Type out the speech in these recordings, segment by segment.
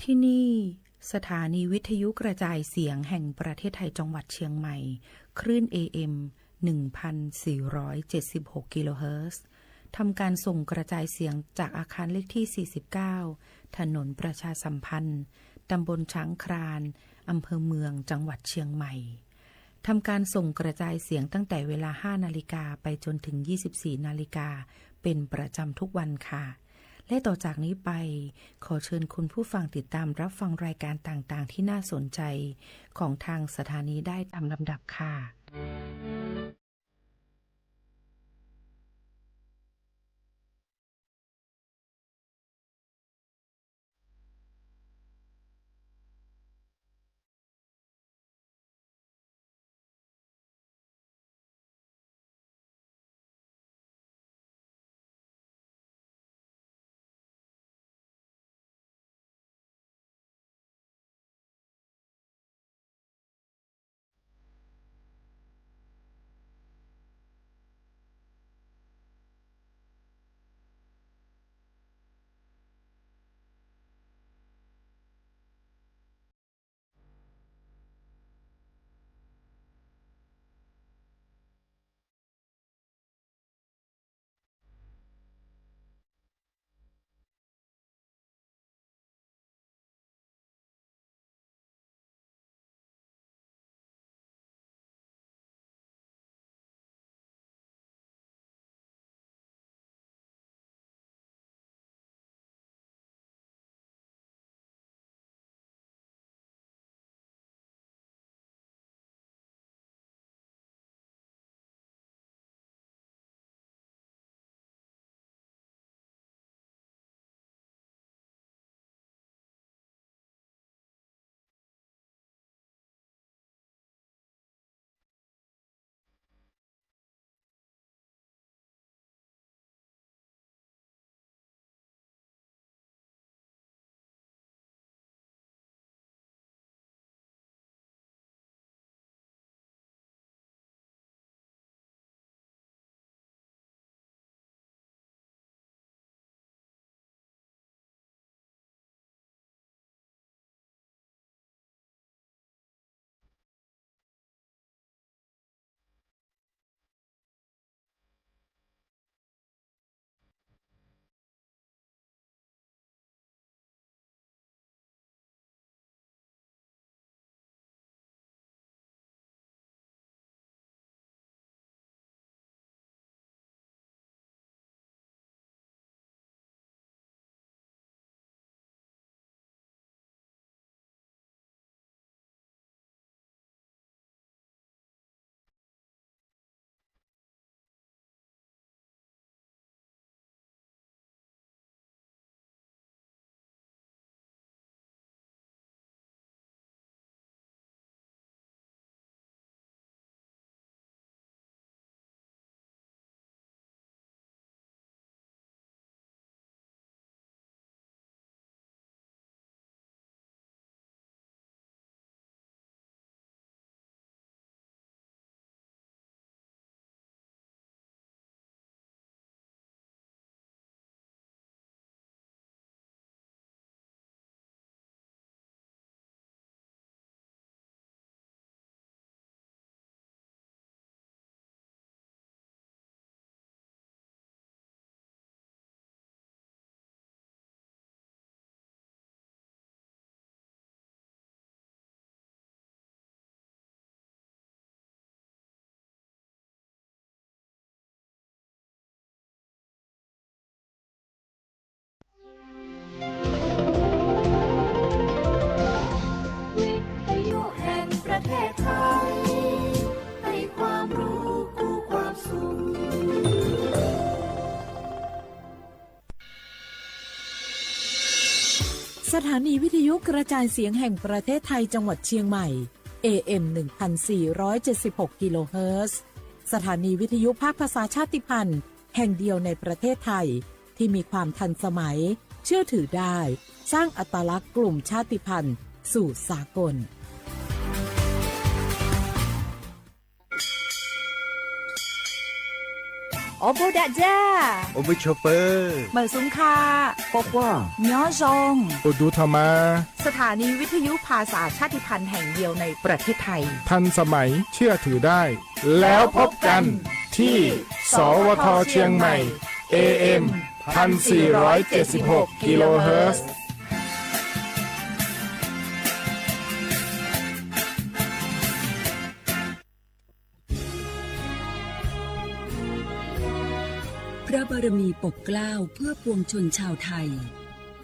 ที่นี่สถานีวิทยุกระจายเสียงแห่งประเทศไทยจังหวัดเชียงใหม่คลื่น AM 1,476 กิโลเฮิรตซ์ทำการส่งกระจายเสียงจากอาคารเลขที่ 49 ถนนประชาสัมพันธ์ตำบลช้างคลานอำเภอเมืองจังหวัดเชียงใหม่ทำการส่งกระจายเสียงตั้งแต่เวลา 5 นาฬิกาไปจนถึง 24 นาฬิกาเป็นประจำทุกวันค่ะและต่อจากนี้ไปขอเชิญคุณผู้ฟังติดตามรับฟังรายการต่างๆที่น่าสนใจของทางสถานีได้ตามลำดับค่ะวิทยุแห่งประเทศไทยให้ความรู้คู่ความสุขสถานีวิทยุกระจายเสียงแห่งประเทศไทยจังหวัดเชียงใหม่ AM 1,476 กิโลเฮิรตซ์สถานีวิทยุภาคภาษาชาติพันธุ์แห่งเดียวในประเทศไทยที่มีความทันสมัยเชื่อถือได้สร้างอัตลักษณ์กลุ่มชาติพันธุ์สู่สากล อโบดาจ้า โอเบชเปอร์ เหมอซุงคา ก็ว่า ย้อซง อุดูธรรมา สถานีวิทยุภาษาชาติพันธุ์แห่งเดียวในประเทศไทย ทันสมัยเชื่อถือได้ แล้วพบกันที่ สวทเชียงใหม่ AM 1476 กิโลเฮิรตซ์ พระบารมีปกเกล้าเพื่อปวงชนชาวไทย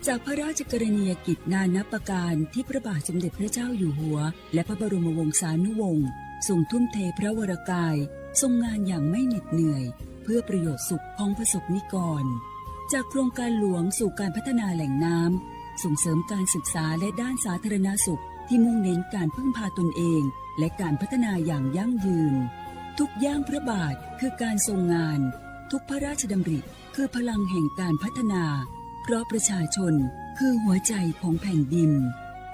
จากพระราชกรณียกิจนานับประการที่พระบาทสมเด็จพระเจ้าอยู่หัวและพระบรมวงศานุวงศ์ทรงทุ่มเทพระวรกายทรงงานอย่างไม่เหน็ดเหนื่อยเพื่อประโยชน์สุขของประสบนิกรจากโครงการหลวงสู่การพัฒนาแหล่งน้ำส่งเสริมการศึกษาและด้านสาธารณสุขที่มุ่งเน้นการพึ่งพาตนเองและการพัฒนาอย่างยั่งยืนทุกย่างพระบาทคือการทรงงานทุกพระราชดำริคือพลังแห่งการพัฒนาเพราะประชาชนคือหัวใจของแผ่นดิน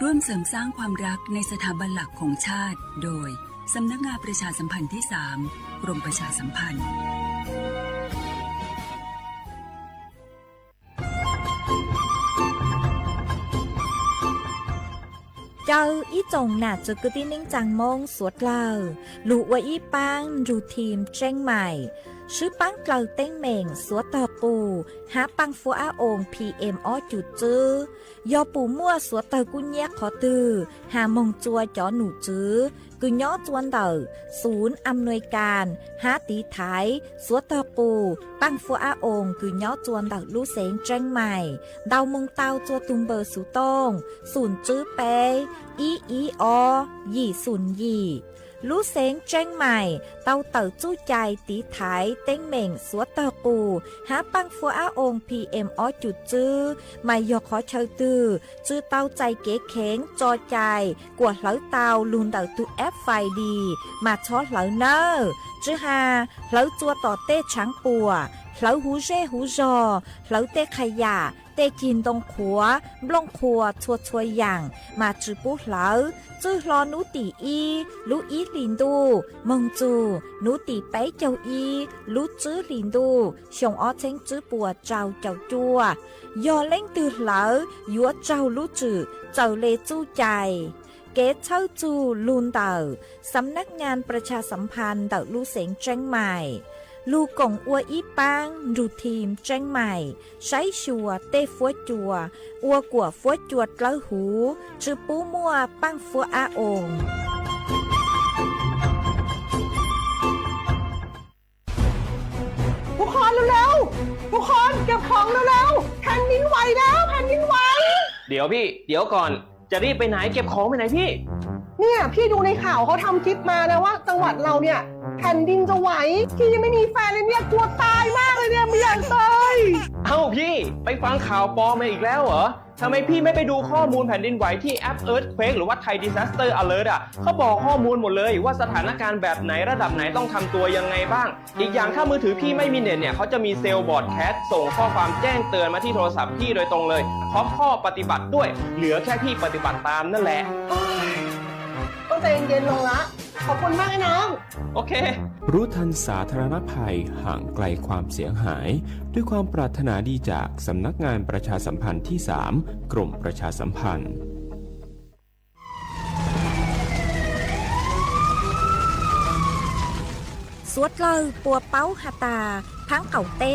ร่วมเสริมสร้างความรักในสถาบันหลักของชาติโดยสำนักงานประชาสัมพันธ์ที่ 3 กรมประชาสัมพันธ์ เจ้าอีจงหนาจะกึตินิ่งจังมงสวดเล่าลูว่าอีปังรูทีมเจ้งใหม่ชื่อปังเกลาเต้งเหม่งสวดต่อปูหาปังฟัวอาองพีเอ็มออจุดจื้อยอปูมั่วสวดต่อกุญแยกขอตือหามงจัวจอหนูจื้อกุญย้อจวนเต่าศูนย์อำนวยการหาตีไทยสวดต่อปูปังฟัวอาองกุญย้อจวนเต่าลู่เสงเจ้งใหม่ดาวมงเตาจัวตุมเบอร์สุตงศูนย์จื้อเปอีอยี่ศูนย์ยี่ลู่เสงเจ้งใหม่เตาเต่าจู้ใจตีไถเต้งเหม่งสวดเต่าปูหาปังฟัวอาองพีเอ็มออจุดจื้อไม่ยอขอเชยตือจื้อเต้าใจเก๋เข็งจอใจกวดเหลาเตาลุนเต่าตุแอฟไฟดีมาช็อตเหลาเนอจื้อหาเหลาจัวต่อเต้ช้างปัวเหลาหูเร่หูจอเหลาเต้ขยะเต้กินตรงขัวบลงขัวชัวชัวอย่างมาจื้อปูเหลาจื้อรอนูตีอีลูอีลินดูมงจูนูตีไปเจ้าอีลูจื้อลินดูชงอ้อเชงจื้อปัวเจ้าจัวยอเล่งตือเหลายัวเจ้าลูจื้อเจ้าเลจู้ใจเกตเช่าจูลูนเต่าสำนักงานประชาสัมพันธ์เต่าลู่เสงเจ้งใหม่ลูกงอัวอีปังรูทีมเจ้งใหม่ใช้ชัวเต้ฟัวจัวอัวกัวฟัวจวดเล้าหูจือปูมัวปังฟัวอาองทุกคนเร็วๆทุกคนเก็บของเร็วๆแผ่นดินไหวแล้วแผ่นดินไหว เดี๋ยวพี่ เดี๋ยวก่อน จะรีบไปไหนเก็บของไปไหนพี่ เนี่ยพี่ดูในข่าวเขาทำคลิปมานะว่าจังหวัดเราเนี่ยแผ่นดินจะไหวพี่ยังไม่มีแฟนเลยเนี่ยกลัวตายมากเลยเนี่ยไม่อยากตาย เอ้าพี่ไปฟังข่าวปลอมมาอีกแล้วเหรอทำไมพี่ไม่ไปดูข้อมูลแผ่นดินไหวที่แอป Earthquake หรือว่า Thai Disaster Alert อ่ะเขาบอกข้อมูลหมดเลยว่าสถานการณ์แบบไหนระดับไหนต้องทำตัวยังไงบ้างอีกอย่างถ้ามือถือพี่ไม่มีเน็ตเนี่ยเขาจะมีเซลล์บอร์ดแคสส่งข้อความแจ้งเตือนมาที่โทรศัพท์พี่โดยตรงเลยพร้อมข้อปฏิบัติด้วยเหลือแค่พี่ปฏิบัติตามนั่นแหละ ต้องใจเย็นๆลงละขอบคุณมากไอ้น้อง โอเค รู้ทันสาธารณภัยห่างไกลความเสียหายด้วยความปรารถนาดีจากสำนักงานประชาสัมพันธ์ที่ 3 กรมประชาสัมพันธ์ สวดเลาปัวเป้าหาตาพังเก่าเต้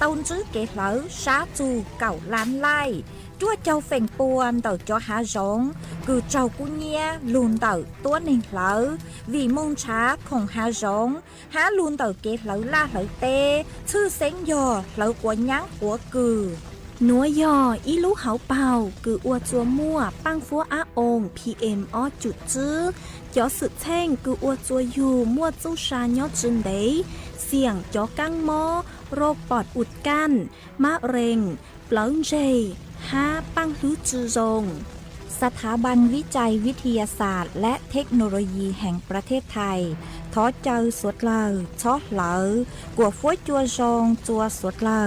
ต้นจื้อเกเหลาช้าจูเก่าล้านไล่จั่วเจ้าเฝ่งปวนเต่าจอหาร้องคือเจ้ากุเนียลูนเต่าตัวหนึ่งเหลาวีมงช้าของหาร้องหาลูนเต่าเกเหลาล่าเหลาเต้ชื่อเซ็งยอเหลากว่ายั้งหัวกือหนัวยออีลูเหาเป่าคืออัวจัวมั่วปังฟัวอาองพีเอ็มออจุดจื้อจอสึแท่งคืออัวจัวอยู่มั่วจู้ชายอจึนเดเสี่ยงจอกังมอโรคปอดอุดกั้นมะเร็งเปลิ้งเจหาปังฮือจือรงสถาบันวิจัยวิทยาศาสตร์และเทคโนโลยีแห่งประเทศไทยท้อเจอสวดเลาช้อเหลากัวฟัวจัวจงจัวสวดเลา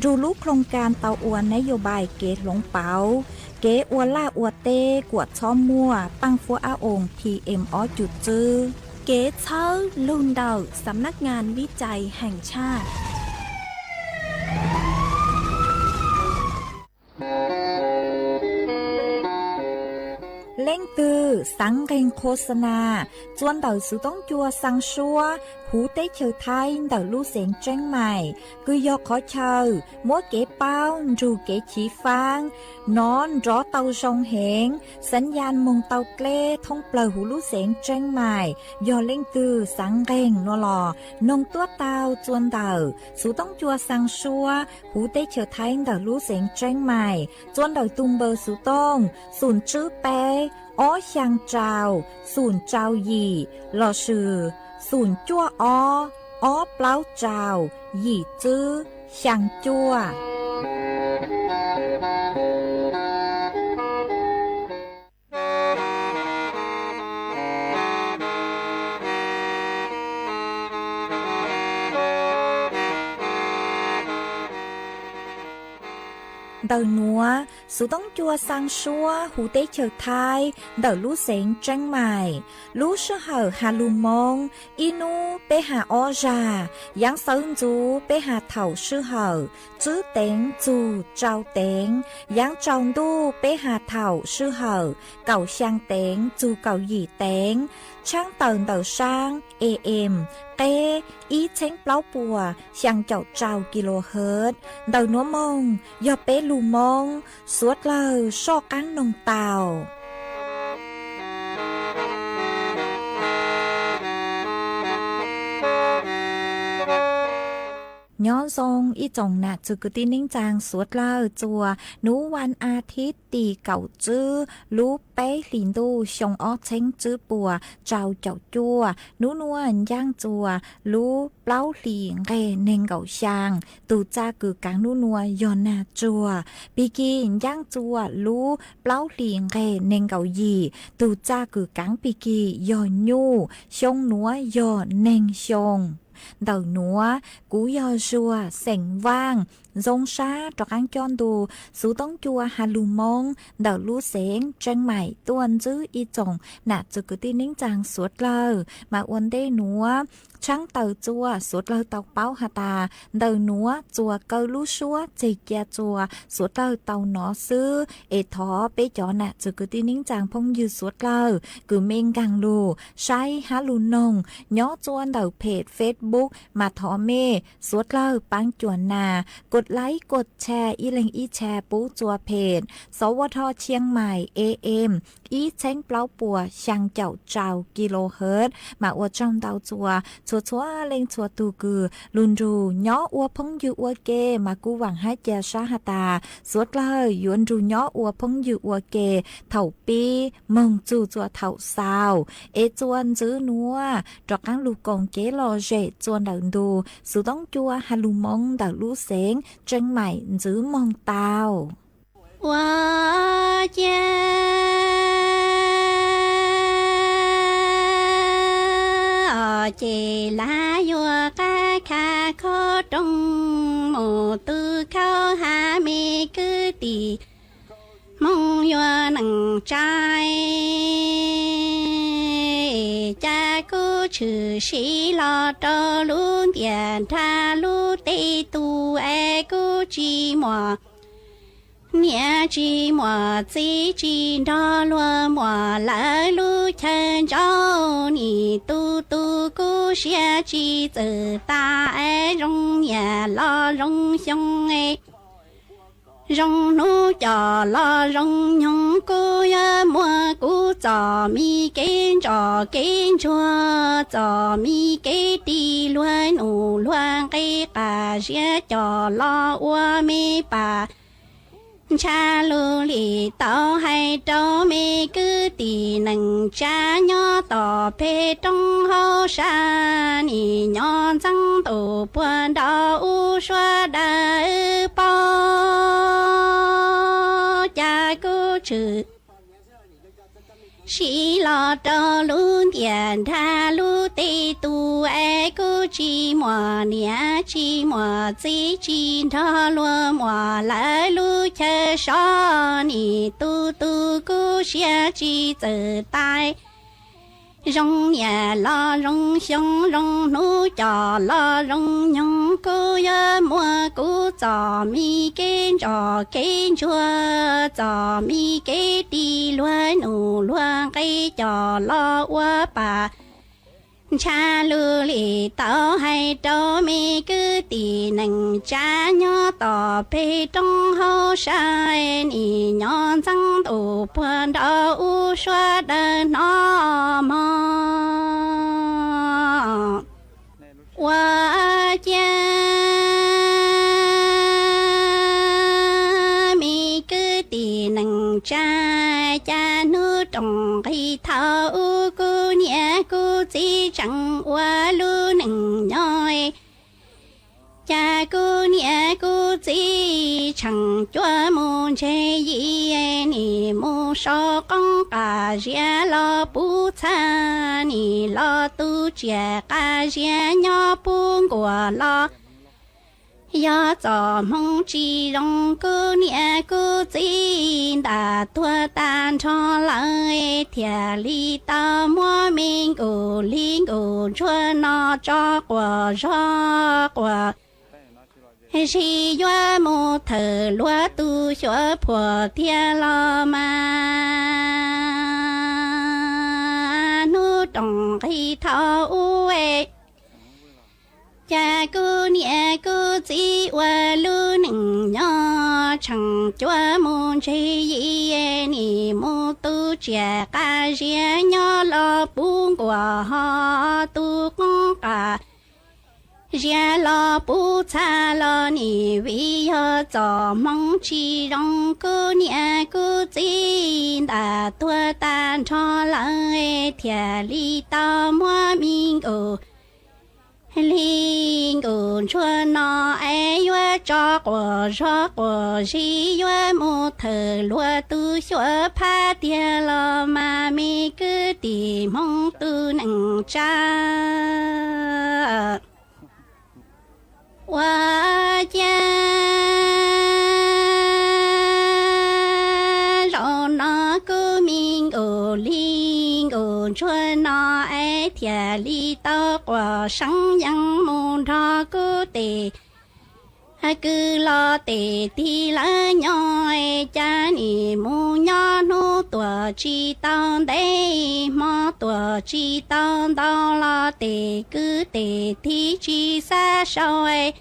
ดูลูกโครงการเตาอวนนโยบายเกตหลงเปาเกอวล่าอวเต้กวดช้อมมั่วปังฟัวอาองพีเอ็มอจุดจื้อเกเชอร์ลุนเดาสำนักงานวิจัยแห่งชาติ เล่งตือสังเกงโฆษณาจวนเต่าสุต้องจัวสังชัวหูเต้เชอไทยเต่าลู่เสียงแจ้งใหม่คือยอขอเชอมัวเก๋เป้ารูเก๋ฉีฟางนอนรอเต่าชงเหงสัญญาณมงเต่าเกล้ทงเปล่าหูลู่เสียงแจ้งใหม่ยอเล่งตือสังเกงนัวหล่อนงตัวเต่าจวนเต่าสุต้องจัวสังชัวหูเต้เชอไทยเต่าลู่เสียงแจ้งใหม่จวนเต่าตุงเบอร์สุต้องศูนย์ชื่อเป้อ้อช่างเจ้าศูนย์เจ้าหยี่หล่อชื่อศูนย์จั่วอ้อเปล่าเจ้าหยี่จื้อช่างจั่วเดาหนัวสุต้องจัวสังชัวหูเตเฉอไทยเดาลู่เสงจังใหม่ลู่เชื่อเหอฮาลูมงอีนูไปหาออจายังเซิงจูไปหาเถ่าชื่อเหอจื้อเต็งจูเจ้าเต็งยังจองดูไปหาเถ่าชื่อเหอเก่าช่างเต็งจูเก่าหยี่เต็งช่างเตินเดาช่างAMเต้อีเช้งเปล่าปัวช่างเจ้าเจ้ากิโลเฮิรตซ์เดาหนัวมงยอเป้ลูมงสวดเลยชอกันนงเต่าย้อนทรงอีจงหนักจุกตินิ่งจางสวดเล่าจัวหนูวันอาทิตย์ตีเก่าจื้อรู้เป้ลินดูชงอ้อเช้งจื้อปัวเจ้าเจ้าจัวหนูนวลย่างจัวรู้เปล่าหลีงเรเนงเก่าช่างตูจ้ากือกางหนูนัวยอนนาจัวปีกีย่างจัวรู้เปล่าหลีงเรเนงเก่าหยี่ตูจ้ากือกางปีกียอนยูชงนัวยอนเนงชงเดาหนัวกูยอชัวเส็งว่างจงช้าตรกันจอนดูสูต้องจัวฮาลูมงเดาลู่เสงเจังใหม่ตัวนจื้ออีจงหนาจุกตินิ่งจางสวดเลยมาอวนได้หนัวช่างเต่าจัวสวดเลยเต่าเป้าหาตาเดาหนัวจัวเกาลู่ชัวเจียจัวสวดเลยเต่าหนอซื้อเอทอไปจอหนาจุกตินิ่งจางพงยืดสวดเลยกือเมงกังลูใช้ฮาลูนงย่อจวนเดาเพจเฟซบุ๊กมาทอเมสวดเลยปังจวนนากดไลค์กดแชร์อีเล็งอีแชร์ปูจัวเพจสวทเชียงใหม่ AM อีเช้งเปล่าปัวช่างเจ้าเจ้ากิโลเฮิรตซ์มาอวดจอมเตาจัวชัวเล็งชัวตูกือลุนรูย่ออวพงยูอวเกมากูหวังให้เจชาหตาสวดเลยยวนรูย่ออวพงยูอวเกเถ่าปีมงจูจัวเถ่าซาวเอจวนจื้อนัวจอกกังลูกกงเกลอเจจวนเดินดูสุต้องจัวฮาลูมงเดาลู่เสงเจังใหม่จื้อมองเตาว่าเจ้าเจลาโยกาคาโคตงโมตุเข้าหาเมกุตีมงโยหนังใจจากกูชื่อชีลอตอลุนเตียนทาลุตีตูเอกูจีมัวเนี่ยจีมัวจีจีดอลัวมัวลาลูเชิญเจ้านี่ตูตูกูเสียจีจือตาเอรงเนี่ยลอรงชงเอรงนูจอลอรงยงกูยามัวกูจอมีเกณฑ์จอเกณฑ์ชัวจอมีเกตีล้วนอูล้วนเกกาเสียจอลออัวมีป่าชาลูลีต่อให้เจ้ามีกือตีหนึ่งชาย่อต่อเพตงเฮาชานี่ย่อจังตูปวนดออูชัวดาปอจากูชื่อชีลอตอลุนเตียนทาลุตีตูเอกูจีมัวเนี่ยจีมัวจีจีทอลัวมัวลาลูเชชอนี่ตูตูกูเสียจีจือตาย rong nhà lo rong xiong rong nô trò lo rong nhung cô ya mua cô trò mi kén chua trò mi kén đi loa nụ loa cây trò lo qua bà cha lưu lì tao hay cho mi cứ tì nâng cha nhớ tỏ bê trong hậu sai nì nhon răng tù buồn đau u xoa đờ nó mò qua cha mi cứ tì nâng cha nữ trong khi thao cô nhẹ cô chỉ chẳng qua lu nâng nhoi cha cô nhẹ cô chỉ chẳng cho môn chế gì nì mô so con cả gia lo bù cha nì lo tu chia cả gia nhỏ buông của lo ya cho mong chỉ rong cô nhẹ cô chỉ đã tua tan cho lại thiệt lý ta mua mình cô linh cô chua nó cho quả cho quả chỉ do một thở lúa tu cho phù thiên lo mà nu trong khi thao uế cha cô nhẹ cô chỉ qua lu nâng nhỏ chẳng cho môn chơi gì nì mô tu trẻ cả riêng nhỏ lo buông của họ tu con cả riêng lo bu cha lo nì vì họ cho mong chỉ rong cô nhẹ cô chỉ đã tua tan cho lại thiệt lý ta mua mình cô linh ổn chua nó ai yua cho của gì yua một thở lúa tu xóa phá tia lo mà mi cứ tìm mong tu nâng cha qua cha rồi nó cứ mình ổn linh ổn chua nó ai thiệt lý tao quả sáng yang môn ra cứ tề cứ lo tề thì lá nhoi cha nì mu nhỏ nô tua chi tao đây mò tua chi tao tao lo tề cứ tề thì chi xa soi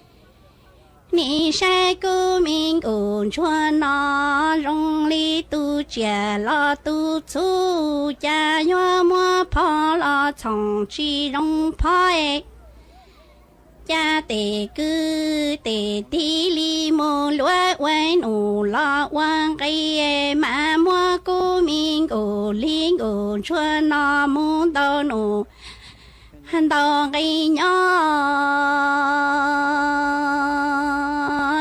nì sai cô mình ổn chua nó rong li tu chia lo tu chu cha yo mua phò lo chong chi rong phò cha tề cứ tề tí li mô lúa quay nụ lo quang cây mà mua cô mình ổn liên ổn chua nó muốn đâu nụ hắn đâu cây nhỏ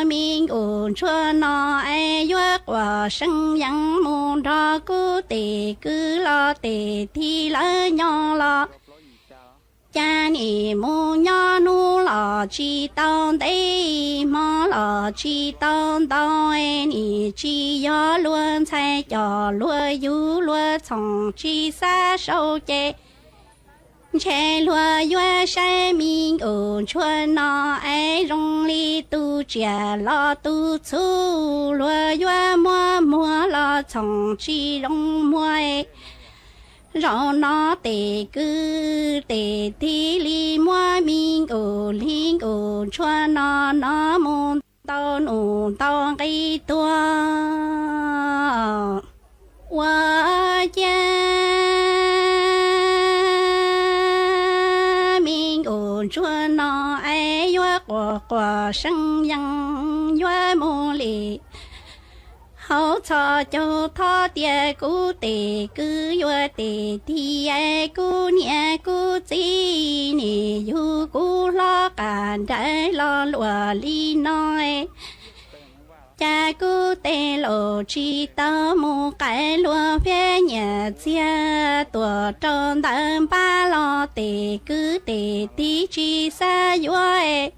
mình ổn chua nó ai yua quả sinh yang môn ra cứ tề cứ lo tề thì lỡ nhỏ lo cha nì mô nhỏ nu lo chi tao đây mò lo chi tao tao nì chi yo luôn sai cho luôn yu luôn chong chi xa sâu chê che lúa yua sai mình ổn chua nó ai rong li tu chia lo tu chu lúa yua mua lo chong chi rong mua rồi nó tề cứ tề tí li mua mình ổn chua nó môn tao nụ tao cây tua qua cha chua nó ai yua quả sinh yang yua mô lì hậu cho châu thọ tia cú tề cứ yua tề thì ai cú nhẹ cú chỉ nì yu cú lo cản trái lo lúa li nói cha cú tề lộ chi tao mô cái lúa phía nhà chia tua tròn đầm ba lo tề cứ tề tí chi xa yua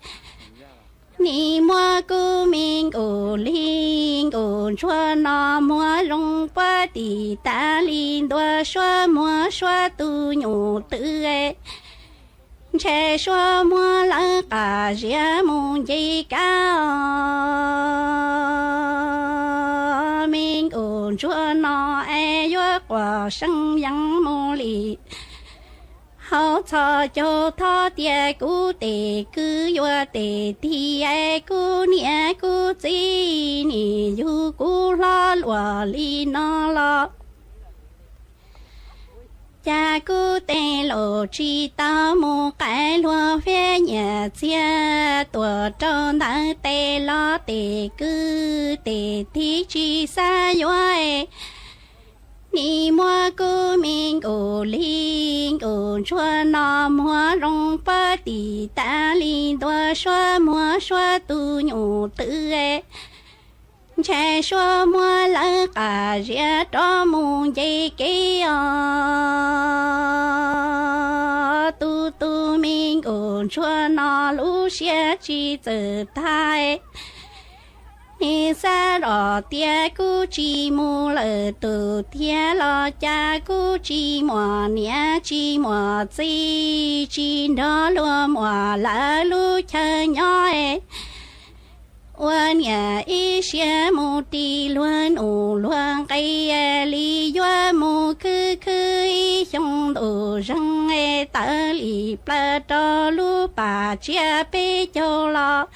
你莫古明古林古说那莫龙巴的大林多说莫说都牛的哎，才说莫拉嘎热木一高，明古说那哎月过生阳木里。好草就他爹姑爹姑月爹爹爱姑娘姑子你有姑拉罗里那拉，家姑爹老知道木盖罗飞年节多长大爹老爹姑爹爹知三月。你莫古明古林古说那莫龙巴的大林多说莫说都牛的哎，才说莫拉嘎热多木一给啊，都都明古说那路些去走台。你三老爹姑寂寞了，都爹老家姑寂寞，娘寂寞，自己那落寞来路看鸟哎。我娘一些木的乱无乱给哎，里远木可以用路人哎，大里不到路把家被丢了。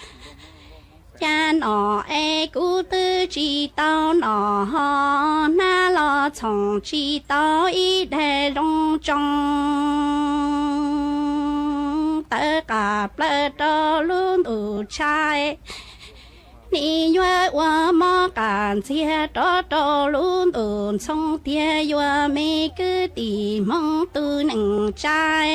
家那爱姑的知道那那老从知道一代隆中，大家不到路路差，你愿我么感谢到路路从爹愿每个地方都能摘。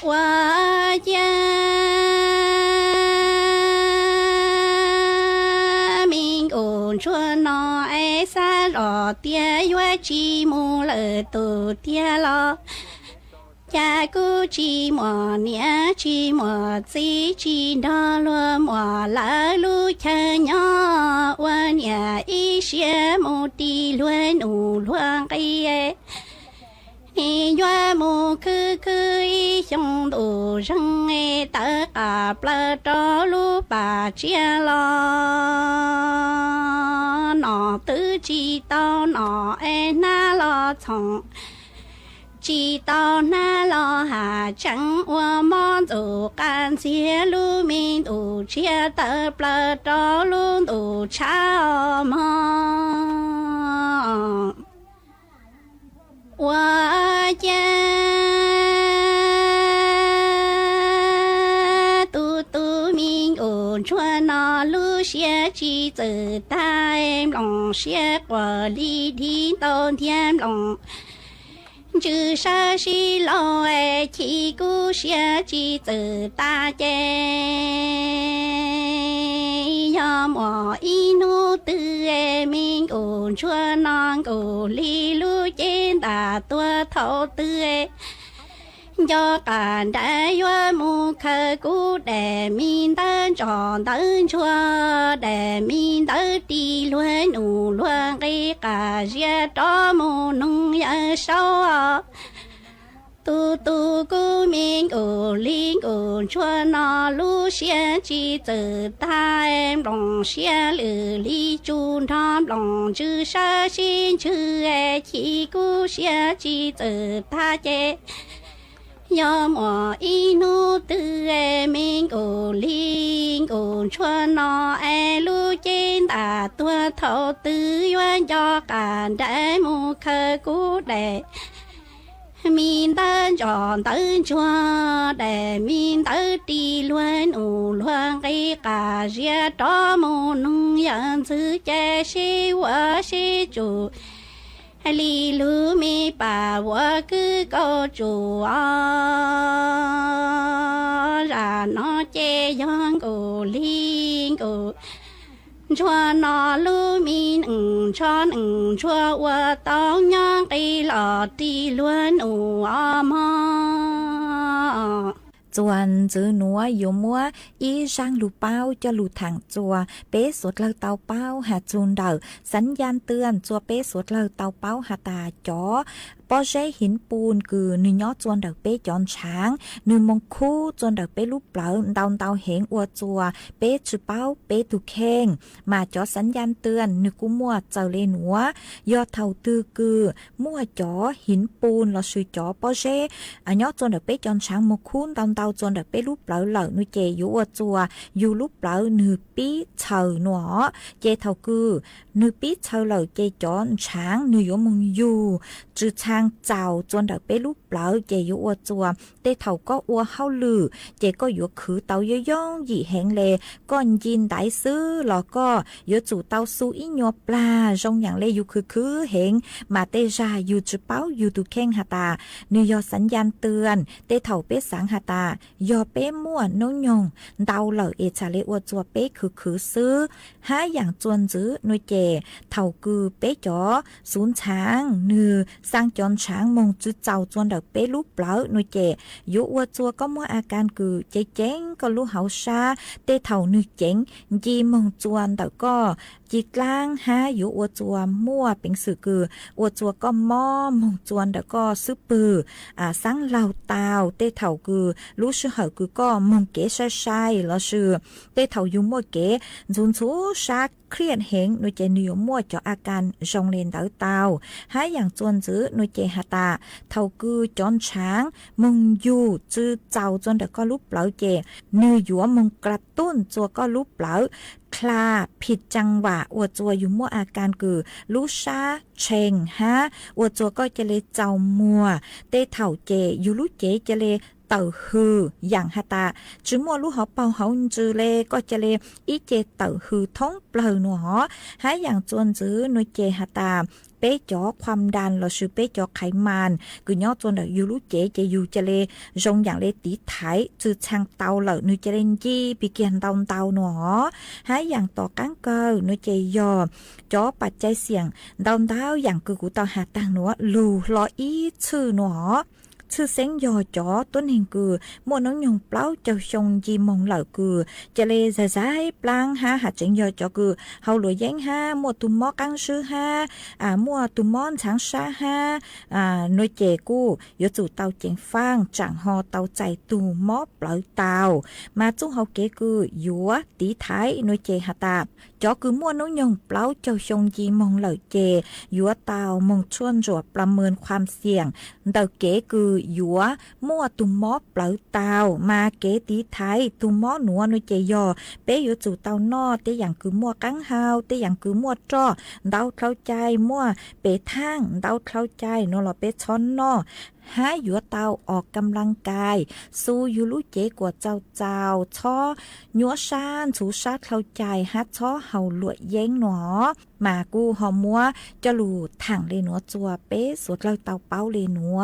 我家民工说那爱三老爹月寂寞了都爹了，家姑寂寞娘寂寞自己那落寞来路看呀，我娘一些目的乱怒乱给。你愿木可以用路人哎，大家不到路把家了，那都知道那哎那老从，知道那老下将我们走感谢路民路接得不到路路超嘛。我家都都明我穿那路些去走大龙些过里的冬天龙，就啥是老爱去古些去走大街，要么一路的爱明我穿那个里路见大多头的爱。要干的月木可古的民的长灯车的民的地乱怒乱给个热到木农业少啊，都都古民古林古村那路线去走大龙线里里中长龙之山新去爱去古线去走大街。要么一路的爱民古林古村那爱路见大多头的远要干的木可古的民的长灯车的民的地乱怒乱给个热到木农样子这是我是主。里路没把我个搞住啊，让那这样个灵个， ชัวนอลูมีช้อนชัวว่าต้องย่างตีหลอดตีล้วนอูอมอจวนจื้อหนัวอยู่มัวอีช่างลูเป้าจะลูถังจัวเป๊สวดเลาเตาเป้าหาจูนเดาสัญญาณเตือนจัวเป๊สวดเลาเตาเป้าหาตาจ๋อปอเจหินปูนคือนึยอจวนเดาเป๊จอนช้างนึมงคู่จวนเดาเป๊ลูกเปล่าเตาเหงอัวจัวเป๊จือเป้าเป๊ตุเข่งมาจ๋อสัญญาณเตือนนึกูมัวเจ้าเลหนัวยอดเท่าตือคือมัวจ๋อหินปูนเราชื่อจ๋อปอเจอันยอจวนเดาเป๊จอนช้างมงคู่เตาจวนเดาเป๊ลูกเปล่าเหล่านุเจอยู่อัวจัวอยู่ลูกเปล่านึปีเฉาหนัวเจเท่าคือนึปีเฉาเหล่าเจจอนช้างนึยมงอยู่จือช้างเจ้าจวนเดาเป้ลูกเปล่าเจอยู่อัวจัวเตเท่าก็อัวเฮาลือเจก็อยู่คือเตาย่องหยี่แหงเลก้อนยินได้ซื้อแล้วก็อยู่จู่เตาสู้อีหยัวปลาจงอย่างเลอยู่คือเหงมาเตจาอยู่จือเป้าอยู่ตุแข้งหาตาเนยอสัญญาณเตือนเตเท่าเป้สังหาตายอเป้มั่วน้องยงเตาเหล่าเอชาเลอัวจัวเป้คือซื้อหาอย่างจวนจื้อหน่วยเจเท่าคือเป้จ๋อศูนย์ช้างนือสร้างจอนช้างมงจื้อเจ้าจวนเดาเป้ลูกเปล่าหน่วยเจอยู่อัวจัวก็มั่วอาการคือเจ๊งก็ลูกเฮาชาเตเท่านึกเจ๋งยีมงจวนแต่ก็จีกลางหาอยู่อัวจัวมั่วเป็นสื่อคืออัวจัวก็ม้อมงจวนแต่ก็ซื้อปือสร้างเหล่าตาวเตเท่าคือรู้ชื่อเหอคือก็มงเก๋ใช่แล้วชื่อเตเท่าอยู่มั่วเก๋จุนชูชักเครียดเหงหน่วยเจนิยมมั่วเจาะอาการจงเลนเตาเตาหาอย่างจวนจื้อหน่วยเจหาตาเท่าคือจอนช้างมงอยู่จื้อเจ้าจนแต่ก็ลุบเปล่าเจเนื้อหยัวมงกระตุ้นจัวก็ลุบเปล่าคลาผิดจังหวะอวดจัวอยู่มั่วอาการคือลูชาเชงฮะอวดจัวก็จะเลยเจ้ามัวเตเท่าเจอยู่ลูเจจะเลยเต่าฮืออย่างฮาตาจื้อมัวลูกหอเป่าเขาจื้อเลก็จะเลยอีเจเต่าฮือท้องเปล่าหนัวหาอย่างจวนจื้อหน่วยเจฮาตาเป้จ่อความดันเราชื่อเป้จ่อไขมันคือย่อจนเราอยู่รู้เจจะอยู่จะเลยจงอย่างเลยตีไถจือช่างเตาเหล่านึกจะเล่นยี่ปีเกียนเตาหนอหาอย่างต่อกั้งเกอนึกจะยอจ่อปัจจัยเสี่ยงเตาอย่างคือกูเตาหาตังหนัวลูรออีชื่อหนอชื่อเซ็งยอจ๋อต้นเฮงคือมัวน้องยงเปล่าเจ้าชงยีมงเหล่าคือจะเลยจะใช้ปลางหาหาเจงยอจ๋อคือเฮาหลวยแย่งหามัวตุมมอกังชื่อหามัวตุมมอนช้างชาหาหน่วยเจกู้ยจู่เตาเจงฟางจังหอเตาใจตูมอเปล่าเตามาจุ้งเฮาเกคือยัวตีท้ายหน่วยเจหาตาจ๋อคือมัวน้องยงเปล่าเจ้าชงยีมงเหล่าเจยัวเตามงชวนจวดประเมินความเสี่ยงเตาเกคือยัวมั่วตุมมอเปล่าเตามาเกตีไทยตุมมอหนัวนุเจยอเปยอยู่จู่เตานอเตอย่างคือมั่วกังเฮาเตอย่างคือมั่วจ้อเดาเข้าใจมั่วเปทางเดาเข้าใจนอลเปช้อนนอหาหยัวเตาออกกำลังกายสู้อยู่รู้เจกว่าเจ้าช่อหยัวชานสูชาเข้าใจฮัดช่อเฮาลวดเย้งหนอมากูหอมมัวจะหลูถังเลยหนัวจัวเป๊สวดเราเตาเป้าเลยหนัว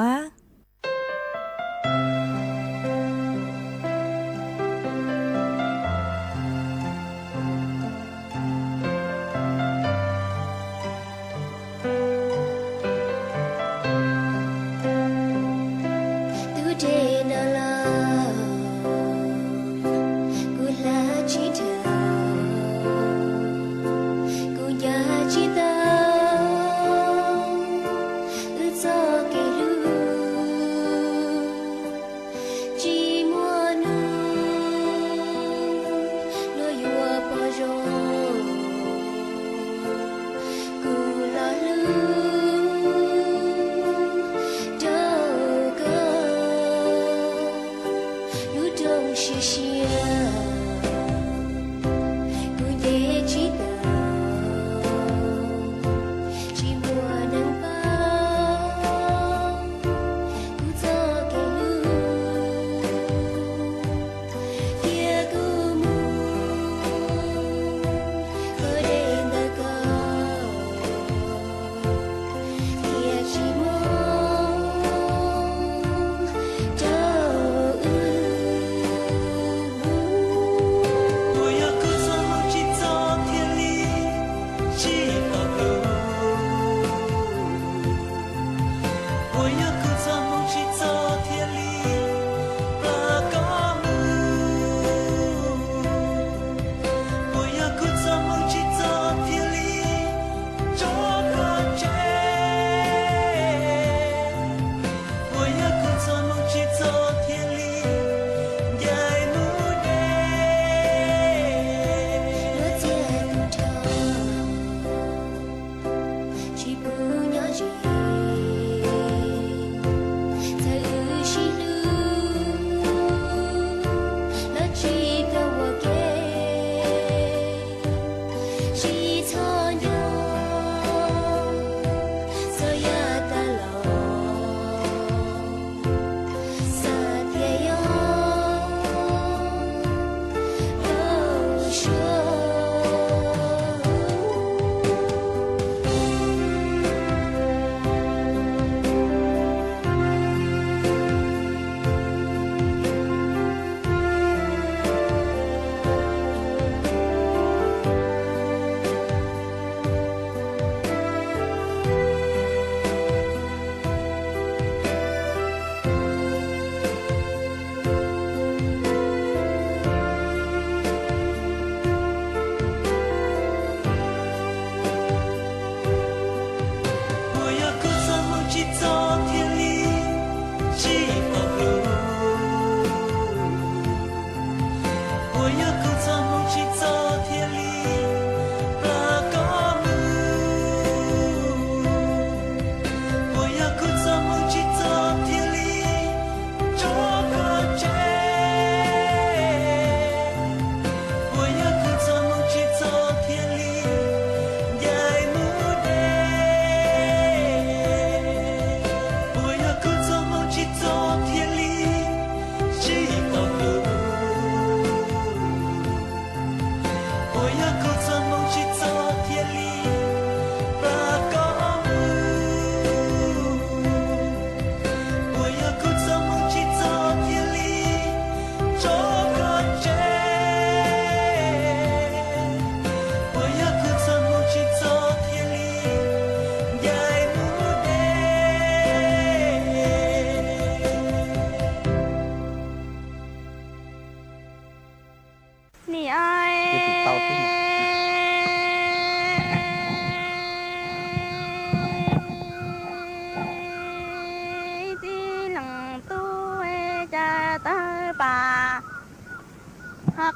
Hãy subscribe cho kênh Ghiền Mì Gõ để không bỏ lỡ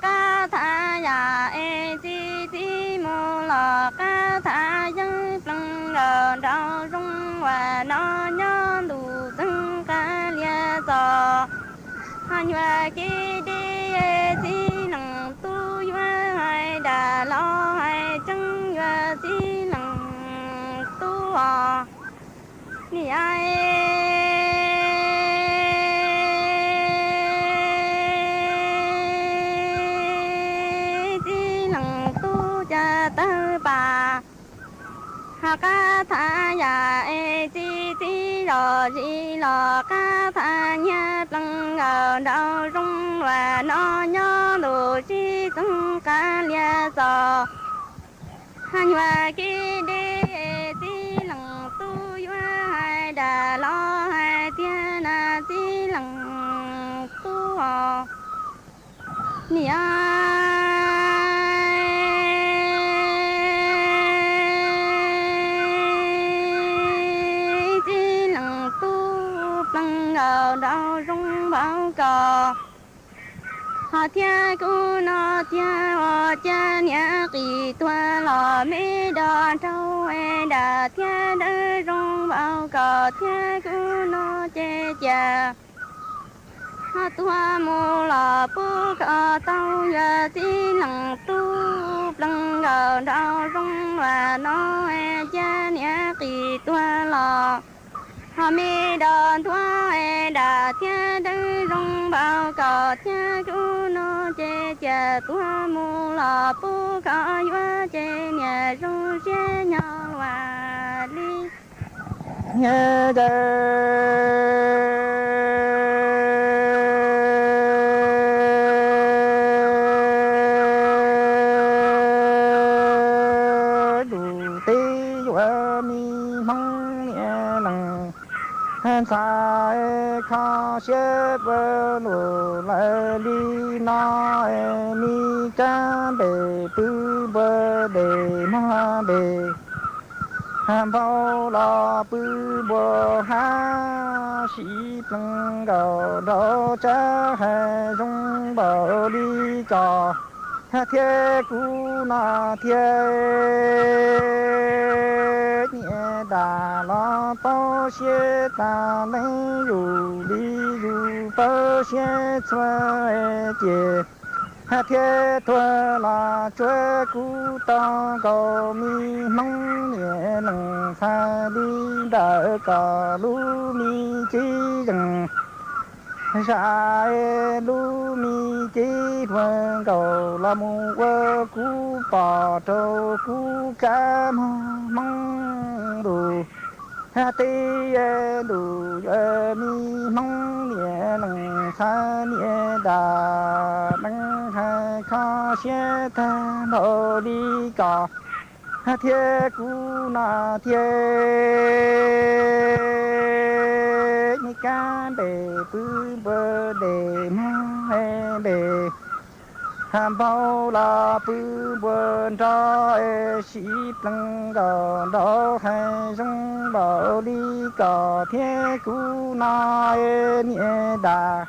ca tha ya e ti ti mo la ca tha dân plăng rờ đau rung và nó nhớ đủ từng ca lia giò hành và ki đi e ti nằng tu yua hai đà lo hai chân yua ti nằng tu à ni ai ca tha ya e ti ti rò ri lò ca tha nha plăng ngờ đau rung và nó nhớ đồ chi tung ca lia giò hành và ki đi e ti lăng tu yua hai đà lo hai tia na ti lăng tu ho ni đau rung bao cò họ thia cu nó thia họ cha nhã kỳ tua lò mê đò trâu e đà thia đỡ rung bao cò thia cu nó chê chà họ tua mô lò bố cò tao giờ tí lăng tu lăng gờ đau rung và nó e cha nhã kỳ tua lò họ mi đòn thua e đà thia đư rung bao cò thia cu nó chê chà tua mu lò pu cò yua chê nhà ru chê nhau và đi nghe đủ tí yua mi mong nghe lằng sa kha xe bơ lô la li na mi ca bê bư bơ đề ma bê ham bao la bư bơ ha sĩ plăng gạo đó cha hè rung bảo đi cò ha thiê cu na thiê nhẹ đà lo bao xe ta lấy rù đi rù bao xe xoay chè ha thiê thua là chúa cu ta cầu mi mong nhẹ nằng pha đi đợi cả lu mi chi rừng sa lu mi chi thuần cầu là mu quơ cu bò trâu cu cá mong đủ ha ti đủ mi mong nhẹ nằng sa nhẹ đà nằng hai kha xe ta nô đi cò ha thiê cu na thiê nhị ca bê bư bơ đề ma he bê ham bao la bư bơ cho e sĩ plăng gò đó hay rung bảo đi cò thiê cu na e nhẹ đà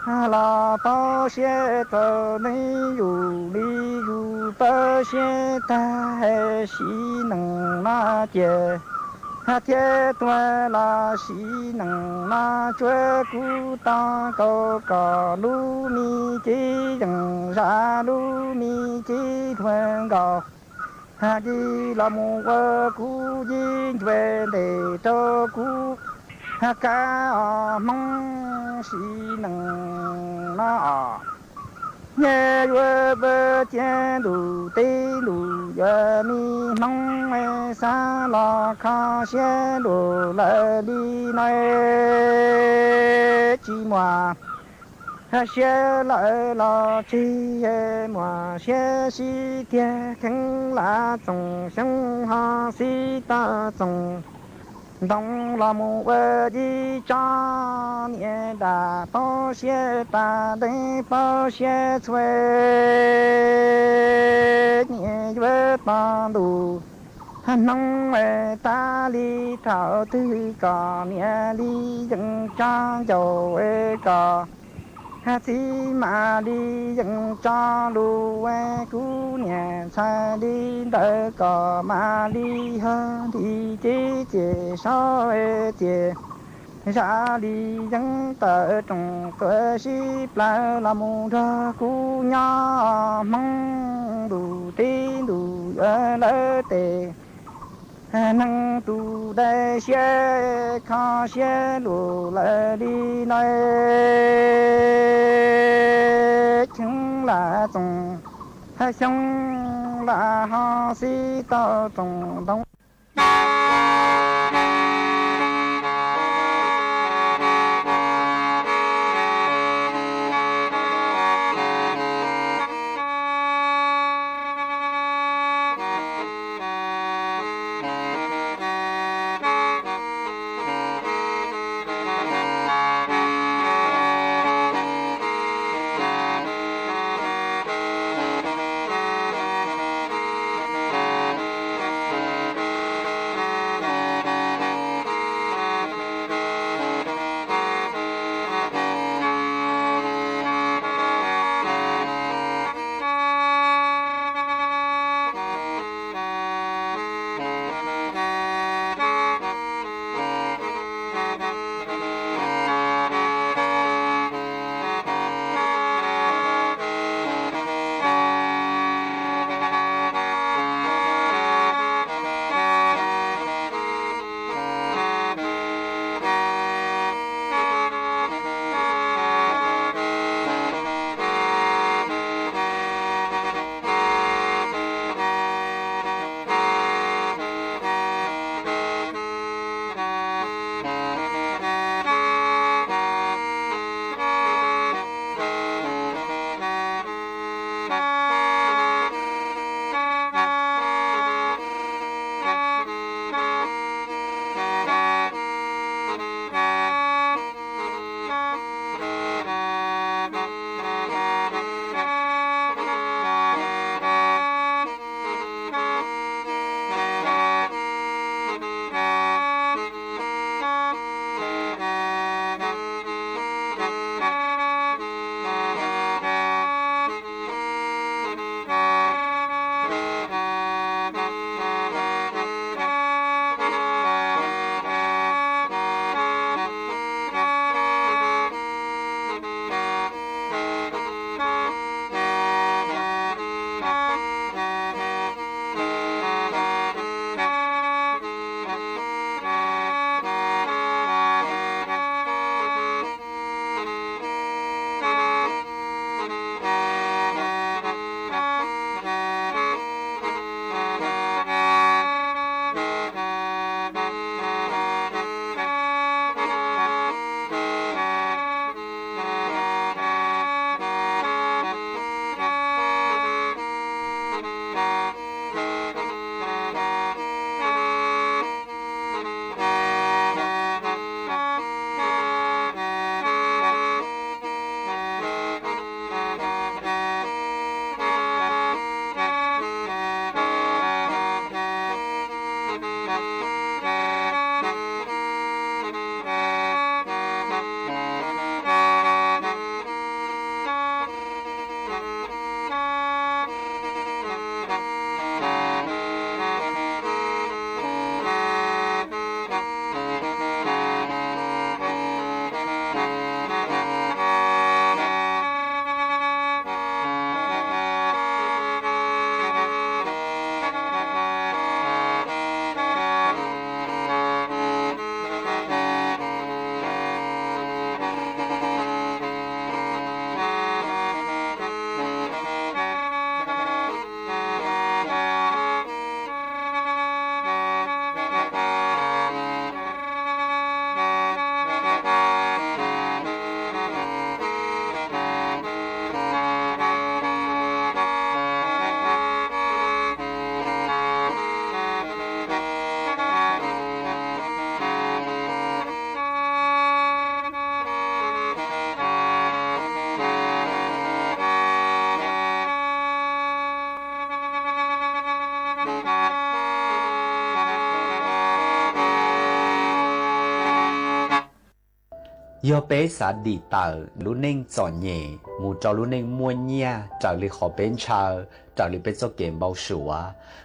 la bao xe tờ này dù đi dù bao xe ta hay sĩ nằng na chè ha thiê tua la sĩ nằng na chúa cu ta câu cò lu mi chi rừng ra lu mi chi thuần gò ha đi là một cu dinh về để cho cu ha ca mong sĩ nằng na nhẹ vừa bơ chén đủ tê đủ giờ mi nong mê sa la kha xe đủ lại đi này chi mà xe lại là chi mà xe si thiên thắng là trồng sông ha si ta trồng đông là một bờ đi cha nhẹ đã bao xe ta đây bao xe thuê nhẹ với ta đủ nông ta đi thảo tư cả nhẹ đi dân cha giàu cả thì mà đi dân cha lu cú nhẹ xa đi đỡ cò mà đi hơn thì chế sao chế ra đi dân tờ trồng cơ ship lại là một ra cú nhỏ mong đủ tin đủ lỡ tề năng tu đại xe kha xe lù lại đi này chứng là trồng hay xong là ha si tao trồng đông ยอเปสาดีเตอลุเน่งจอนเย่มูจอลุเน่งมัวเนียจากลิขอเป็นชาจากลิเป็นเจ้าเกมเบาชัว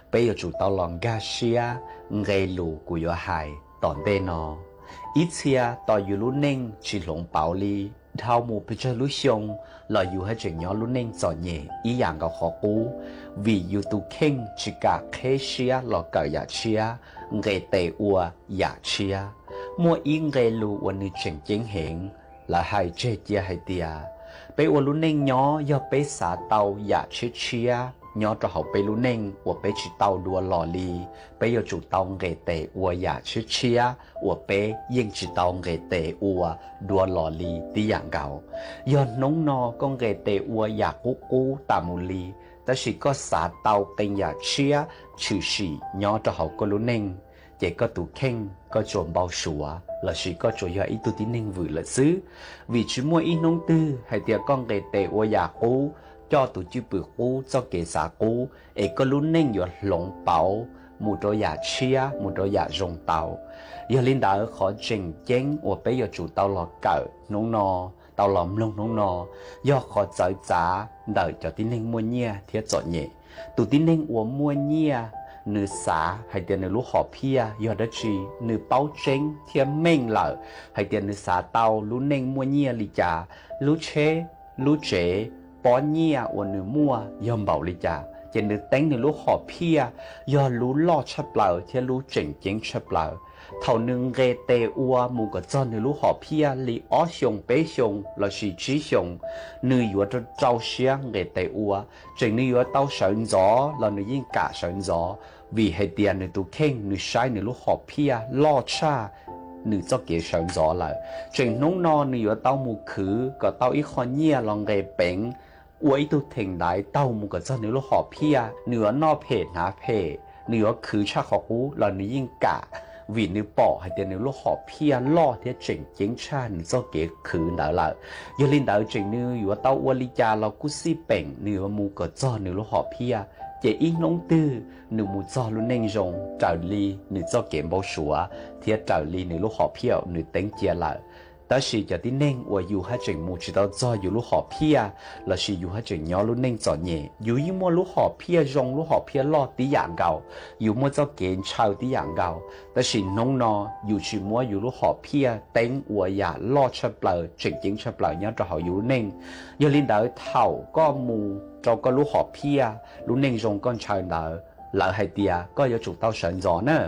เปยจูตอลองกาเชียเงลูกุยหายตอนเดนออีเชียต่ออยู่ลุเน่งชิหลงเปาลีเท่ามูพิจลุชงลอยอยู่ให้จึงย้อนลุเน่งจอนเย่อีอย่างกับขอกูวีอยู่ตุเข่งชิกาเคเชียลอเกยาเชียเงเตอัวยาเชียมัวอิงเกลูวันนี้เฉิงเจิงเหงและให้เจเจียให้เดียไปอวลุเน่งย้อยอไปสาเตาอยาเชียเชียย้อจะเขาไปลุเน่งอวไปชิเตาดัวหล่อลีไปยอจูเตาเงเตอัวอยาเชียเชียอวไปยิงชิเตาเงเตอัวดัวหล่อลีตีอย่างเก่ายอนน้องนอก็เงเตอัวอยากกุกูตามุลีแต่สิก็สาเตาเต็งอยาเชียชื่อสีย้อจะเขาก็ลุเน่งเจก็ตูเข่งก็โจมเบาชัวแล้วสิก็โจยอีตัวที่หนึ่งวือละซื้อวิชิมัวอีน้องตื้อให้เตียก้องเกเตอวยากูจอตูจิปือกูเจ้าเกสากูเอก็ลุ้นเน่งอยู่หลงเป๋ามูตัวยาเชียมูตัวยาจงเตายาลินดาขอเจงเจ้งอวไปยาจูเตาหลอกเก่าน้องนอเตาหลอมลงน้องนอยอขอใจจ๋าเดาจะที่หนึ่งมัวเนียเทียจอดเย่ตูที่หนึ่งอวมัวเนียnữ xã hay tiền nữ lúa họ pia do đó chỉ nữ bao tránh thiên minh lợi hay tiền nữ xã tàu lúa neng mua nhia lì trà lúa chế bó nhia của nữ mua yom bảo lì trà trên nữ đánh nữ lúa họ pia do lúa lo chấp lợi thiên lúa chỉnh chỉnh chấp lợi thầu nương ghê tê ua mù có cho nữ lúa họ pia lì ó xiong bế xiong là chỉ trí xiong nữ yếu cho trâu xia ghê tê ua chỉnh nữ yếu tàu sợn gió là nữ yên cả sợn gió vì hệ tiền nữ tụ khen nữ sai nữ lúa họ pia lo cha nữ cho kế sợn gió lại chỉnh nông no nữ yếu tàu mù khứ có tàu ít khó nhia lòng ghê bén ua ít tụ thình đại tàu mù có cho nữ lúa họ pia nữ no phê ná phê nữ khứ cha khó cú là nữ yên cả vì nữ bỏ hay tiền nữ lúc họ pia lo thì chỉnh chính cha nữ do kế khứ đã lại giờ linh đạo chỉnh nữ yếu tao uo li cha lo cú si bèn nữ mù có cho nữ lúc họ pia chỉ ít nông tư nữ mù cho luôn nên rong trả li nữ do kế bao sủa thì trả li nữ lúc họ pia nữ tính chia lạiแต่สิจะที่เน่งว่าอยู่ให้จึงมูจิตเอาจ่ออยู่ลูกหอบเพียแล้วสิอยู่ให้จึงย้อนลูกเน่งจ่อเย่อยู่ยิ่งมัวลูกหอบเพียจงลูกหอบเพียลอดตีอย่างเก่าอยู่มัวเจ้าเกณฑ์ชาวตีอย่างเก่าแต่สิน้องนออยู่ชิมัวอยู่ลูกหอบเพียเต็งวัวอย่าลอดชับเปล่าจึงจริงชับเปล่าย้อนจะหาอยู่เน่งยาลินดาวเท่าก็มูเจ้าก็ลูกหอบเพียลูกเน่งจงก้อนชาวดาวหลังให้เตียก็อย่าจุกเต้าเฉินจ่อเนอ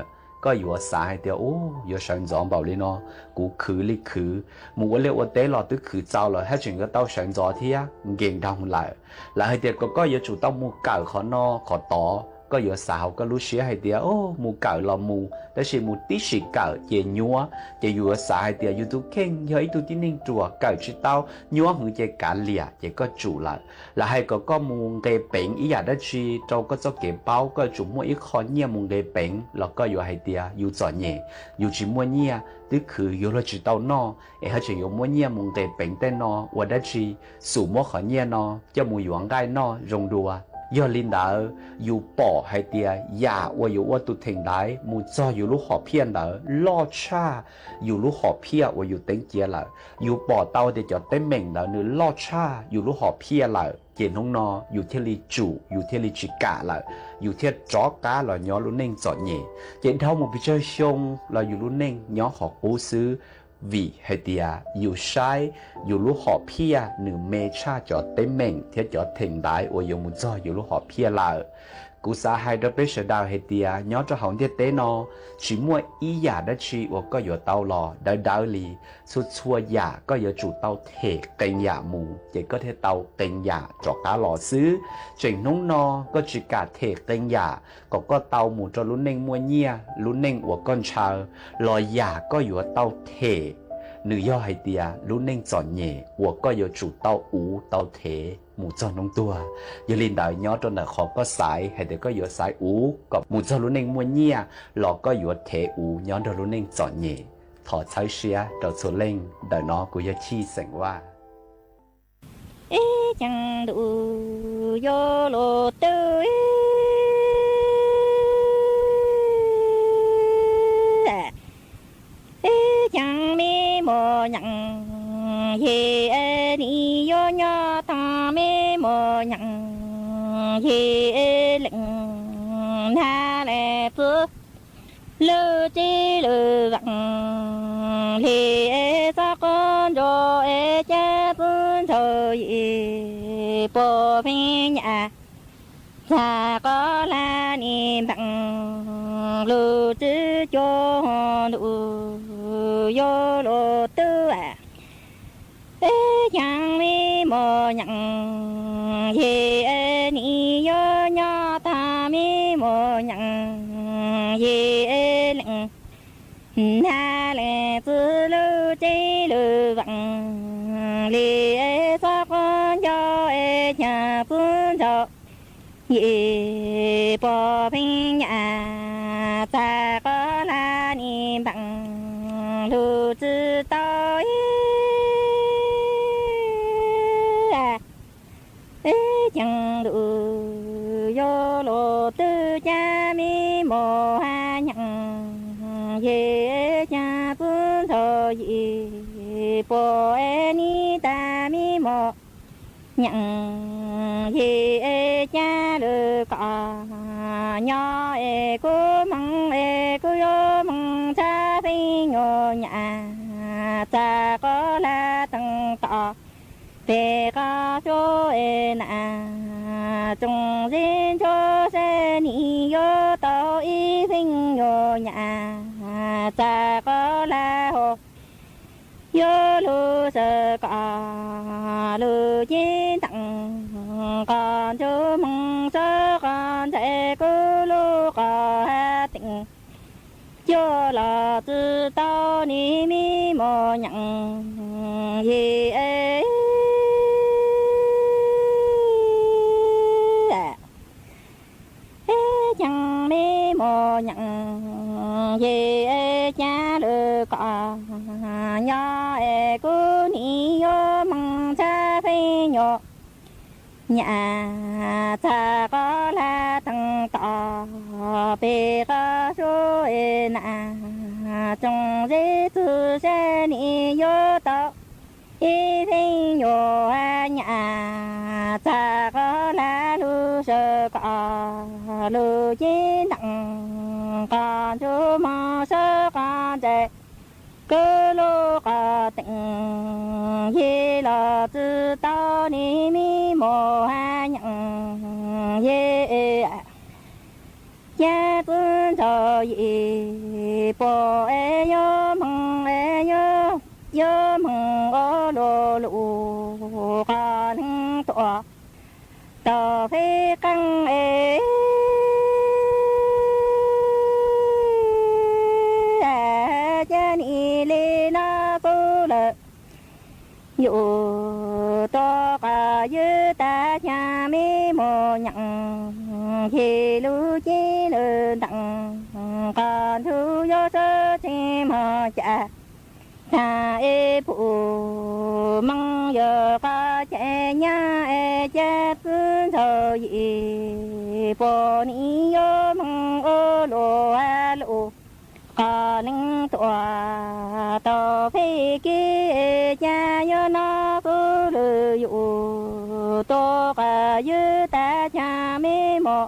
ก็อยู่ว่าสายเดียวโอ้อยู่เฉินจ่อเบาเลยเนาะกูคือลิคือมูว่าเรียกว่าเตะหลอดตัวคือเจ้าเลยให้จึงก็เต้าเฉินจ่อที่อ่ะเก่งดำเลยหลังให้เดียวก็อย่าจุกเต้ามูเก่าขอนอขอต่อก็อยู่สาวก็รู้เสียให้เดียวโอ้มูเก่าเรามูแต่สิมูติสิเก่าเจียยัวจะอยู่สายเดียวอยู่ตัวเข่งย่อยตัวที่นิ่งจั่วเก่าชิเต้ายัวหือเจการเลียเจก็จุละแล้วให้ก็มูเกเป็นอีอย่างได้ชีเจ้าก็จะเก็บเป้าก็จุ่มมัวอีคอนเนี่ยมูเกเป็นแล้วก็อยู่ให้เดียวอยู่จ่อเย่อยู่จิมัวเนี่ยที่คืออยู่ละจิเต้านอให้จะอยู่มัวเนี่ยมูเกเป็นแต่นอว่าได้ชีสู่มัวขอนเนี่ยนอจะมูหยวนได้นอรงดัวยอลินดาอยู่ป่อให้เตียยาว่าอยู่ว่าตุเทงได้มูจออยู่ลูกหอบเพี้ยนเดอลอชาอยู่ลูกหอบเพี้ยว่าอยู่เต็งเจียละอยู่ป่อเตาเดี๋ยวจะเต็มเม่งเดอเนื้อลอชาอยู่ลูกหอบเพี้ยละเจนงนออยู่เทลีจูอยู่เทลีจิกะละอยู่เทียจอกาละย้อนลูกเน่งจอดเย่เจนเท่ามูพิเจอชงเราอยู่ลูกเน่งย้อนหอกปูซื้อvì hệ tiaอยู่ใช้อยู่ลูกหอบเพียหนึ่งเมชาจอดเต็มเม่งเทียจอดถึงได้โอยมุจออยู่ลูกหอบเพียละกูสาให้ดับเบิลดาวhệ tiaย้อนจะหองเทียเตนอชิมัวอีหยาได้ชีว่าก็อยู่เตาหล่อดาวลีสุดชัวหยาก็อยู่จุดเตาเทเต็งหยาหมูเจก็เทเตาเต็งหยาจอกตาหล่อซื้อเจ๋งน้องนอก็จิกาเทเต็งหยาก็เตาหมูจอลุ้นเน่งมัวเนียลุ้นเน่งหัวก้อนชาลอยหยาก็อยู่เตาเทnữ do hay tia lúc nên chọn nhẹ, hoặc có yêu chủ tao ú tao thế mù cho nông tua, giờ linh đạo nhớ cho là khó có sải hay để có yêu sải ú, có mù cho lúc nên mua nhia, lọ có yêu thế ú nhớ cho lúc nên chọn nhẹ, thọ trái xia cho số lên, đời nó cũng yêu chi sành qua. Ê chẳng đủ yo lo tư chẳng mi mò nhặng ye lệnh tha lệ phước lư chi lư vặng lì sa con rô e cha bún thờ ye bồ phi nhà cha có la niệm bằng lư chữ cho đủ yo lô tư à ê chẳng mi mò nhặng ye ni yo nho ta mi mò nhặng ye lệnh na lệ tư lư chi lư vặng li e sa con cho e nhà bún thọ ye bò phi nhà ta có la niệm bằng lư chữ to chẳng đủ yo lô tư cha mi mô ha nhặng ye cha bún thọ ye bồ e ni ta mi mô nhặng ye cha lư cọ nho e cô măng e cô yo măng cha phi ngô nhà ta có la tăng cọ về ca cho e na trong duyên cho se ni yo tao y sinh yo nhà ta có la hồ yo lu sơ ca lu chiến tặng con chú mong sơ con sẽ cứ lu ca tình yo là tự tao ni mi mô nhặng ye e chẳng mi mô nhặng ye cha lư cọ nho e cu ni yo măng cha phi nhọ nhà ta có la tăng tọ bê ca số e na trong dễ tu se ni yo tọ y phi nhọ nhà ta có la lu sơ cọ lu chiến tặng con chú mong sơ con trẻ cứ lu cọ tình ye là tự tao ni mi mô ha nhặng ye cha bún thọ ye bồ e yo mong e yo mong o lô lụ con tọa tờ phi căng e cha ni lê na cô lợ dụ to cả dư ta cha mi mô nhặng khi lu chi lư tặng con thu yo sơ chim hò cha cha e phụ mong giờ ca trẻ nha e cha bún thọ ye bồ ni yo mong ô lô a lô ca ninh tọa tàu phi kia cha yo na cô lư dụ tô ca dư ta cha mi mô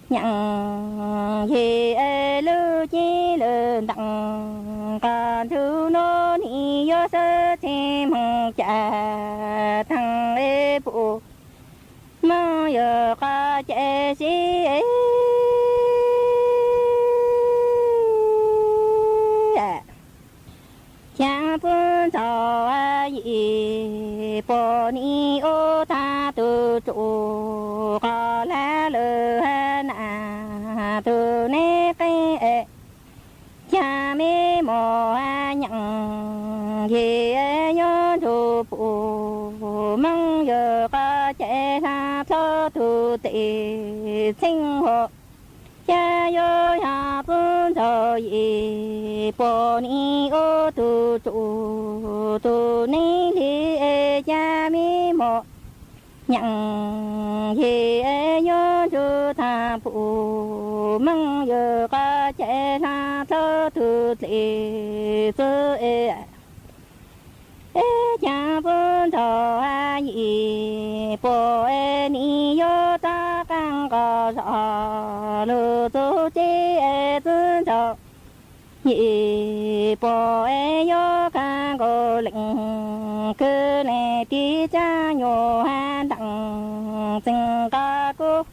nhặng ye e lư chi lư tặng ca thu nô ni yo sơ chim hằng cha thằng e phụ mong giờ ca trẻ si e cha bún thọ ye bồ ni ô ta tu trụ ca la lư ha na tu ne cây e cha mi mô ha nhặng ye yo tu phụ mong giờ ca trẻ tha thơ tu tị sinh hộ cha yo ya bún thọ ye bồ ni ô tu trụ tu ni li e cha mi mô nhặng ye yo tu tha phụ mong giờ ca trẻ tha thơ tu tị sư e cha bún thọ ye bồ e ni yo ta tăng ca sa lu tu chi e zun cho nhị bộ e yo can go lệnh cứ ne ti cha nhô han đặng sinh ca cu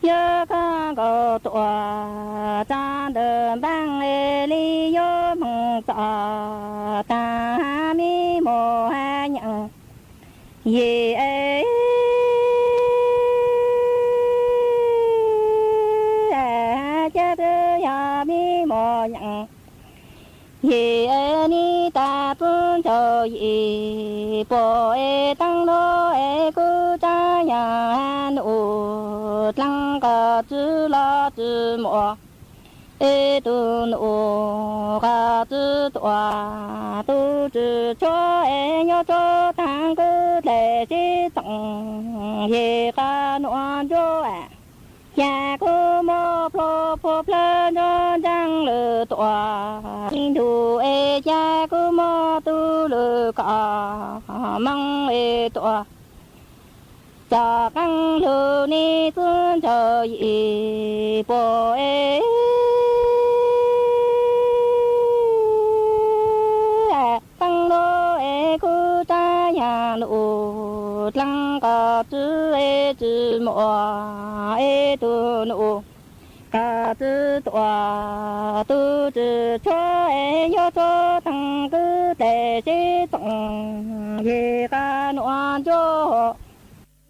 yo can go tua cha đơn bang e li yo mong ta ta mi mo ha nhang ye e cha de ya mi mo nhang ye ni ta pun cho ye po e tang lo e ku cha ya nu lang ka zu la zu mo e tu nu ka zu twa tu zu cho e nyo cho tang ku le ji tong ye ka nu jo e nhà cô mò phô phô phơ cho răng lửa tỏa hình thù e cha cô mò tu lửa cả măng e tỏa cha căng lửa ni xuân chờ y bò e căng lô e cô ta nhà lũ lăng cả chữ e chữ mò e tu nụ cả chữ tòa tu chữ cho e yo cho thằng cứ để chế tổng ye ca nuan cho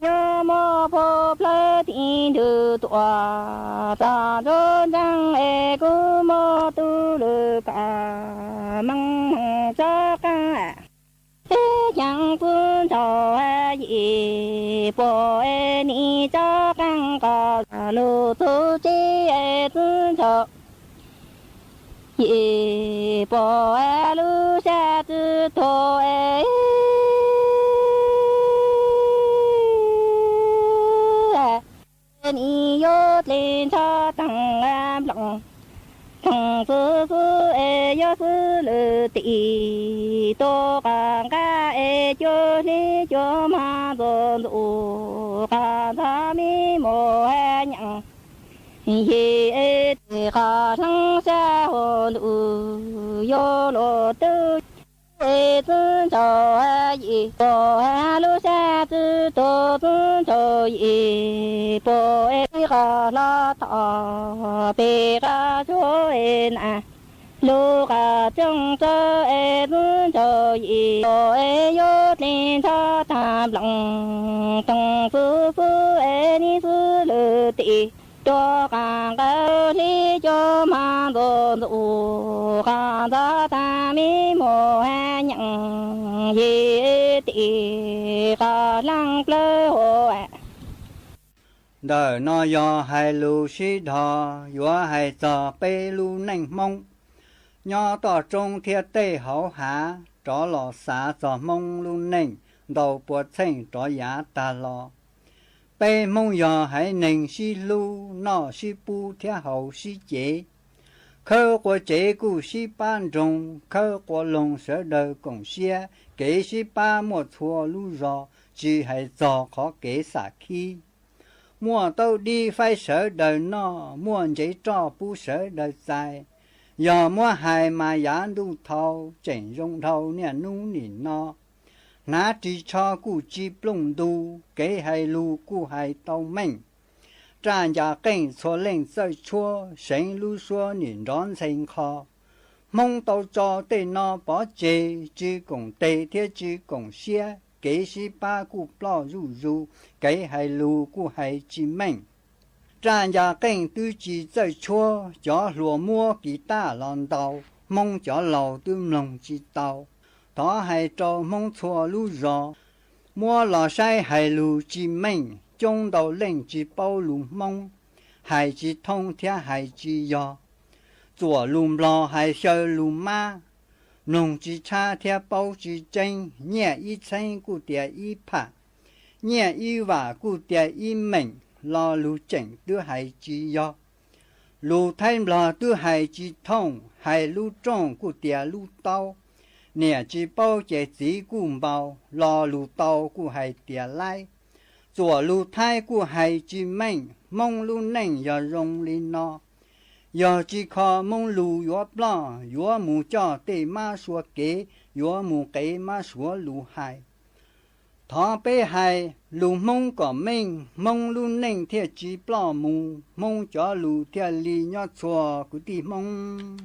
yo mò phô plơ tin du tòa ta cho răng e cứ mò tu lư cả măng cho ca chẳng quân cho gì bộ e ni cho căng cả lô tu chi e quân cho gì bộ e lu sa tu to e ni yo lên cho tăng am lòng thằng sư sư e yo sư lư tị tô càng ca e cho ni cho ma dồn đủ ca tha mi mô he nhang ye e ca thăng sa hồn u yo lo tư e zun cho yi bo ha lu sa tu to zun cho yi bo e ga la ta be ga cho e na lu ga chung cho e zun cho yi bo e yo tin cha tam long tong su su e ni su lu ti cho càng cao lý cho ma đồ đủ càng ra ta mi mô ha nhận gì tị cả lăng lơ hồ đời nó do hai lu sĩ thọ do hai giờ bê lu nành mông nhỏ tỏ trong thiết tê hậu hạ cho lò xá giờ mông lu nành đầu bột xanh cho giá ta lò bê mông giờ hãy nành sĩ lu nó sĩ bu thiết hậu sĩ chế khơ của chế cụ sĩ ban rồng khơ của lồng sở đời cổng xe kế sĩ ba một thua lu rò chỉ hãy giờ khó kế xả khi mua tàu đi phải sở đời nó mua giấy cho bu sở đời dài giờ mua hai mà giá đu thâu chỉnh rong thâu nè nu nỉ nó ná chỉ cho cụ chỉ plung đu kế hai lu cụ hai tàu mình trang nhà kinh số lên sợi chua sinh lu xua nhìn rón sinh kho mong tàu cho tê nó bỏ chê chỉ cùng tê thiết chỉ cùng xe kế sĩ ba cụ lo ru ru kế hai lu cụ hai chỉ mình trang nhà kinh tư chỉ sợi chua cho lúa mua kỳ ta lon tàu mong cho lầu tư lòng chỉ tàu đó hai trâu mong chua lu rò mua lò sai hai lu chỉ mình trong đầu lên chỉ bao lu mong hai chỉ thông theo hai chỉ yo左路老还小路马农只差theo bao chỉ chân nhẹ y chân cụ địa y pa nhẹ y và cụ địa y mình lo lu chỉnh đưa hai chỉ yo lu thay lo đưa hai chỉ thông hai lu trong cụ địa lu tao nhẹ chỉ bao chỉ chỉ cụ bao lo lu tao cụ hai địa lai 左路太古海之门，梦路能要容里闹。要只靠梦路越不越木叫对马说给，越木给马说路海。他被害路梦个命，梦路能贴只不木，梦叫路贴里要错个地梦。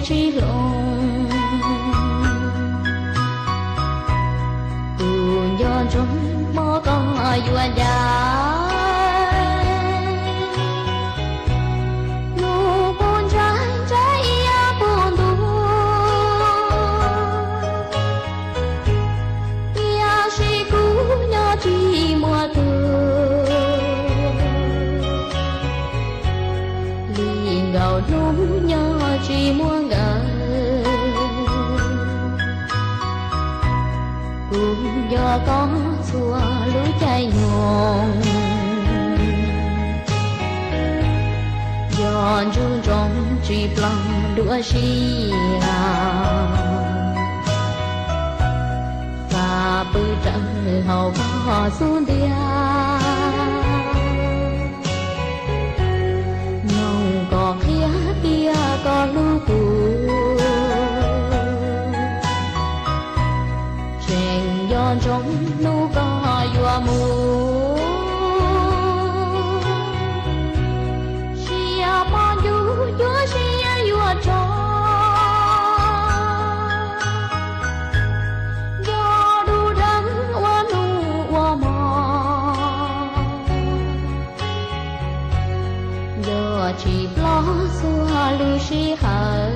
chi lông tu nhon trong mơ con yuan dài nu buồn trái trái buồn tu ya si cú nhon chi mùa tu li gạo nung nhon chi mùa do con xua lối chạy nhồn do run trong chỉ plong đua xì và bự trăng hậu bỏ xuống dia nhông có kia có lưu cũ trong nu có yua mu xia bao yu yua xia yua cho do du đắng ua nu ua mò do chỉ lo xua lu xi hờ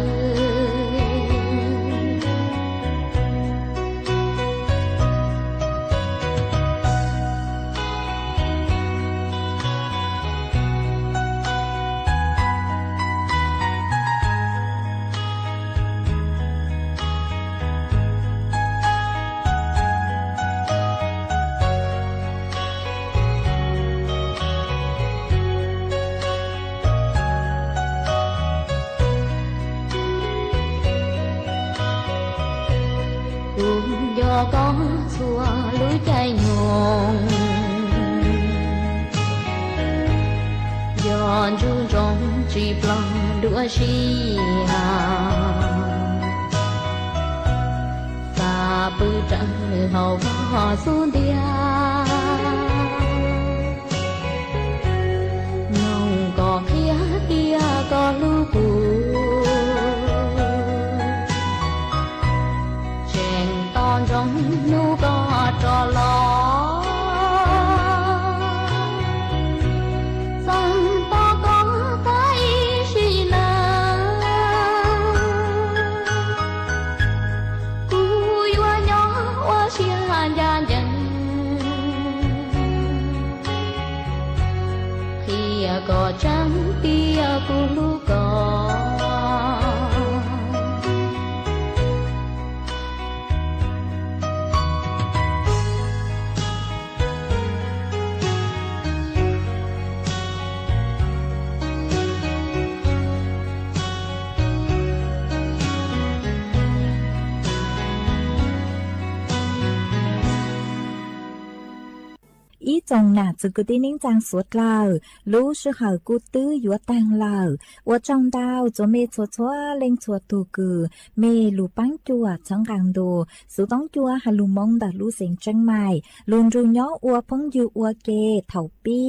do con xua lối chạy nhồn do run trong chỉ plong đua xì và bự trăng hậu bỏ xuống dia nhông có kia có lưu cũ trong nu có trò lo sang ta có cái gì là จงหนาจะกูที่นิ่งจางสวดเล่ารู้ชื่อเหากูตื้อยัวตังเล่าว่าจงดาวจะเมชัวชัวเล็งชัวตูกือเมลูปังจัวจังกังดูสุต้องจัวฮัลลูมงดาลูเสียงจังใหม่ลุนรูย้ออัวพงยูอัวเกเถ่าปี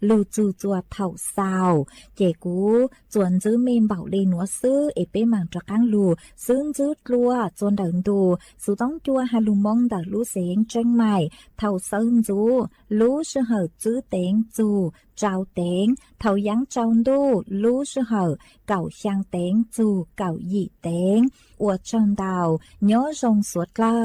ลูจูจัวเถ่าซาวเจกูจวนจื้อเมมเบาเลนัวซื้อเอเป้หมังตะกังลูซึ่งจื้อกลัวจนเดินดูสุต้องจัวฮัลลูมงดาลูเสียงจังใหม่เท่าซึ่งจูรู้ชื่อเหอจื้อเต็งจูเจ้าเต็งเท่ายังเจ้าดูรู้ชื่อเหอเก่าช่างเต็งจูเก่าหยี่เต็งอวดจงดาวย้อจงสวดเล่า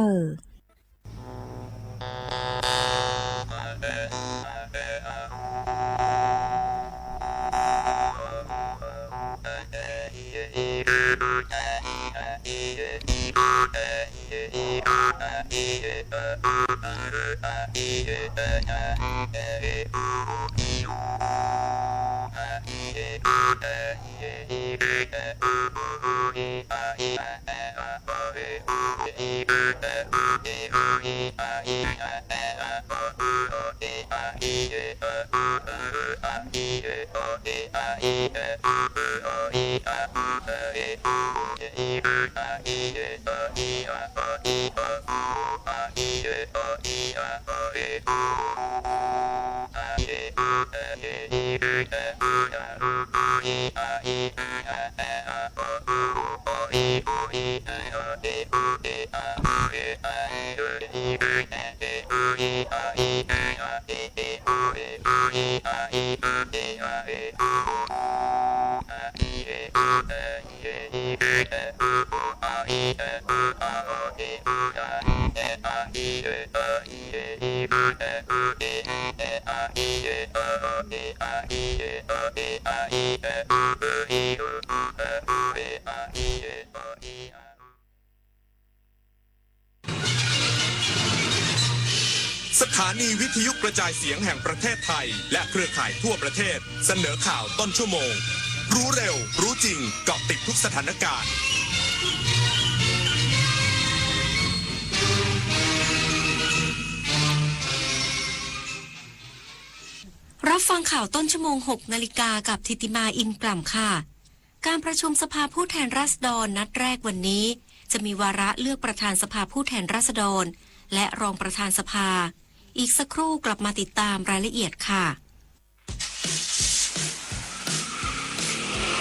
สถานีวิทยุกระจายเสียงแห่งประเทศไทยและเครือข่ายทั่วประเทศเสนอข่าวต้นชั่วโมงรู้เร็วรู้จริงเกาะติดทุกสถานการณ์รับฟังข่าวต้นชั่วโมง 6 นาฬิกากับธิติมาอินกล่ำค่ะการประชุมสภาผู้แทนราษฎรนัดแรกวันนี้จะมีวาระเลือกประธานสภาผู้แทนราษฎรและรองประธานสภาอีกสักครู่กลับมาติดตามรายละเอียดค่ะ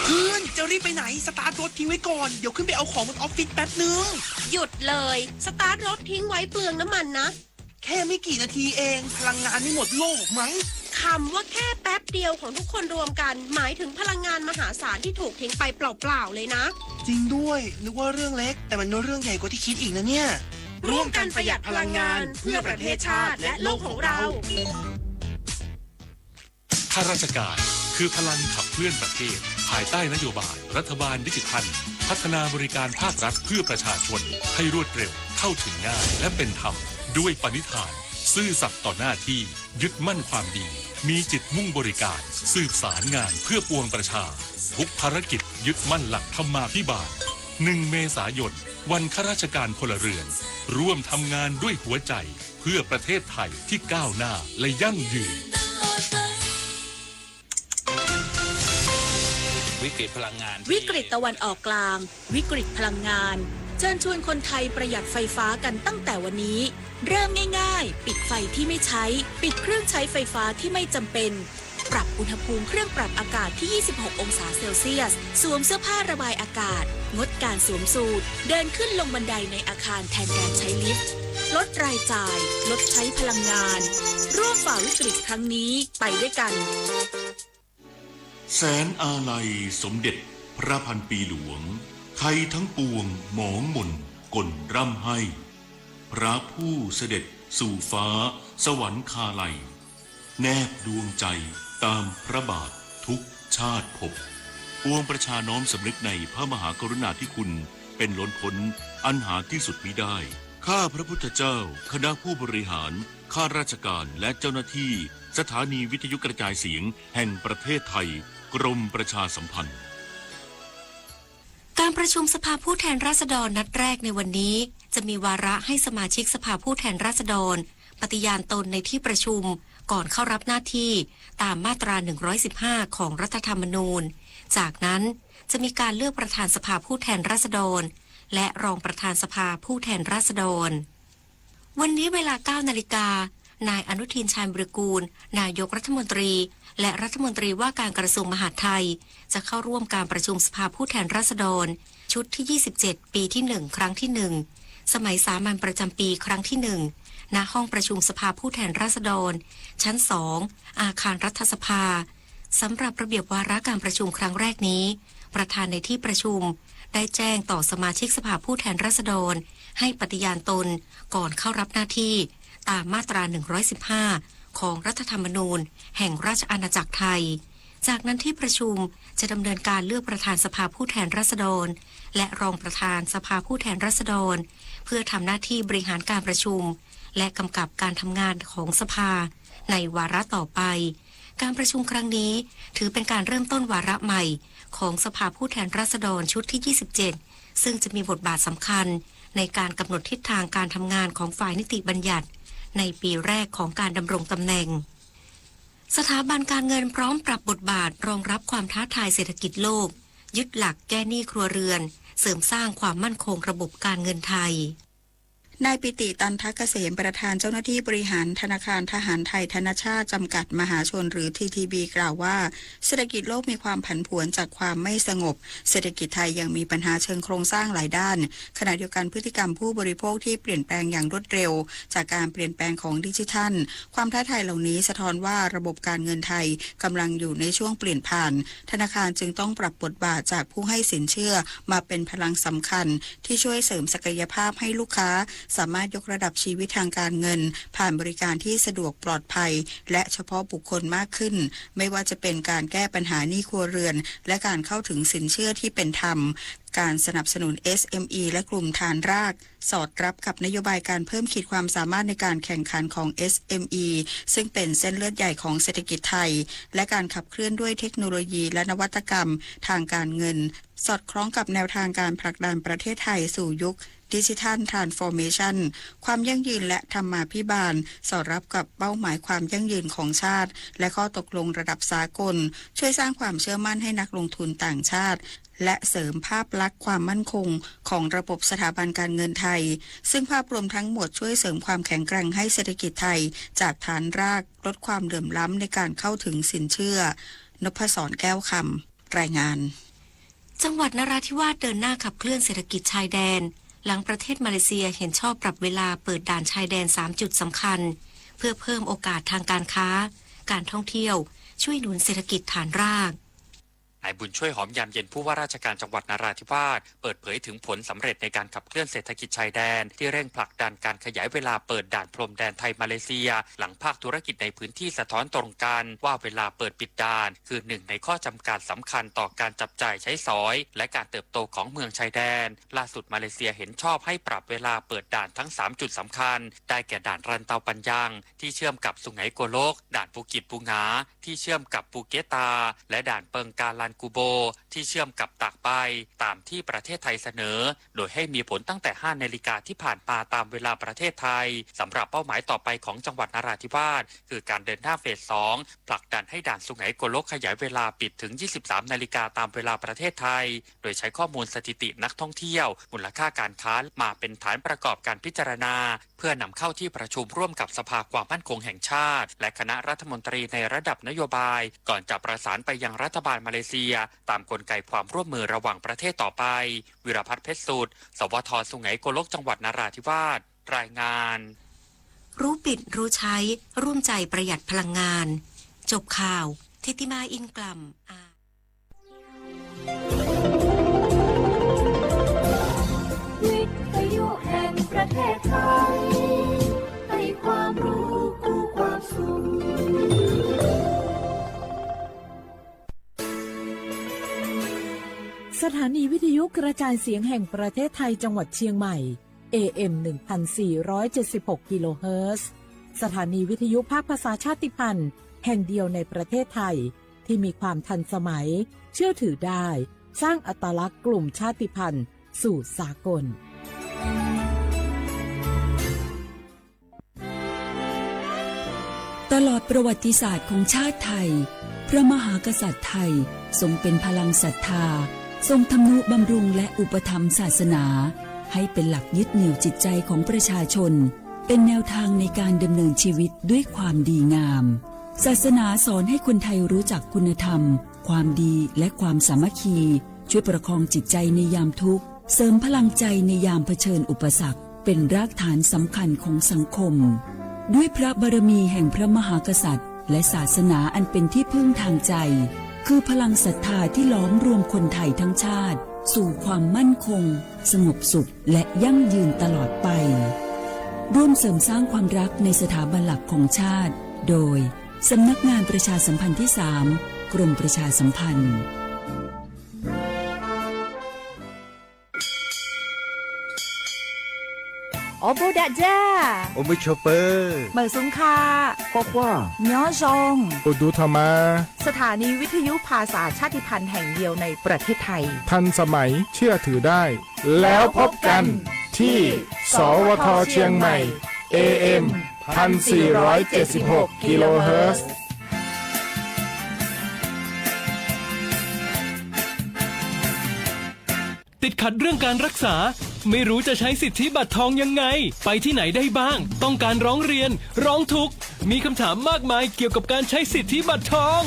เพื่อนจะรีบไปไหนสตาร์ทรถทิ้งไว้ก่อนเดี๋ยวขึ้นไปเอาของบนออฟฟิศแป๊บนึงหยุดเลยสตาร์ทรถทิ้งไว้เปลืองน้ำมันนะแค่ไม่กี่นาทีเองพลังงานไม่หมดโลกมั้งคำว่าแค่แป๊บเดียวของทุกคนรวมกันหมายถึงพลังงานมหาศาลที่ถูกทิ้งไปเปล่าๆเลยนะจริงด้วยนึกว่าเรื่องเล็กแต่มันเรื่องใหญ่กว่าที่คิดอีกนะเนี่ยร่วมกันประหยัดพลังงานเพื่อประเทศชาติและโลกของเราข้าราชการคือพลังขับเคลื่อนประเทศภายใต้นโยบายรัฐบาลดิจิทัลพัฒนาบริการภาครัฐเพื่อประชาชนให้รวดเร็วเข้าถึงง่ายและเป็นธรรมด้วยปณิธานซื่อสัตย์ต่อหน้าที่ยึดมั่นความดีมีจิตมุ่งบริการสืบสารงานเพื่อปวงประชาทุกภารกิจยึดมั่นหลักธรรมาภิบาล1 เมษายนวันข้าราชการพลเรือนร่วมทำงานด้วยหัวใจเพื่อประเทศไทยที่ก้าวหน้าและยั่งยืนวิกฤตพลังงานวิกฤตตะวันออกกลางวิกฤตพลังงานเชิญชวนคนไทยประหยัดไฟฟ้ากันตั้งแต่วันนี้เริ่มง่ายๆปิดไฟที่ไม่ใช้ปิดเครื่องใช้ไฟฟ้าที่ไม่จำเป็นปรับอุณหภูมิเครื่องปรับอากาศที่ 26 องศาเซลเซียสสวมเสื้อผ้าระบายอากาศงดการสวมสูทเดินขึ้นลงบันไดในอาคารแทนการใช้ลิฟต์ลดรายจ่ายลดใช้พลังงานร่วมฝ่าวิกฤตครั้งนี้ไปด้วยกันแสนอาลัยสมเด็จพระพันปีหลวงไทยทั้งปวงหมองมนก่นร่ำให้พระผู้เสด็จสู่ฟ้าสวรรคาลัยแนบดวงใจตามพระบาททุกชาติภพปวงประชาน้อมสำนึกในพระมหากรุณาธิคุณเป็นล้นพ้นอันหาที่สุดมิได้ข้าพระพุทธเจ้าคณะผู้บริหารข้าราชการและเจ้าหน้าที่สถานีวิทยุกระจายเสียงแห่งประเทศไทยกรมประชาสัมพันธ์การประชุมสภาผู้แทนราษฎรนัดแรกในวันนี้จะมีวาระให้สมาชิกสภาผู้แทนราษฎรปฏิญาณตนในที่ประชุม ก่อนเข้ารับหน้าที่ตามมาตรา 115 ของรัฐธรรมนูญจากนั้นจะมีการเลือกประธานสภาผู้แทนราษฎรและรองประธานสภาผู้แทนราษฎรวันนี้เวลา 9 นาฬิกานายอนุทินชาญวิรากูลนายกรัฐมนตรีและรัฐมนตรีว่าการกระทรวงมหาดไทยจะเข้าร่วมการประชุมสภาผู้แทนราษฎรชุดที่ 27 ปีที่ 1 ครั้งที่ 1 สมัยสามัญประจำปีครั้งที่ 1 ณ ห้องประชุมสภาผู้แทนราษฎรชั้น 2 อาคารรัฐสภาสำหรับระเบียบวาระการประชุมครั้งแรกนี้ประธานในที่ประชุมได้แจ้งต่อสมาชิกสภาผู้แทนราษฎรให้ปฏิญาณตนก่อนเข้ารับหน้าที่ตามมาตรา 115 ของรัฐธรรมนูญแห่งราชอาณาจักรไทยจากนั้นที่ประชุมจะดำเนินการเลือกประธานสภาผู้แทนราษฎรและรองประธานสภาผู้แทนราษฎรเพื่อทำหน้าที่บริหารการประชุมและกำกับการทำงานของสภาในวาระต่อไปการประชุมครั้งนี้ถือเป็นการเริ่มต้นวาระใหม่ของสภาผู้แทนราษฎรชุดที่ 27 ซึ่งจะมีบทบาทสำคัญในการกำหนดทิศทางการทำงานของฝ่ายนิติบัญญัติในปีแรกของการดำรงตำแหน่งสถาบันการเงินพร้อมปรับบทบาทรองรับความท้าทายเศรษฐกิจโลกยึดหลักแก้หนี้ครัวเรือนเสริมสร้างความมั่นคงระบบการเงินไทยนายปิติตันทเกษมประธานเจ้าหน้าที่บริหารธนาคารทหารไทยธนชาติจำกัดมหาชนหรือ TTB กล่าวว่าเศรษฐกิจโลกมีความผันผวนจากความไม่สงบเศรษฐกิจไทยยังมีปัญหาเชิงโครงสร้างหลายด้านขณะเดียวกันพฤติกรรมผู้บริโภคที่เปลี่ยนแปลงอย่างรวดเร็วจากการเปลี่ยนแปลงของดิจิทัลความท้าทายเหล่านี้สะท้อนว่าระบบการเงินไทยกำลังอยู่ในช่วงเปลี่ยนผ่านธนาคารจึงต้องปรับบทบาทจากผู้ให้สินเชื่อมาเป็นพลังสำคัญที่ช่วยเสริมศักยภาพให้ลูกค้าสามารถยกระดับชีวิตทางการเงินผ่านบริการที่สะดวกปลอดภัยและเฉพาะบุคคลมากขึ้นไม่ว่าจะเป็นการแก้ปัญหาหนี้ครัวเรือนและการเข้าถึงสินเชื่อที่เป็นธรรมการสนับสนุน SME และกลุ่มฐานรากสอดรับกับนโยบายการเพิ่มขีดความสามารถในการแข่งขันของ SME ซึ่งเป็นเส้นเลือดใหญ่ของเศรษฐกิจไทยและการขับเคลื่อนด้วยเทคโนโลยีและนวัตกรรมทางการเงินสอดคล้องกับแนวทางการผลักดันประเทศไทยสู่ยุคดิจิทัลทรานส์ฟอร์เมชันความยั่งยืนและธรรมาภิบาลสอดรับกับเป้าหมายความยั่งยืนของชาติและข้อตกลงระดับสากลช่วยสร้างความเชื่อมั่นให้นักลงทุนต่างชาติและเสริมภาพลักษณ์ความมั่นคงของระบบสถาบันการเงินไทยซึ่งภาพรวมทั้งหมดช่วยเสริมความแข็งแกร่งให้เศรษฐกิจไทยจากฐานรากลดความเหลื่อมล้ำในการเข้าถึงสินเชื่อนพศรแก้วคำรายงานจังหวัดนราธิวาสเดินหน้าขับเคลื่อนเศรษฐกิจชายแดนหลังประเทศมาเลเซียเห็นชอบปรับเวลาเปิดด่านชายแดน3จุดสำคัญเพื่อเพิ่มโอกาสทางการค้าการท่องเที่ยวช่วยหนุนเศรษฐกิจฐานราก นายบุญช่วยหอมยามเย็นผู้ว่าราชการจังหวัดนราธิวาสเปิดเผยถึงผลสำเร็จในการขับเคลื่อนเศรษฐกิจชายแดนที่เร่งผลักดันการขยายเวลาเปิดด่านพรมแดนไทยมาเลเซียหลังภาคธุรกิจในพื้นที่สะท้อนตรงกันว่าเวลาเปิดปิดด่านคือหนึ่งในข้อจำกัดสำคัญต่อการจับจ่ายใช้สอยและการเติบโตของเมืองชายแดนล่าสุดมาเลเซียเห็นชอบให้ปรับเวลาเปิดด่านทั้ง3จุดสำคัญได้แก่ด่านรันเตาปัญญังที่เชื่อมกับสุไหงโกลกด่านภูกิจปูงาที่เชื่อมกับปูเกตาและด่านเปิงกาลันกูโบที่เชื่อมกับตากใบตามที่ประเทศไทยเสนอโดยให้มีผลตั้งแต่5 นาฬิกาที่ผ่านมาตามเวลาประเทศไทยสำหรับเป้าหมายต่อไปของจังหวัดนราธิวาสคือการเดินหน้าเฟส 2ผลักดันให้ด่านสุไหงโกลกขยายเวลาปิดถึง23 นาฬิกาตามเวลาประเทศไทยโดยใช้ข้อมูลสถิตินักท่องเที่ยวมูลค่าการค้ามาเป็นฐานประกอบการพิจารณาเพื่อนำเข้าที่ประชุมร่วมกับสภาความมั่นคงแห่งชาติและคณะรัฐมนตรีในระดับนโยบายก่อนจะประสานไปยังรัฐบาลมาเลเซียตามกลไกความร่วมมือระหว่างประเทศต่อไปวิรพัฒน์เพชรสุดสวท.สุไหงโกลกจังหวัดนราธิวาสรายงานรู้ปิดรู้ใช้ร่วมใจประหยัดพลังงานจบข่าวทิติมาอินกลัมวิทยุแห่งประเทศไทยให้ความรู้คู่ความสุขสถานีวิทยุกระจายเสียงแห่งประเทศไทยจังหวัดเชียงใหม่ AM 1476 กิโลเฮิรตซ์สถานีวิทยุภาคภาษาชาติพันธุ์แห่งเดียวในประเทศไทยที่มีความทันสมัยเชื่อถือได้สร้างอัตลักษณ์กลุ่มชาติพันธุ์สู่สากลตลอด ประวัติศาสตร์ของชาติไทยพระมหากษัตริย์ไทยทรงเป็นพลังศรัทธาทรงทำนุบำรุงและอุปถัมภ์ศาสนาให้เป็นหลักยึดเหนี่ยวจิตใจของประชาชนเป็นแนวทางในการดำเนินชีวิตด้วยความดีงามศาสนาสอนให้คนไทยรู้จักคุณธรรมความดีและความสามัคคีช่วยประคองจิตใจในยามทุกข์เสริมพลังใจในยามเผชิญอุปสรรคเป็นรากฐานสำคัญของสังคมด้วยพระบารมีแห่งพระมหากษัตริย์และศาสนาอันเป็นที่พึ่งทางใจคือพลังศรัทธาที่ล้อมรวมคนไทยทั้งชาติสู่ความมั่นคงสงบสุขและยั่งยืนตลอดไปร่วมเสริมสร้างความรักในสถาบันหลักของชาติโดยสำนักงานประชาสัมพันธ์ที่ 3 กรมประชาสัมพันธ์โอโบดาจ้าโอมิชเปอร์เหมอซุงคาคว้าคว้าย้อซงโอดูธรรมาสถานีวิทยุภาษาชาติพันธุ์แห่งเดียวในประเทศไทยทันสมัยเชื่อถือได้แล้วพบกันที่สวทเชียงใหม่ AM 1476 กิโลเฮิรตซ์ติดขัดเรื่องการรักษาไม่รู้จะใช้สิทธิบัตรทองยังไงไปที่ไหนได้บ้างต้องการร้องเรียนร้องทุกข์มีคำถามมากมายเกี่ยวกับการใช้สิทธิบัตรทอง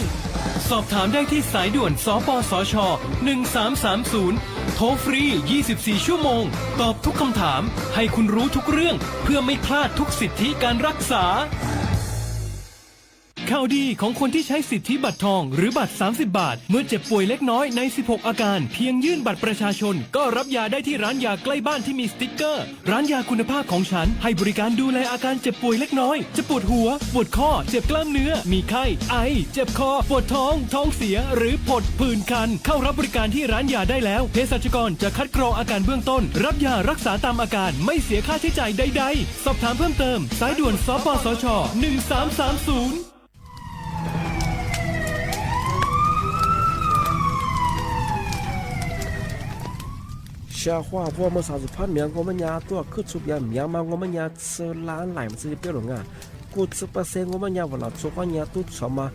สอบถามได้ที่สายด่วนสปสช1330โทรฟรี24ชั่วโมงตอบทุกคำถามให้คุณรู้ทุกเรื่องเพื่อไม่พลาดทุกสิทธิการรักษาข่าวดีของคนที่ใช้สิทธิบัตรทองหรือบัตร30 บาทเมื่อเจ็บป่วยเล็กน้อยใน16อาการเพียงยื่นบัตรประชาชนก็รับยาได้ที่ร้านยาใกล้บ้านที่มีสติ๊กเกอร์ร้านยาคุณภาพของฉันให้บริการดูแลอาการเจ็บป่วยเล็กน้อยจะปวดหัวปวดข้อเจ็บกล้ามเนื้อมีไข้ไอเจ็บคอปวดท้องท้องเสียหรือผดผื่นคันเข้ารับบริการที่ร้านยาได้แล้วเภสัชกรจะคัดกรองอาการเบื้องต้นรับยารักษาตามอาการไม่เสียค่าใช้จ่ายใดๆสอบถามเพิ่มเติมสายด่วนสปสช1330下话我们啥子判面我们家多去出边面嘛我们家吃懒来嘛是别人啊กู吃不生我们家我老做饭家都错嘛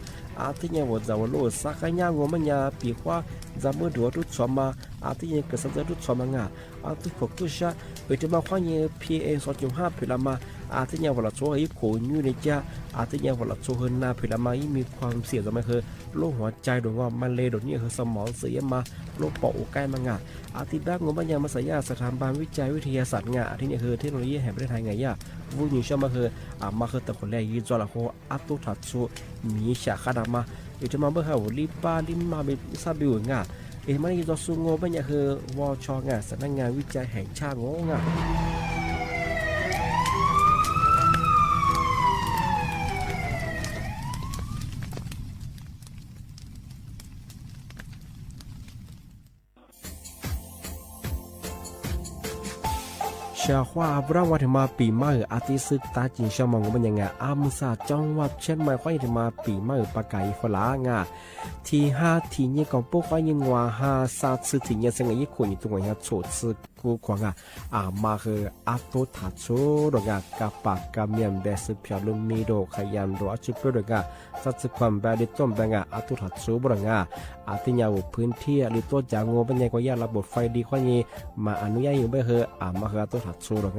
ที่เนี่ยว่าจะว่าโลสักเนี่ย我们家比话จะมือดูทุก错嘛ที่เนี่ยก็สักจะทุก错嘛ที่พวกทุกชาที่มาความเนี่ย PA 2.5พิลามาที่เนี่ยว่าเรา做一口อยู่ในจ้าที่เนี่ยว่าเรา做หน้าพิลามามีความเสี่ยงจะไม่คือโรคหัวใจหรือว่ามันเลยโดนเนี่ยคือสมองเสียมาโรคปอดใกล้มางที่บ้าน我们家มาสายาสถาบันวิจัยวิทยาศาสตร์ที่เนี่ยคือเทคโนโลยีแห่งประเทศไทยไงวุ้ยชอบมาคือมาคือแต่คนแรกยี่จอละโคตุถัดสู้มีฉากขนาดมาจะมาเมื่อเขาลิป้าลิมาเป็นซาบิวมันยี่จอสู้งบเนี่ยคือวชสำนักงานวิจัยแห่งชาติชาว่าบราวถึงมาปีใหม่อาทิตย์ซึกตาจินชามองมันยังไงมุสาจังหวัดเชียงใหม่ค่อยถึงมาปีใหม่ปากไก่ฝรั่งที่5ที่เนี่ยก็ปุ๊กว่ายังว่า5 3次ที่เนี่ยสังเกตคนอยู่ตรงนี้โฉดซึกูกว่ามาคือตัวถัดสู้ดอกกับปากกับเมียนเบสเพียลุมมีโดขยันรัวจุดเปลือกสัตว์ความแบบดิต้มแบบตัวถัดสู้บางที่เนี่ยพื้นที่หรือตัวจางเป็นยังก็ยากระบบไฟดีข้อนี้มาอนุญาตอยู่ไม่คือมาคือตัวถัดสู้ดอก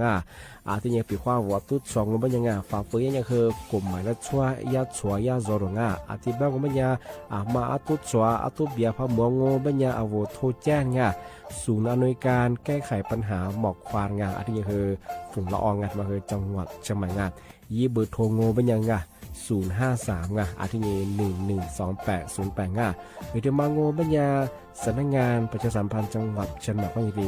ที่เนี่ยปีความว่าตัวสองเป็นยังฝ่าฝืนยังคือกลุ่มหมายละชัวยาชัวยาโซดอกที่บ้านเป็นยังมาตัวชัวตัวเบียร์พะมัวงเป็นยังเอาโทรแจ้งศูนย์อำนวยการแก้ไขปัญหาหมอกควันที่นี่คือฝุ่นละอองมาคือจังหวัดเชียงใหม่ยี่เบอร์โทรโง่เป็นยัง053ที่นี่112808หรือจะมาโง่เป็นยังสำนักงานประชาสัมพันธ์จังหวัดเชียงใหม่ก็ยังดี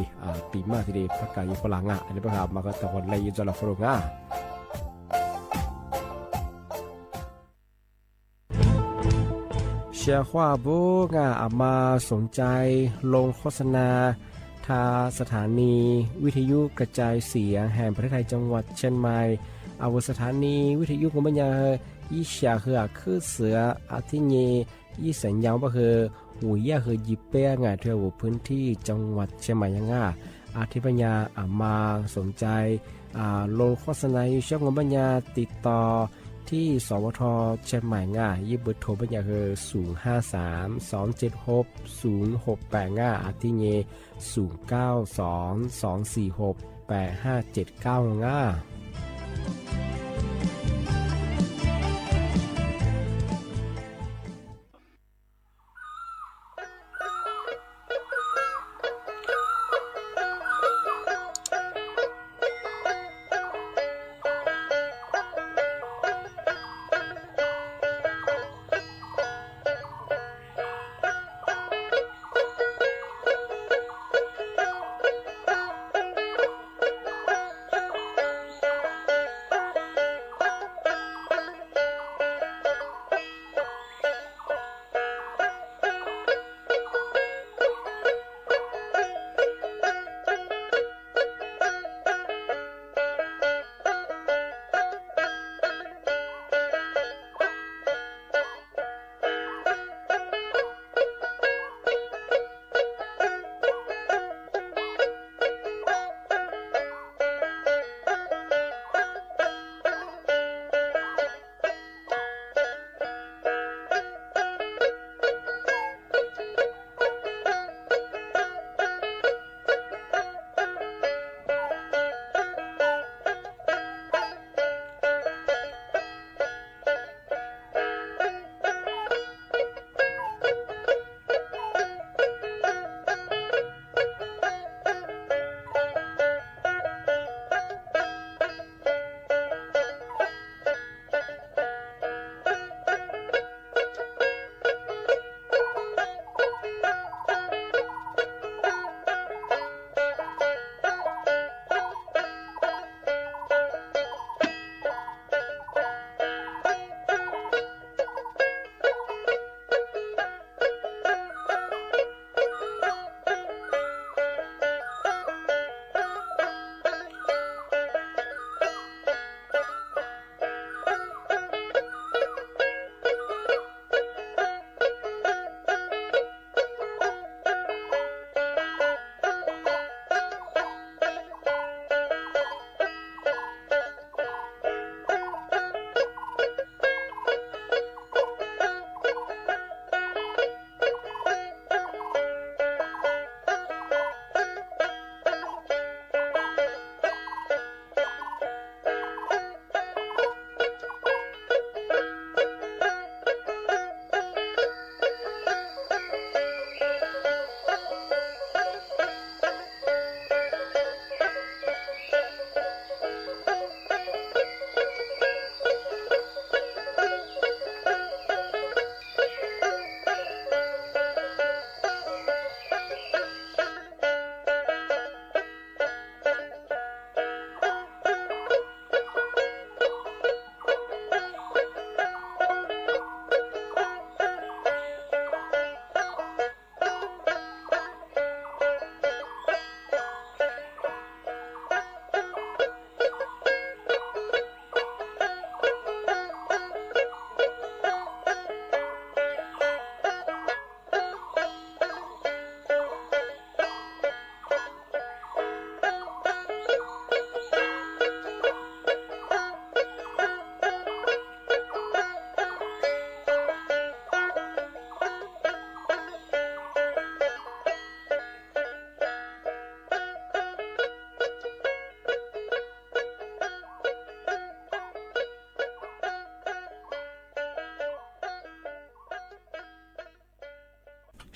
ปีมากทีเดียวประกาศยุพลังอันนี้ประกาศมาก็ตะวันเลยยุจลาฟรุงเชียร์ว่าบุกมาสนใจลงโฆษณาทาสถานีวิทยุกระจายเสียงแห่งประเทศไทยจังหวัดเชียงใหม่สถานีวิทยุของมันยังยี่เสียคือเสือที่นี่ยี่สัญญาณก็คือหูยาคือยิบเป้เที่ยวพื้นที่จังหวัดเชียงใหม่ยังที่ปัญญามาสนใจลงโฆษณาอยู่ช่องของปัญญาติดต่อ ที่สวทเชียงใหม่ง่ายิบเบอร์โทรเป็นอย่างคือ053-276-0685อาทิเย0922468579ง่า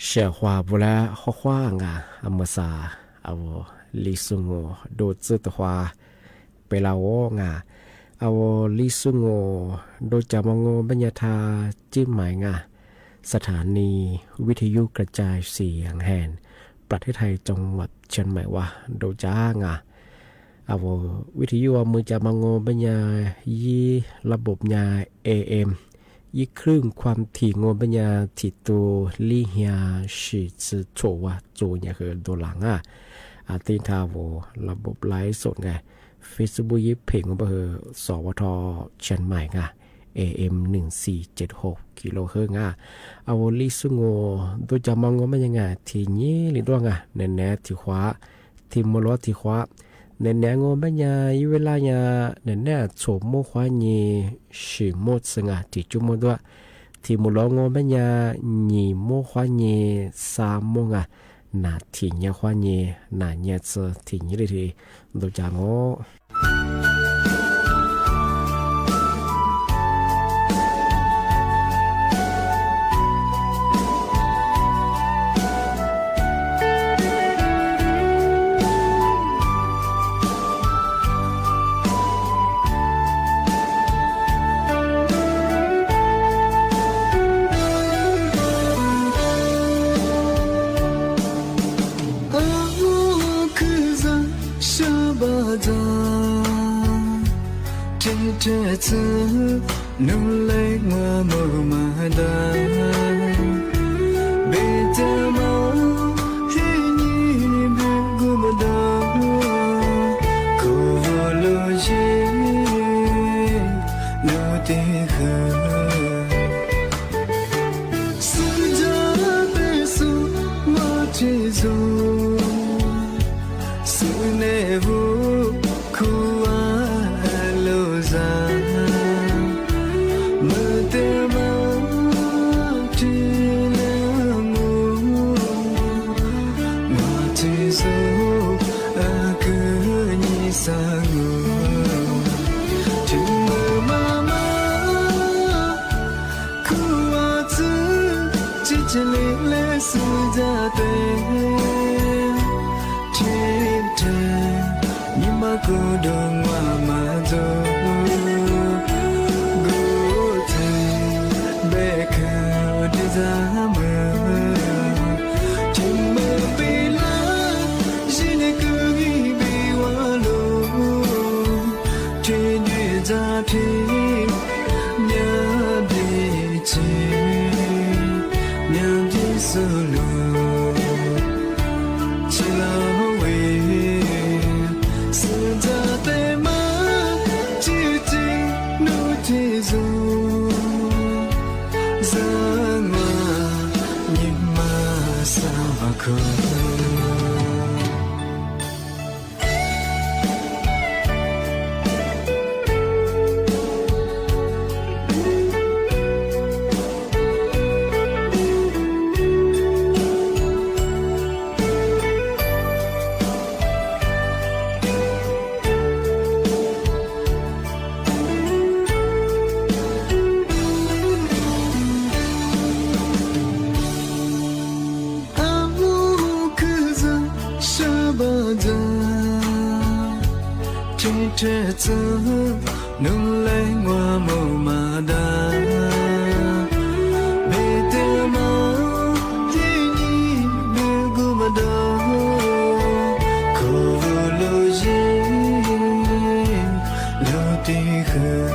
เสียว่าบุละข้อควางอ่ะอเมซาเอาลิซุงโอโดซึตว่าเปลาโองอ่ะเอาลิซุงโอโดจามงโอบัญญาธาจิ้มหมายงาสถานีวิทยุกระจายเสียงแห่งประเทศไทยจังหวัดเชียงใหม่ว่าโดจ้างาเอาวิทยุมือจามงโอบัญญายีระบบยา AM ยี่ครึ่งความถี่งบัญญาที่ตัวลี่เฮียสิจะโชว่าโจเนี่ยคือตัวหลังอาตินทาวระบบไลฟ์สดไง Facebook ยิบเพลงของเบอร์สวทเชียงใหม่ไง AM 1476กิโลเฮิรตซ์เอาลิซุงโอตัวจะมองว่ามันยังไงที่นี้หรือด้วยไงแน่ๆที่ขวาที่มลที่ขวา nè nè ngô bé nhà y vé la nhà nè nè chỗ mua khoa nhì sử một sừng à thì chung một đoạn thì một lọ ngô bé nhà nhì mua khoa nhì sa mua à nà thì nhà khoa nhì nà nhà sơ thì như thế thì đồ chả ngô trẻ thơ nung lấy ngua màu mà đa bê tơ máu khi nhỉ bê gu mà đa cô vô lô chi lô tê khờ sư gia bê su mà chê dô sư nê vô khu cô đơn mà dô gỗ thề bê khờ đi ra mơ trên mơ bị lá chỉ để cứ nghĩ bị hoa lô trên đuôi ra thêm nhớ đi chơi nhớ đi solo chỉ là trẻ thơ nung lấy ngua màu mà đa bê tơ máu khi nhỉ bê gu mà đa cô vô lô chi lô tê khờ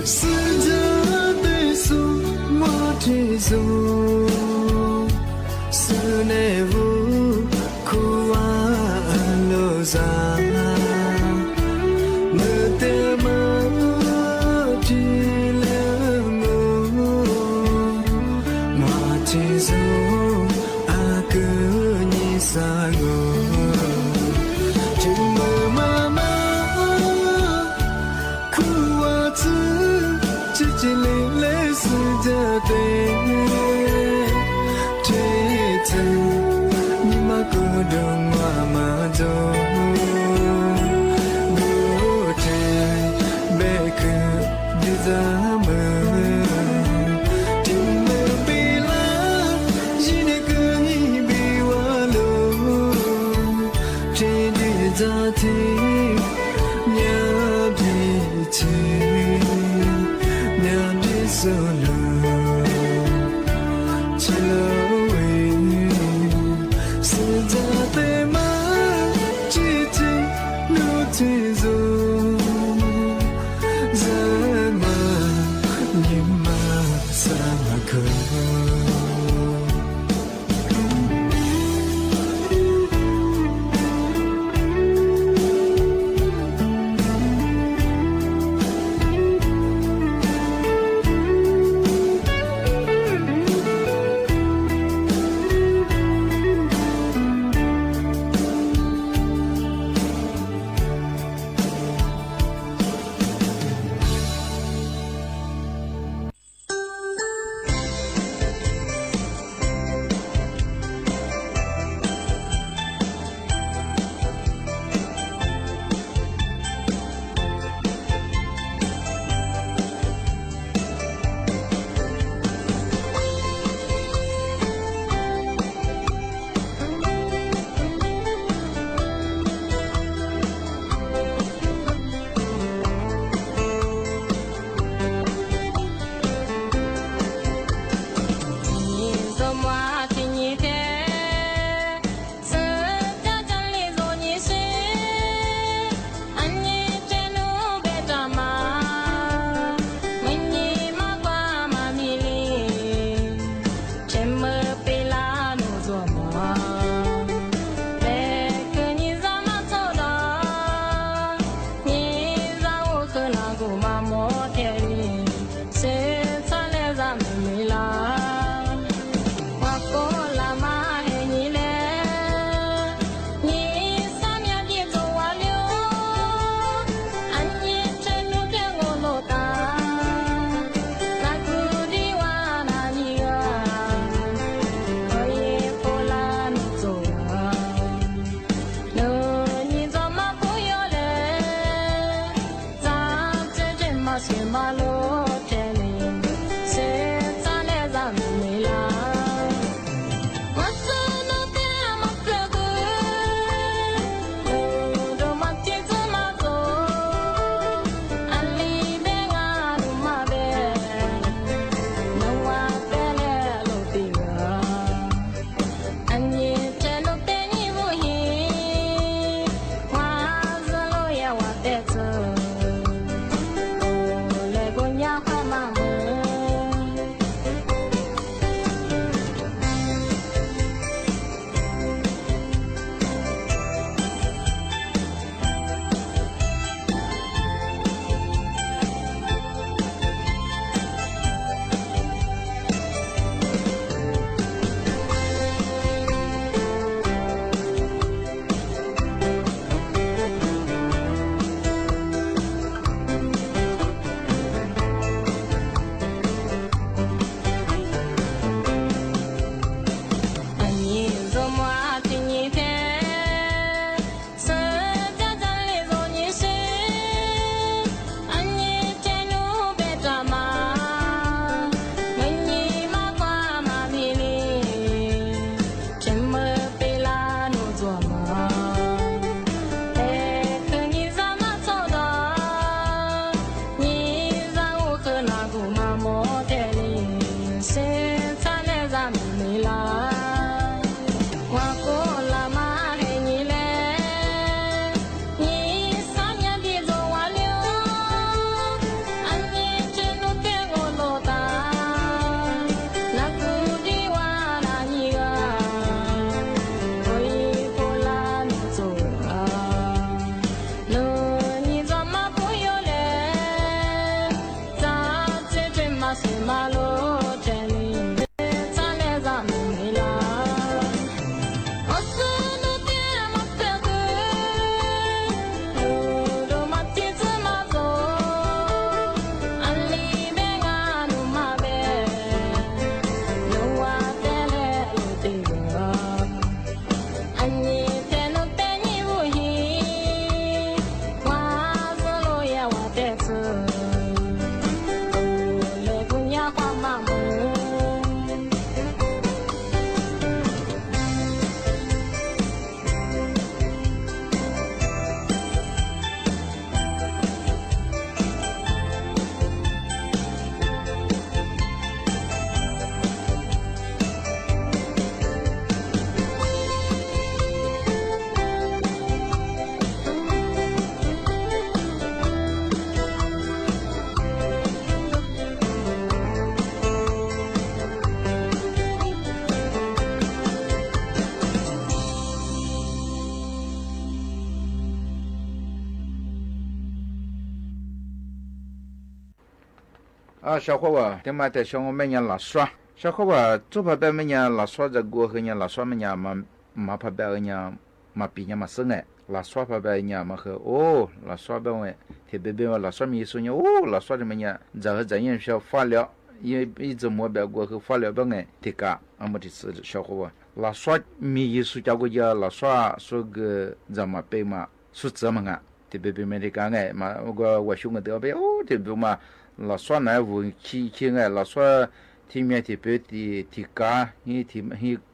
sư gia bê su mà thế dô sư nê vô khu ra mơ tê mơ chỉ lỡ ngô mà chỉ dô cứ như xa ngô chừng mơ mà khu hoa chứ chỉ lê sư gia tê trẻ thơ nhưng mà cô đơn mà dô ra mơ tình mơ bị lá chỉ để cứ nghĩ bị hoa lô trên đi ra thêm nhớ đi chơi nhớ đi solo chỉ lâu sự ra tê má chỉ chỉ nụ thế rồi 啊，小伙娃，他妈的像我们家老耍，小伙娃做怕别们家老耍在过和人老耍们家嘛怕别人家嘛比人嘛生哎，老耍怕别人家嘛和哦，老耍别人，特别别老耍米说呢哦，老耍的们家，然后咱也需要发了，一直没别过后发了别人，这个俺们的是小伙娃，老耍米意思叫个叫老耍说个怎么背嘛，说怎么啊？特别别没得干哎嘛，我兄弟得别哦，特别嘛。老耍那屋去哎，老耍体面特别的高，he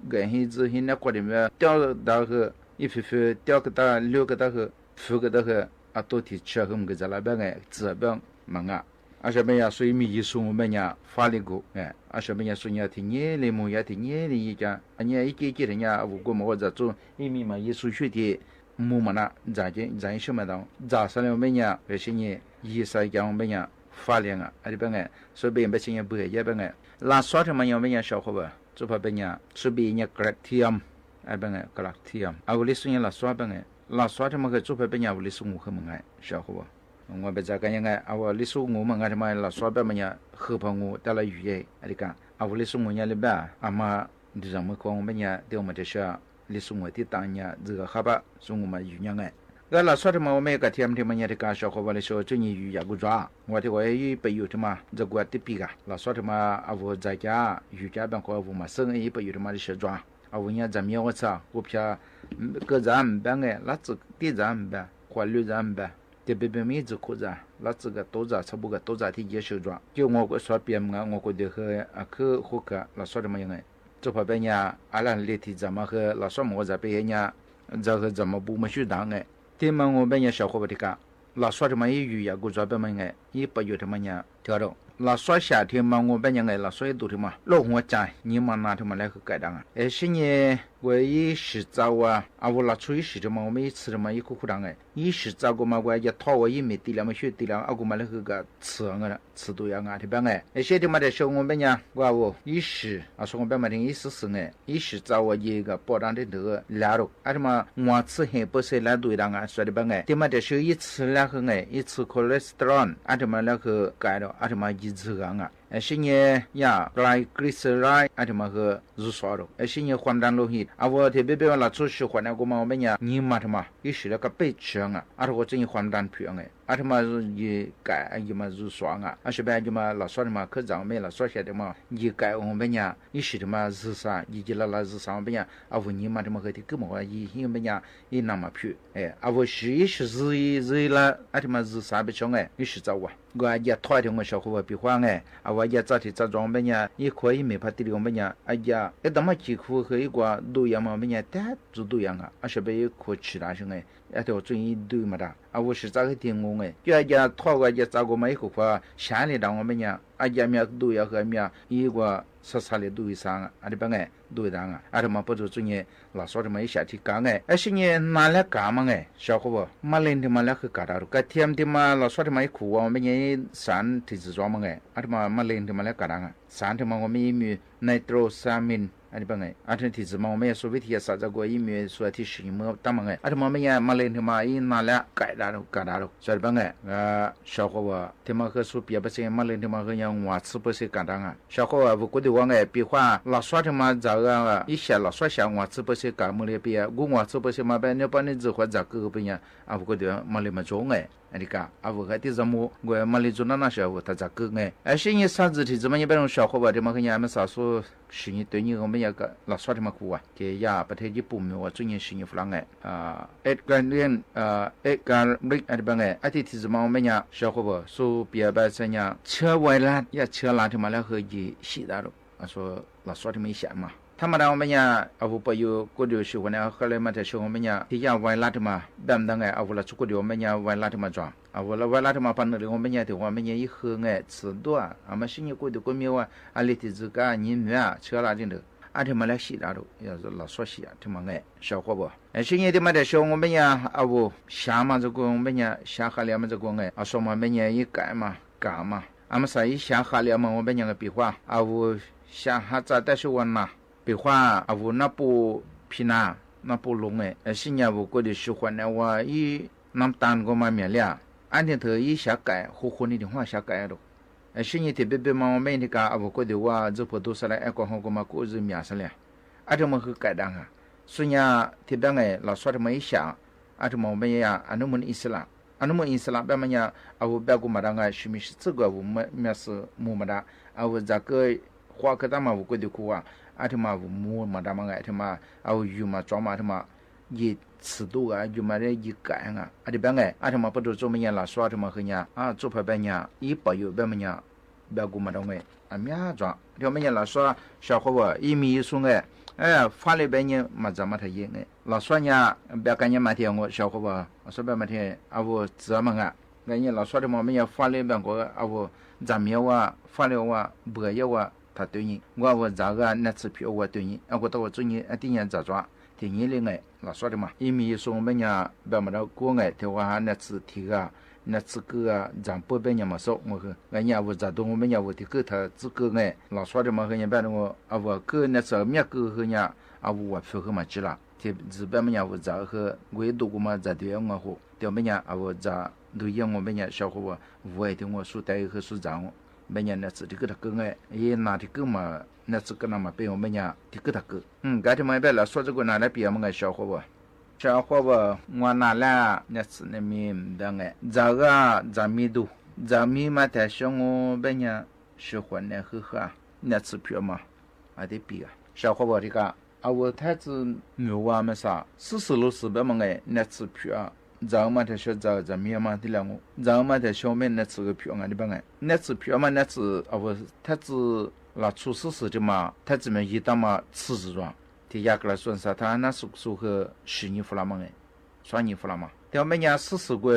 个he子he那块里面掉到个一批批掉个到6个到个4个到个啊，都提吃和个在那边哎，这边忙啊，而且边呀，所以米说我们呀发力过哎，而且边呀说呀，听年里么呀，听年里一家，人家一个人家我过么或者做一米嘛，一数学的。木嘛那咱什么的，早上了没呀？而且呢，一三讲没呀？发亮啊，而边个，所以别些也不一边个，拉耍他们要没呀小伙伴，做怕边呀，所以别格拉提姆，而边个格拉提姆，啊，我哩说人拉耍边个，拉耍他们个做怕边呀，我哩说我很猛哎，小伙伴，我别在干样个，啊，我哩说我们个他们拉耍边么呀，何怕我带了鱼哎，而个，啊，我哩说我伢哩边，阿妈，你让我讲我们伢，对我们这些，哩说我的当伢这个好吧，说我们鱼伢哎。个老说的嘛，我们个天天么伢的个小伙伴来说，这年鱼也不抓，我的我也不有的嘛，这个的比个，老说的嘛，啊我在家鱼家边和我嘛生意不有的嘛的小抓，啊我伢咱们我操，我偏个咱边个，那这地咱边，花绿咱边，特别别米子裤子，那这个多子差不多多子的也手抓，就我个说边么，我个的和啊去户口，老说的嘛样个，这旁边伢阿拉里提咱们和老说么我在边伢，这个咱们不么去当个。他们我们家小伙伴的讲，老耍他们一鱼呀，古早别们哎，一不有他们家调到，老耍夏天嘛，我们家哎，老耍一多的嘛，老红家，你们拿他们来去改当啊？哎，是呢，我一洗澡啊，啊，我拿出一洗的嘛，我们一吃的嘛，一苦苦当哎，一洗澡过嘛，我一掏我一没地了嘛，学地了，啊，我们来去个吃个吃多样啊，这边哎，哎，现在嘛的时候我们家我一洗，啊，说我们嘛的一试哎，一洗澡我一个包装的那个腊肉，啊，他妈我吃很不是来对当啊，说的边哎，他妈的时候一吃那个哎，一吃 cholesterol， 啊，他妈那个改了，啊，他妈一吃个啊。是呢呀，triglyceride 啊，他妈个入烧了，是呢黄疸路黑，啊我特别别拿出去换那个嘛，我们呀，你妈他妈一时那个背吃啊，啊我真黄疸皮啊，啊他妈是一改一嘛入烧啊，啊是边就嘛老烧的嘛，可长没了烧下的嘛，一改我们呀，一时的嘛日啥，一记啦日啥我们呀，啊我你妈他妈个的根本话一们呀一那么皮，哎，啊我是一时日啦，啊他妈日啥不吃哎，一时早啊，我也拖的我小伙伴比话哎，啊我也早起早装备呢，一可以没怕地里我们呢，哎呀，一他妈几苦和一个都样嘛，我们呢，但做都样啊，啊是被可吃大些哎，哎对我专业对嘛的，啊我是咋个听我哎，就也拖个也咋个嘛一个话，乡里让我们呢，啊也没都要和没一个啥的都上啊，啊这边哎都上啊，啊他妈不做专业，老说他妈一下去干哎，而是呢拿来干嘛哎，小伙伴，马连他妈来去干到，个天他妈老说他妈一苦啊，我们呢山提子装嘛哎，啊他妈马连他妈来干啊，山他妈我们一米 nitrosamine。啊，你帮哎，啊，这提子嘛，我们也所谓提啥子过，因为说提水么，当嘛哎，啊，他们也马来他妈一拿来改大了，所以帮哎，小伙伴，他们和说别不是马来他们和人话吃不是干当啊，小伙伴，我觉得我哎，比话老说他妈这个一些老说些话吃不是干么的别，我话吃不是嘛，别你把你只话这个不一样，啊，我觉得马来嘛中哎。你看，啊，我看的怎么，我马来做那时候他咋个哎？而且你啥子的，怎么一般种小伙伴的嘛，跟人们啥说，是你对你我们也个老说的嘛苦啊，这呀不太一不明我最近是你弗朗哎啊，一个人一个人啊这边哎，啊这提子嘛我们呀小伙伴说别把这样车外啦，也车啦他妈来和你洗的了，啊说老说的没想嘛。他们我们呀，啊不不有过的时候呢，后来嘛在说我们呀，提下外拉的嘛，别当哎，啊我了出过的我们呀外拉的嘛装，啊我了外拉的嘛，反正我们呀的我们呀一喝哎吃多啊，啊么新年过的过没啊，啊里头自个你们啊车拉进头，啊他们来洗拉头，要是老说洗啊，他们哎小伙伴，哎新年的嘛在说我们呀，啊我下嘛这个我们呀下下来嘛这个哎，啊说嘛我们呀一改嘛干嘛，啊么啥一下下来嘛我们呀个比划，啊我下下咋的是我呐。比话啊，我那不皮那那不龙哎，新年我过的喜欢呢，我一那单个嘛面了，按天头一下改，火火的话下改了，新年特别别嘛，我们那个啊，我觉得我这不都是来爱国好个嘛，过日面上了，啊，这么去改单啊，所以呀，特别哎，老说这么一想，啊，这么我们呀，啊，那么意思啦，啊，那么意思啦，别么呀，啊，我别个嘛当个是没是这个我们面是木嘛的，啊，我这个花个大嘛，我觉得苦啊，啊，这么木嘛的嘛哎，这么啊，我有嘛装嘛这么一尺度啊，有嘛的一改啊，啊，这边哎，啊，这么不都做么呀，老说这么和呀，啊，做派边呀，一保有别么呀。别个嘛当个啊面装，条么人老说小伙子一米一送哎，发了半年嘛怎么他赢哎，老说呢别个人嘛听我小伙子，我说别嘛听啊我怎么个，人老说的嘛么人发了半个啊我怎么样发了我不要我他对你，我这个那次票我对你，啊我到我做你啊第年咋抓，第年里哎老说的嘛，一米一送么人别嘛到过哎，他我那次提个。那这个啊，咱不别人嘛说，我说，人家我这东我们家我的个他这个哎，老说的嘛，人家别的我啊我个那时候面个和人家啊我票和嘛去了，这日本们家我这和唯独我嘛这对我好，对们家啊我这对应我们家小伙我我爱听我说带和说讲我，们家那次的个他个哎，也拿的个嘛那次个那么被我们家的个他个，该他们别了说这个拿来比我们个小伙我。小伙子，我拿来那次那面的哎，这个咱米多，咱米嘛在小我别人喜欢那喝那次票嘛，还得比啊。小伙子这个啊，我太子没话没啥，40路4百嘛哎，那次票，咱嘛在小咱米嘛的了我，咱嘛在小面那次个票啊的吧哎，那次票嘛那次啊我太子那出事的嘛，太子们一到嘛辞职状。ที่อยากละส่วนสาธารณสุขสู่คือชิญิฟลามังเอสวาญิฟลามาแต่ว่าแม่ยา40กว่า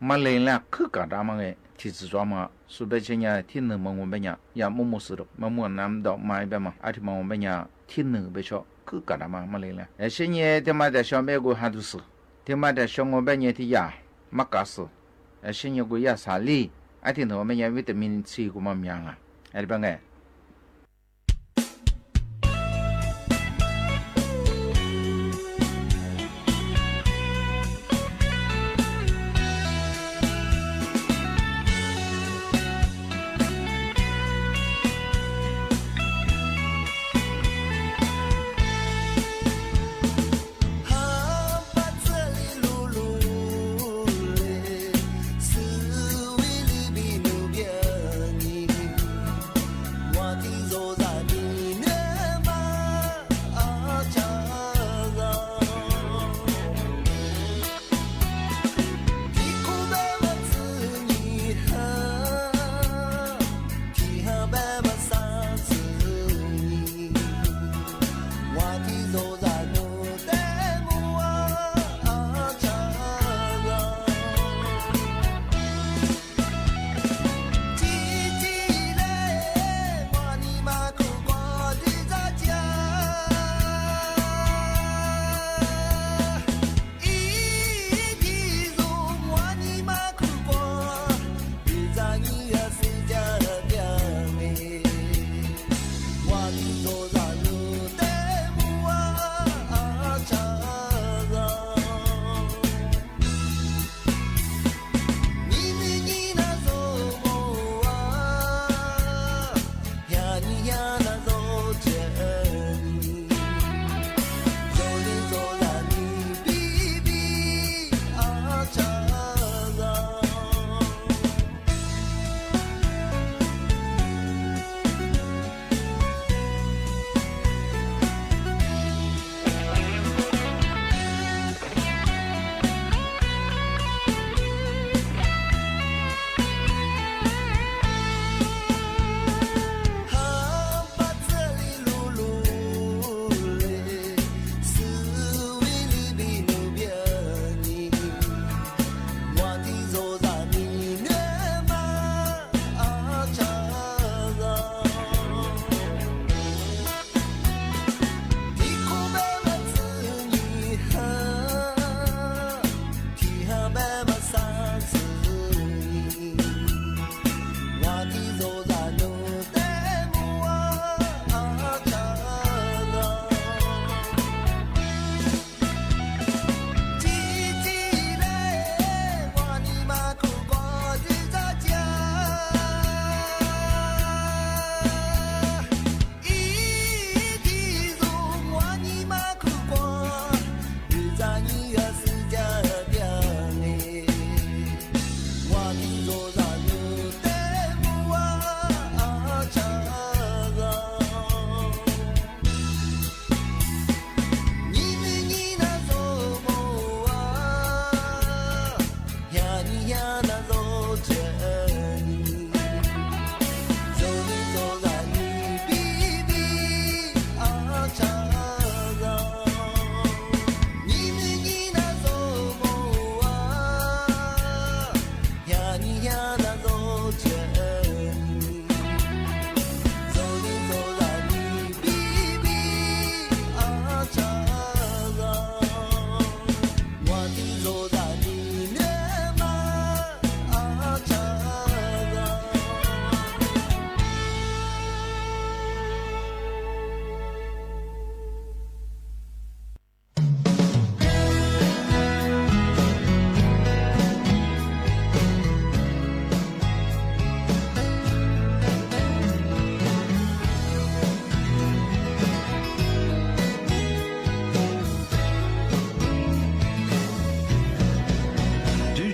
มาเลยละคือกะดามังเอที่จิจวมาสุเบเชญาที่1มงแม่ยายามุมุสดมะม่วงน้ำดอกไม้แบบมาอาทิมงแม่ยาที่1เบชอคือกะดามาเลยละเอเชญะที่มาแต่ชอเมกูหาดุสที่มาแต่ชงแม่ยาที่ยามักกะสเอเชญะกูยาสาลีอาทิตย์แม่ยาวิตามิน C กูมามีอ่ะไอ้บังไง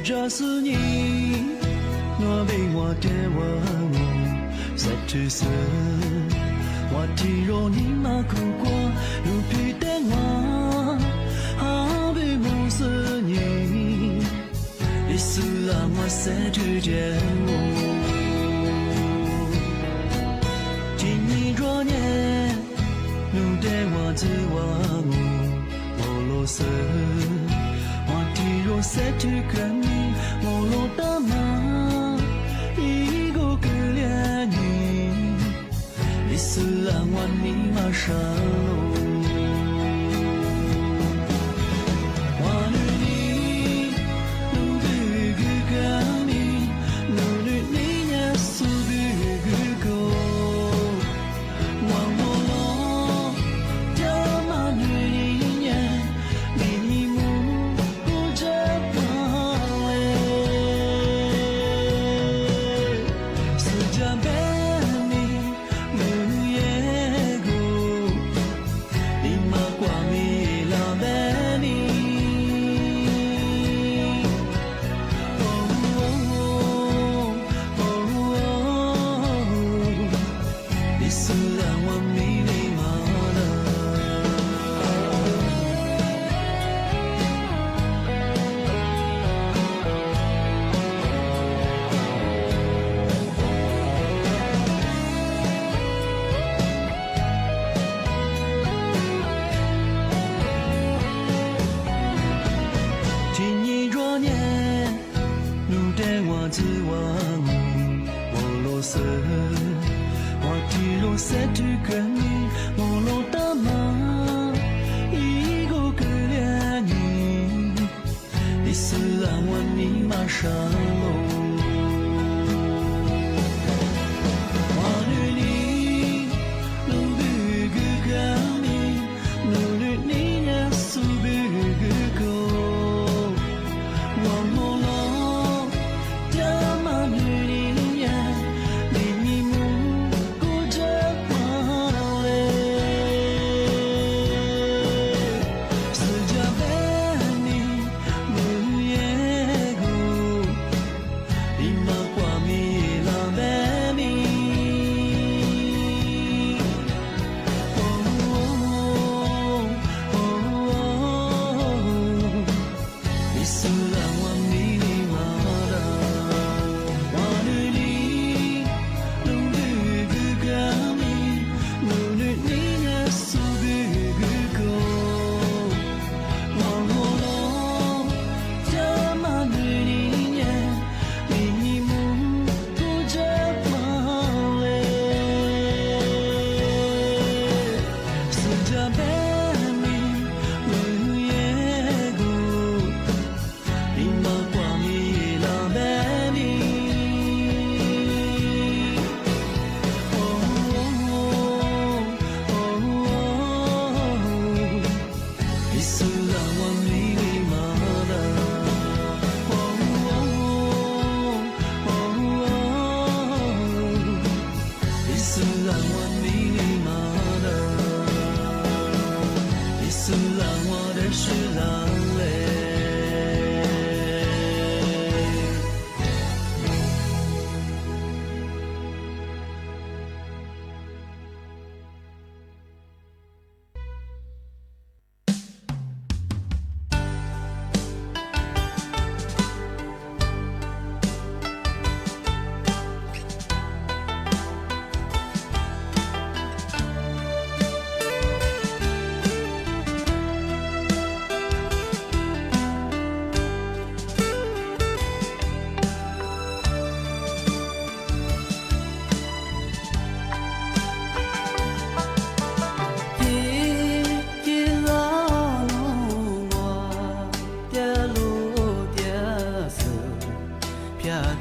这是你，我被我的我在褪色，我体肉你马苦过，如皮的我，好比梦是你，一丝让我在之间我，听你若念，如的我自我罗色。在这个你，我落的吗？一个可怜你，你是让我你马上路。我女你，努力个个你，努力你也是个个，我落掉嘛女你也，你母。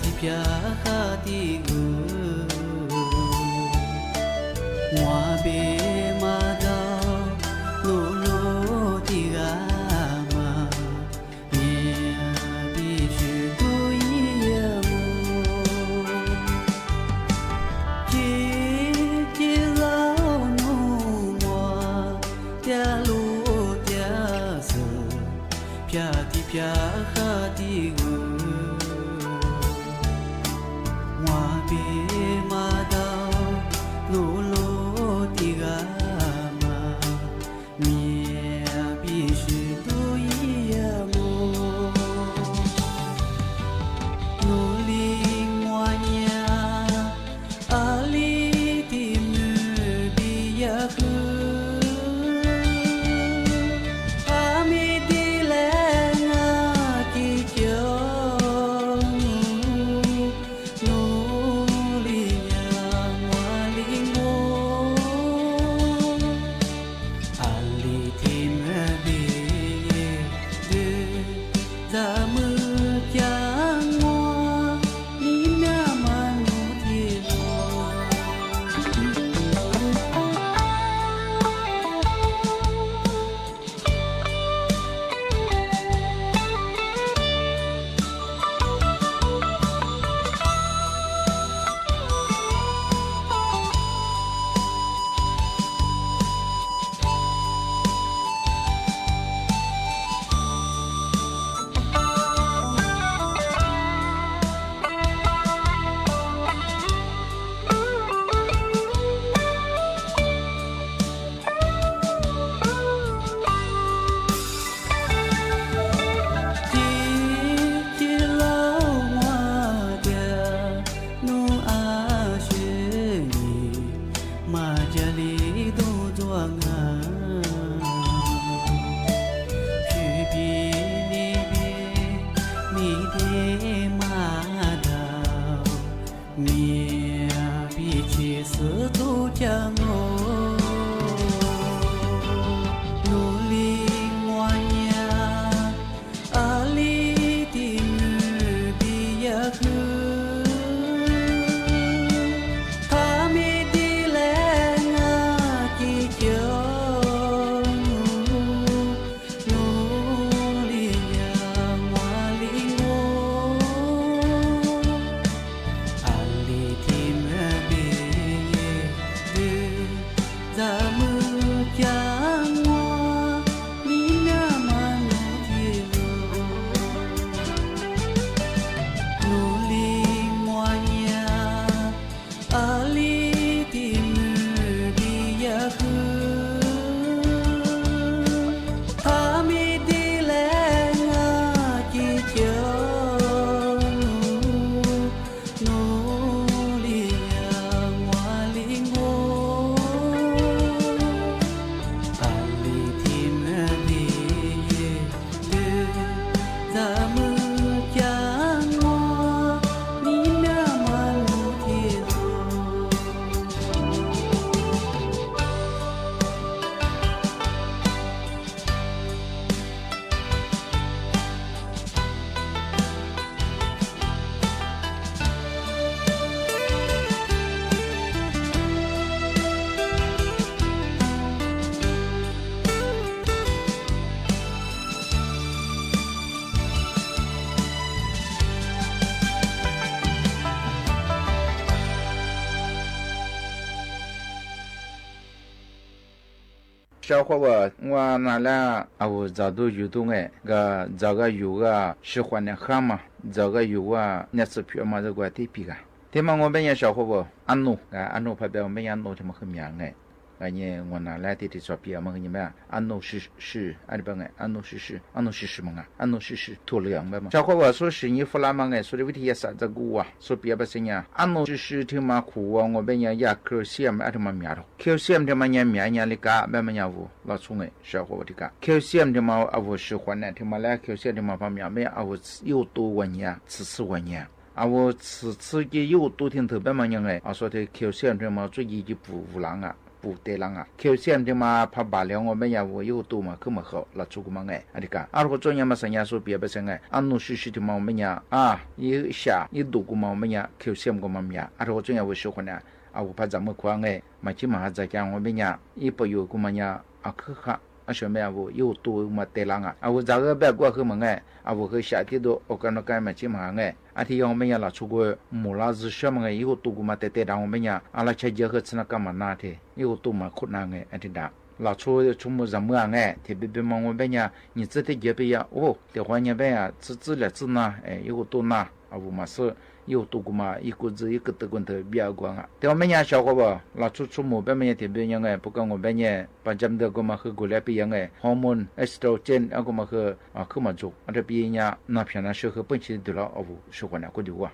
ที่เพียคาที่หัวเบมาดาวโลโลที่กามาเมียบิชูตุยามจีจีลาวนูมัวเตียลูเตียเสเพียที่เพียคาที่小伙伴，我拿了早都运动个这个有个喜欢的很嘛，这个有个那次票嘛，这个地皮个。他们我们也小伙伴，安诺拍表我们安诺他们很妙俺也我拿来的照片嘛，你们安诺是安不安诺是嘛安诺是脱了样嘛。小伙伴说是你弗拉嘛说的问题也啥这个说别不是呀，安诺是他妈苦我们也压克西嘛，他妈苗头，克西他妈也苗的个，慢慢也无老聪明小伙伴的个，克西他妈我喜欢的，他妈来克西他妈方面没我有多玩呀，次玩呀。我次嘅有多天特别嘛样说的口线这么最一就不无浪ปูเตลังอ่ะแคลเซียมที่มาพับบาเลียงว่าไม่ยาวอยู่ตัวมาขึ้นมาเขาละชุกมาไงอันนี้ก็อาร์ก็จงยามาสัญญาสูเปียไปสังไงอันนู้นชิที่มาไม่ยายี่ชายี่ดูกูมาไม่ยาแคลเซียมกูมาไม่ยาอาร์ก็จงยาวชุกคนเนี่ยเอาพัดจำมือขวางไงมาชิมาหาใจกันว่าไม่ยายี่ปอยู่กูมาเนี่ยคือค่ะอาชme avu yu tu ma telanga avu zaga ba gwa khu mangai avu khu sha ti do okano kai ma chi ma ngai ati yong me ya la chu go mula zu sha mangai yu tu gu ma te te dang me ya ala cha je khu tsna ka ma na the yu tu ma khu na ngai ati da la chu chu mu za mu ngai te bi bi mong be nya ni zi te je be ya o te hua nya be ya zi zi le zi na yu tu na avu ma se有多个嘛，一个字一个德国的比较广啊。但我们家小伙吧，那出门别么特别样哎，不过我们呢，把咱们的个嘛和过来比样哎，hormone estrogen 那个嘛和去嘛做，这比呀那偏那适合本身的了，哦不，适合那个的话，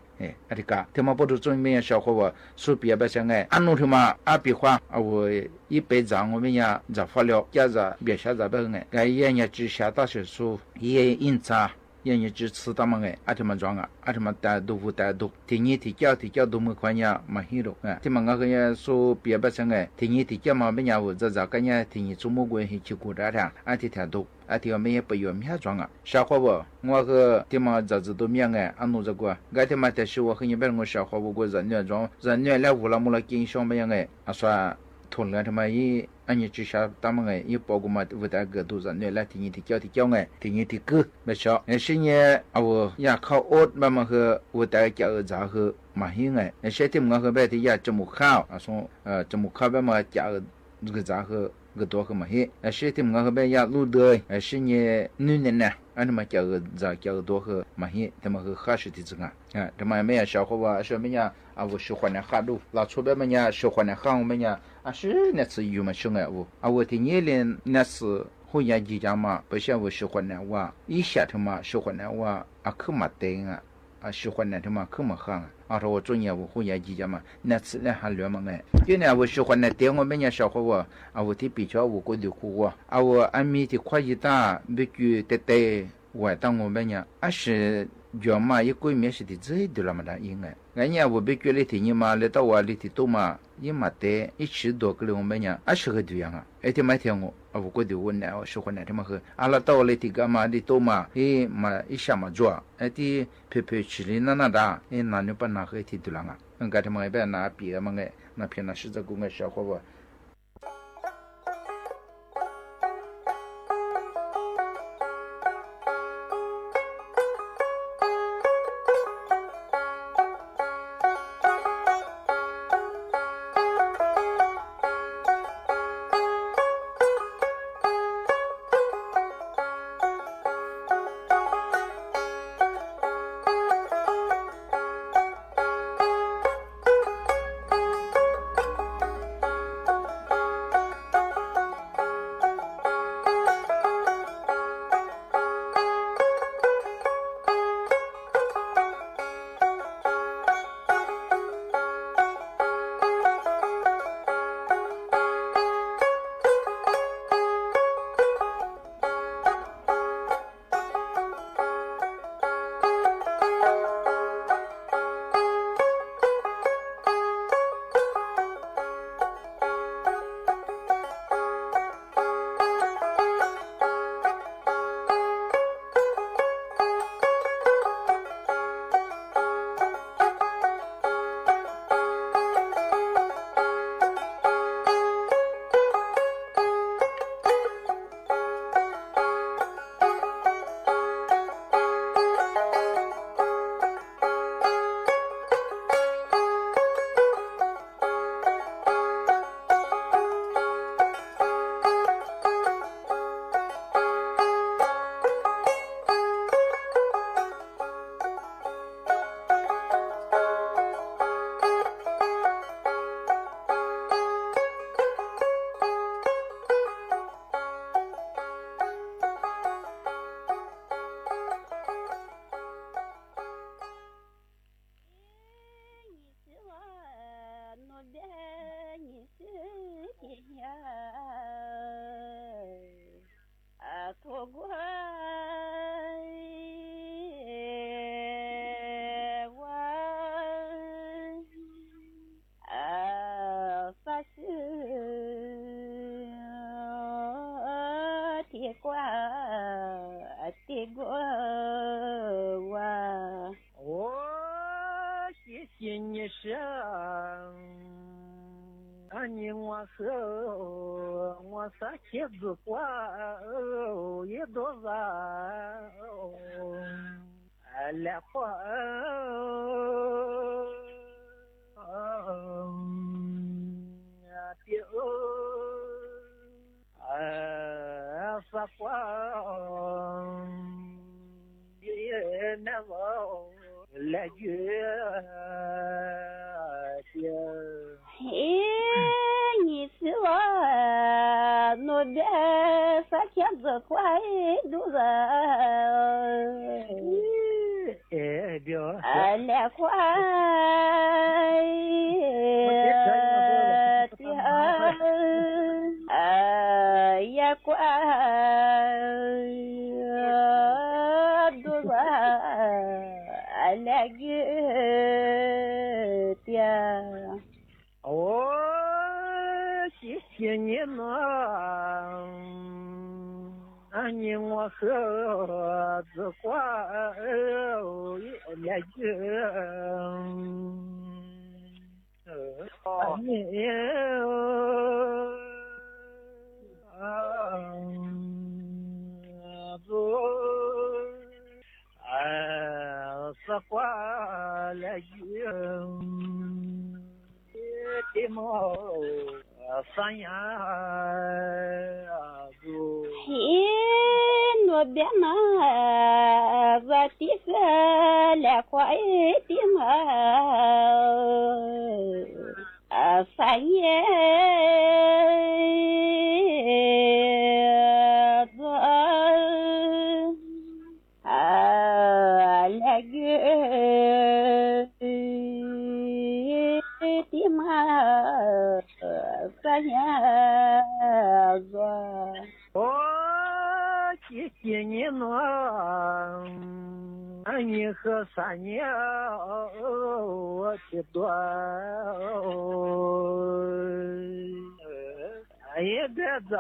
这个，他们不都中面小伙吧，说别别像哎，按弄他妈比划，我一辈子我们呀咋发了，家子别下咋办哎，哎人家只下大学书，也印查。人家只吃他们哎，他们装啊，他们带豆腐带豆，天天提交都没看呀，没黑了啊。他们那个人说别不成哎，天天提交嘛，别人我这个人天天做么关系去过这样，天天豆，天们也不要面装啊。小伙不，我和他们这都面哎，弄这个，他们在说我和你别我小伙不过人家装，人家来无了没了经商没样哎，说。同了他妈一俺你只下他们哎，一包个嘛，我大个都是那来天天交哎，天天个没少。是呢，我也靠饿慢慢和我大家咋和嘛行哎，现在我和别的也这么靠，说这么靠别嘛家这个咋和个多个嘛行。现在我和别也路的，是呢女人呢。俺他妈叫个咋叫个多和嘛些，他们和哈是的这个他们没有小伙吧，说没呀我喜欢的哈路，老出边没呀喜欢的哈我们呀是那次有嘛兄弟我听年龄那是后年几家嘛，不像我喜欢的一下他妈喜欢的去嘛等喜欢的他妈去嘛哈说我中年我后年几家嘛，那次那还聊嘛今年我喜欢的等我们家小伙我的比较我过的苦我俺们的快一大没去得我当我们家是原嘛一个面是的这的了嘛的应该俺家我别觉得听你嘛来到我里头多嘛也嘛得一起多个我们家是个这样天每天我过的我呢我喜欢的他们和阿拉到里头干嘛的多嘛嘛一下嘛做的陪陪起来那的那你把那个提的了他们那边拿别嘛那偏那是这个小伙吧生，你我是妻子过一多少来活发光也难忘来觉你是我我的啥天子快都是来快也快都是来个的哦，谢谢你呢，你我和子挂来个，你子挂来个。的毛三呀子，我别拿我的个来快的嘛，三爷子来个。的嘛，三爷子，哦，谢谢你呢，你和三爷我的多，也别走。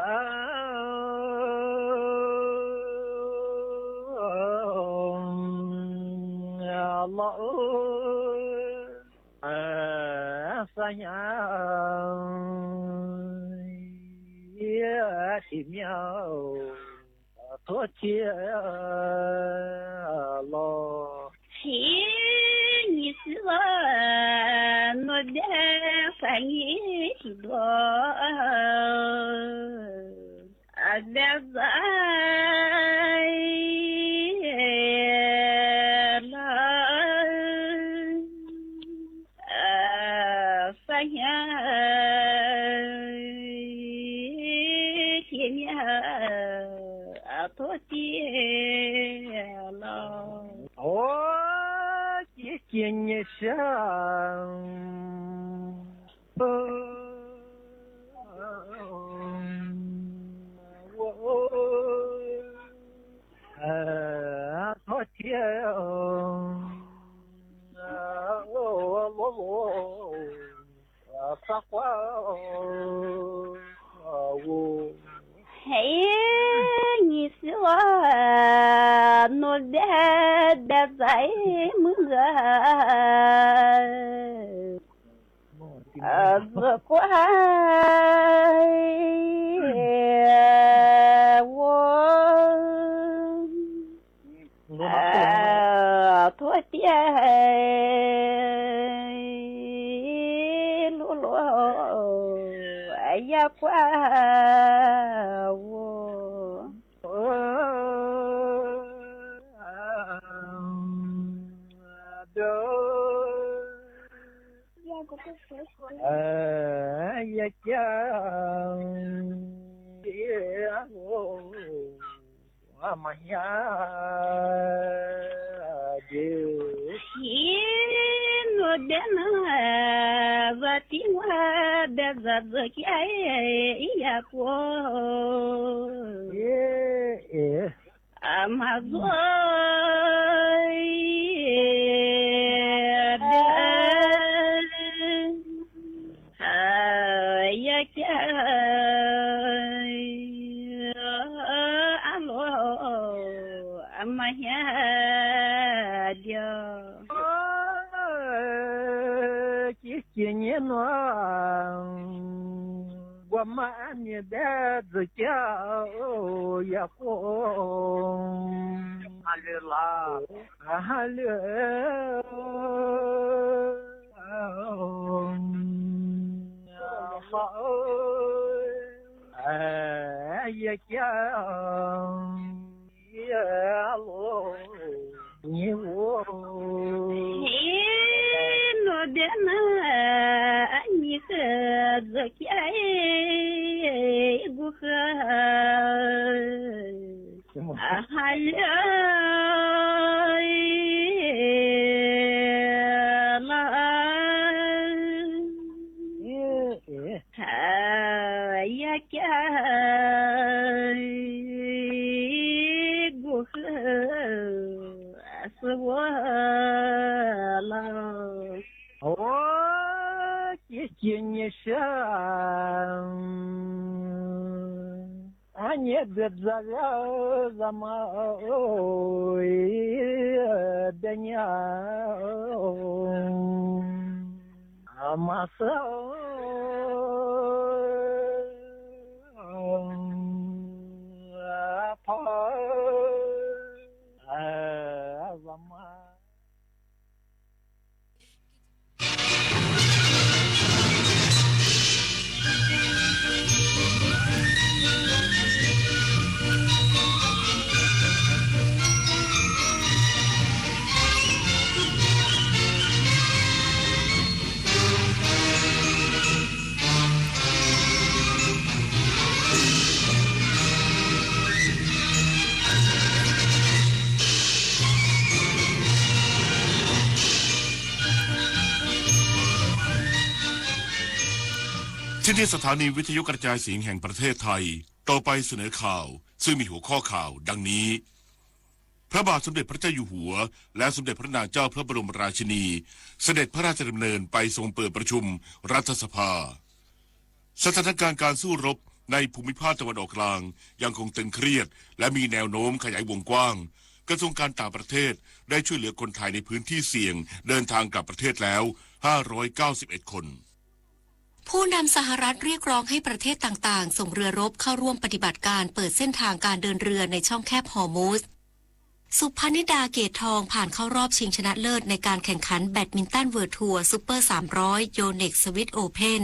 老。三呀也的苗多钱了，你是我的三爷多，别在。多谢了，哦，谢谢你生，我多谢撒花我。嘿，你是我努力的在梦子乖我多点露露也乖我。也讲我们呀就我的那我的我的日子也过马做也讲阿罗阿妈呀。几年呢，我妈你的自家也红，哈利啦，哈利。也讲也喽，你我，我的那你和这家不和，还有。是我了，我谢你上，你别这个怎么的呢？马上。ที่นี่สถานีวิทยุกระจายเสียงแห่งประเทศไทยต่อไปเสนอข่าวซึ่งมีหัวข้อข่าวดังนี้พระบาทสมเด็จพระเจ้าอยู่หัวและสมเด็จพระนางเจ้าพระบรมราชินีเสด็จพระราชดำเนินไปทรงเปิดประชุมรัฐสภาสถานการณ์การสู้รบในภูมิภาคตะวันออกกลางยังคงตึงเครียดและมีแนวโน้มขยายวงกว้างกระทรวงการต่างประเทศได้ช่วยเหลือคนไทยในพื้นที่เสี่ยงเดินทางกลับประเทศแล้ว591คนผู้นำสหรัฐเรียกร้องให้ประเทศต่างๆส่งเรือรบเข้าร่วมปฏิบัติการเปิดเส้นทางการเดินเรือในช่องแคบฮอร์มุสสุพนิดาเกตทองผ่านเข้ารอบชิงชนะเลิศในการแข่งขันแบดมินตันเวิลด์ทัวร์ซุปเปอร์300โยเน็กสวิสโอเพน